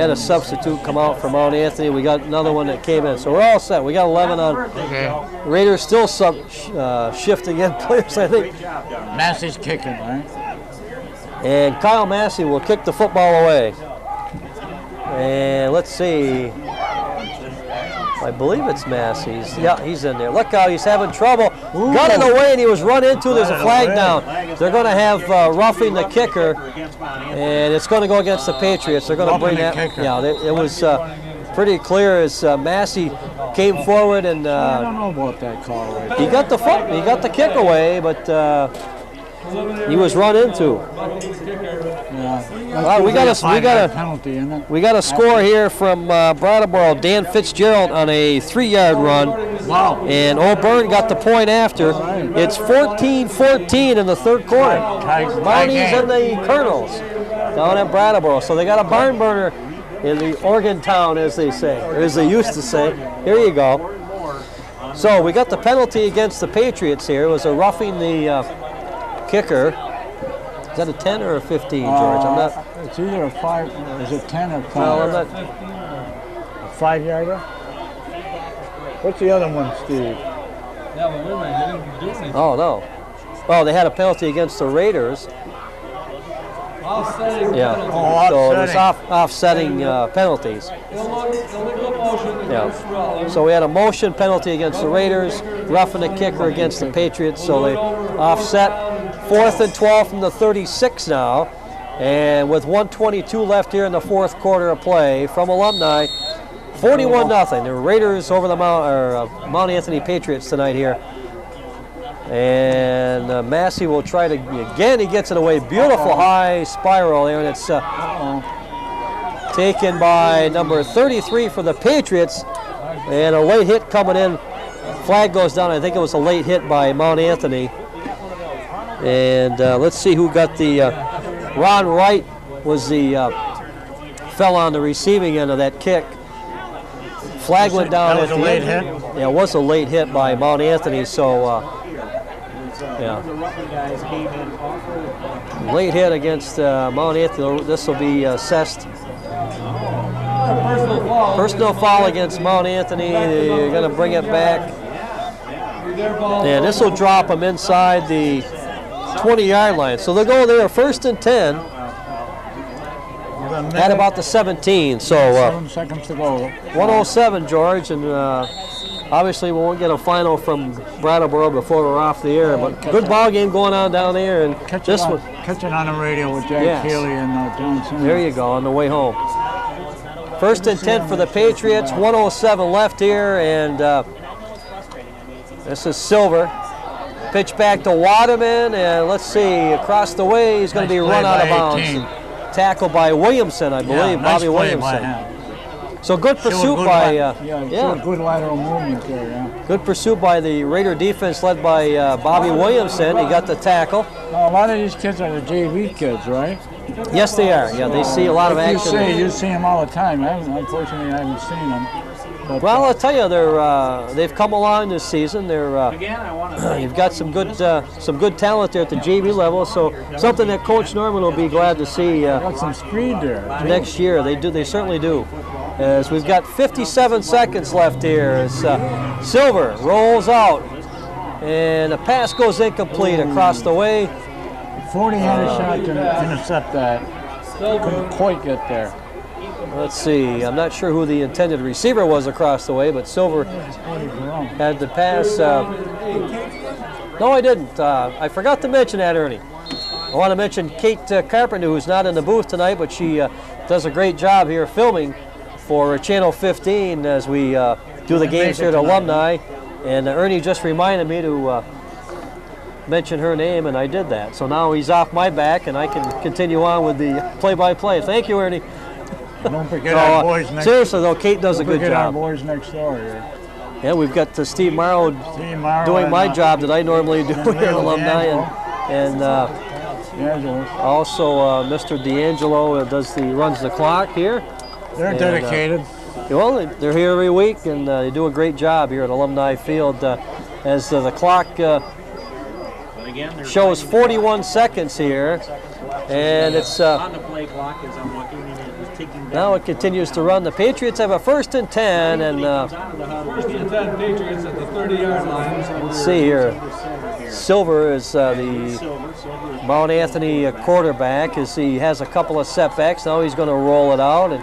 a substitute come out for Mount Anthony. We got another one that came in. So we're all set. We got 11 on. Okay. Raiders still shifting in players, I think. Massey's kicking, right? And Kyle Massey will kick the football away. And let's see. I believe it's Massey's. Yeah, he's in there. Look out, he's having trouble. Ooh. Got it away, and he was run into. There's a flag down. They're going to have roughing the kicker, and it's going to go against the Patriots. They're going to bring that. Yeah, it was pretty clear as Massey came forward, and I don't know about that call. Right? he got the kick away, but he was run into. Yeah. Well, we got a penalty, isn't it? We got a score here from Brattleboro. Dan Fitzgerald on a 3-yard run. Wow. And O'Byrne got the point after. It's 14-14 in the 3rd quarter. Mounties and the Colonels down at Brattleboro. So they got a barn burner in the Oregon town, as they say, or as they used to say. Here you go. So we got the penalty against the Patriots here. It was a roughing the kicker. Is that a 10 or a 15, George? I'm not. It's either a 5. Is it 10 or 5? Well, I'm not. A 5-yarder? What's the other one, Steve? Oh no. Well, they had a penalty against the Raiders. Yeah. Oh, so there's offsetting penalties. Yeah. So we had a motion penalty against the Raiders, roughing the kicker against the Patriots. So they offset. 4th and 12 from the 36 now, and with 1:22 left here in the 4th quarter of play from Alumni, 41-0. The Raiders over the Mount Anthony Patriots tonight here. And Massey will try to again. He gets it away. Beautiful high spiral there, and it's taken by number 33 for the Patriots. And a late hit coming in. Flag goes down. I think it was a late hit by Mount Anthony. And let's see who got the Ron Wright was the fell on the receiving end of that kick. Flag went down. That was a late hit? Yeah, it was a late hit by Mount Anthony, so yeah. Late hit against Mount Anthony. This will be assessed. Personal foul against Mount Anthony. They're going to bring it back. And this will drop them inside the 20-yard line. So they'll go there 1st and 10 at about the 17. So 7 seconds to go. 107, George, and obviously we won't get a final from Brattleboro before we're off the air. But good ball game going on down there, and catch it on the radio with Jack Keeley and Johnson. There you go on the way home. 1st and 10 for the Patriots. 107 left here, and this is Silver. Pitch back to Waterman, and let's see, across the way, he's going to be run out of bounds. Tackled by Williamson, I believe, Bobby Williamson. So good pursuit by, good lateral movement there, yeah. Good pursuit by the Raider defense led by Bobby Williamson. He got the tackle. A lot of these kids are the JV kids, right? Yes, they are. Yeah, they see a lot of action. You see them all the time. Unfortunately, I haven't seen them. But, well, I'll tell you, they've come along this season. You've got some good talent there at the JV level. So something that Coach Norman will be glad to see. Got some speed there next year. They certainly do. As we've got 57 seconds left here. As Silver rolls out, and the pass goes incomplete across the way. 40 had a shot to intercept that. Couldn't quite get there. Let's see. I'm not sure who the intended receiver was across the way, but Silver had the pass. No, I didn't. I forgot to mention that, Ernie. I want to mention Kate Carboneau, who's not in the booth tonight, but she does a great job here filming for Channel 15 as we do the games here at Alumni. And Ernie just reminded me to mention her name, and I did that. So now he's off my back, and I can continue on with the play-by-play. Thank you, Ernie. Don't forget our boys next door. Seriously, though, Kate does a good job. Our boys next door here. Yeah, we've got Steve Morrow doing my job that I normally do here at Alumni, and also Mr. D'Angelo runs the clock here. They're dedicated. Well, they're here every week, and they do a great job here at Alumni Field. As the clock shows 41 seconds here, and it's on the play clock as I'm looking, and it was ticking down. Now it continues to run. The Patriots have a 1st and 10, and 1st and 10 Patriots at the 30-yard line. Let's see here. Silver is the Mount Anthony quarterback, as he has a couple of setbacks. Now he's going to roll it out and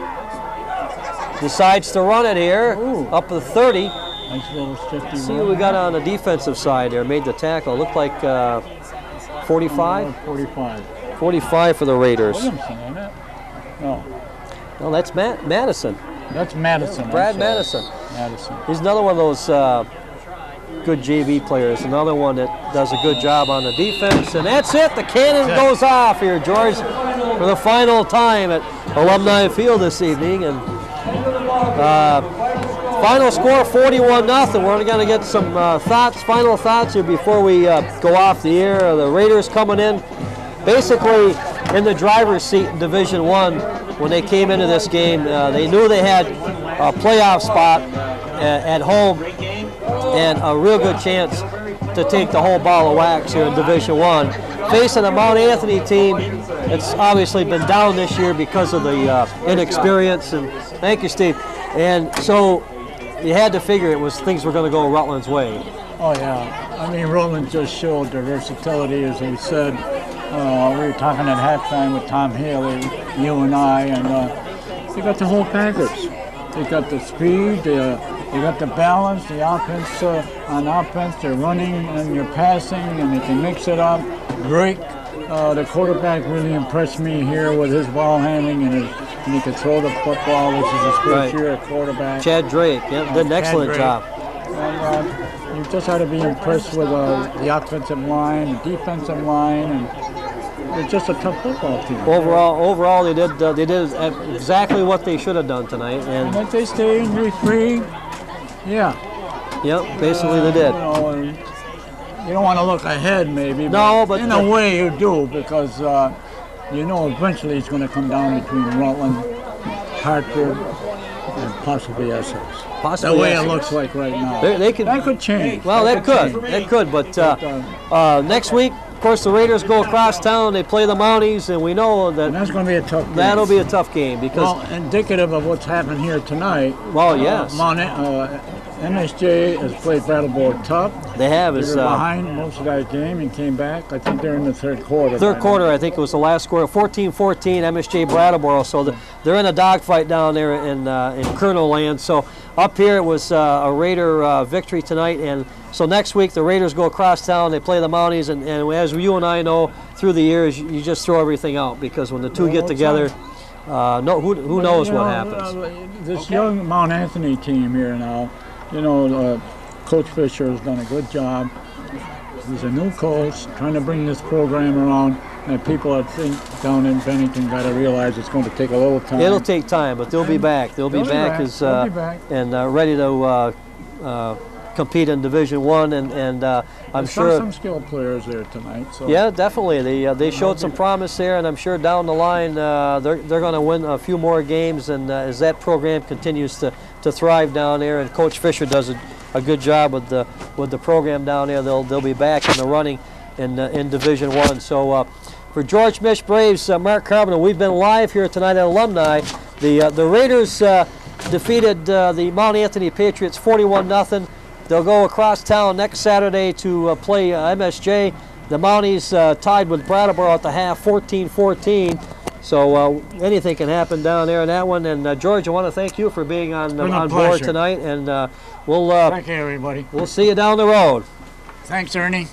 decides to run it here. Up to 30. Nice little 50. See what we got on the defensive side there. Made the tackle. Looked like 45? 45. 45 for the Raiders. Williamson, isn't it? No. No, that's Madison. That's Madison. Brad Madison. He's another one of those good JV players. Another one that does a good job on the defense. And that's it. The cannon goes off here, George, for the final time at Alumni Field this evening. And final score 41-0. We're only going to get some final thoughts here before we go off the air. The Raiders coming in basically in the driver's seat in Division I when they came into this game. They knew they had a playoff spot at home and a real good chance to take the whole ball of wax here in Division I. Facing a Mount Anthony team that's obviously been down this year because of the inexperience. And thank you, Steve. And so you had to figure things were going to go Rutland's way. Oh yeah, I mean Rutland just showed their versatility, as we said. We were talking at halftime with Tom Haley, you and I, and they got the whole package. They got the speed, they got the balance, the offense. On offense, they're running and you're passing, and they can mix it up. Drake, the quarterback, really impressed me here with his ball handling and he could throw the football, which is his first year at quarterback. Chad Drake, did an excellent job. And you just had to be impressed with the offensive line, the defensive line, and it's just a tough football team. Overall, they did exactly what they should have done tonight. And if they stay injury-free, yeah. Yep, basically they did. You don't want to look ahead, maybe. No, but in a way you do, because you know eventually it's going to come down between Rutland, Hartford, and possibly Essex. Possibly the way Essex. it looks like right now. That could change. Well, that could. But next week, of course, the Raiders go across town. They play the Mounties, and we know that and that's going to be a tough game. That'll be a tough game because indicative of what's happened here tonight. Well, yes. MSJ has played Brattleboro tough. They have. They were behind most of that game and came back. I think they're in the third quarter. Third quarter, I think it was the last score, 14-14, MSJ Brattleboro. So they're in a dogfight down there in Colonel Land. So up here it was a Raider victory tonight, and so next week the Raiders go across town. They play the Mounties, and as you and I know through the years, you just throw everything out because when the two get together, who knows what happens. This young Mount Anthony team here now. Coach Fisher has done a good job. He's a new coach, trying to bring this program around, and people, I think, down in Bennington got to realize it's going to take a little time. It'll take time, but they'll be back. They'll be back and ready to compete in Division I, and I'm sure some skilled players there tonight. So. Yeah, definitely. They showed some promise there, and I'm sure down the line they're going to win a few more games. And as that program continues to thrive down there, and Coach Fisher does a good job with the program down there, they'll be back in the running in Division I. So for George Mich Braves, Mark Carboneau, we've been live here tonight at Alumni. The Raiders defeated the Mount Anthony Patriots 41-0. They'll go across town next Saturday to play MSJ. The Mounties tied with Brattleboro at the half, 14-14. So anything can happen down there in that one. And George, I want to thank you for being on board tonight. And thank you, everybody. We'll see you down the road. Thanks, Ernie.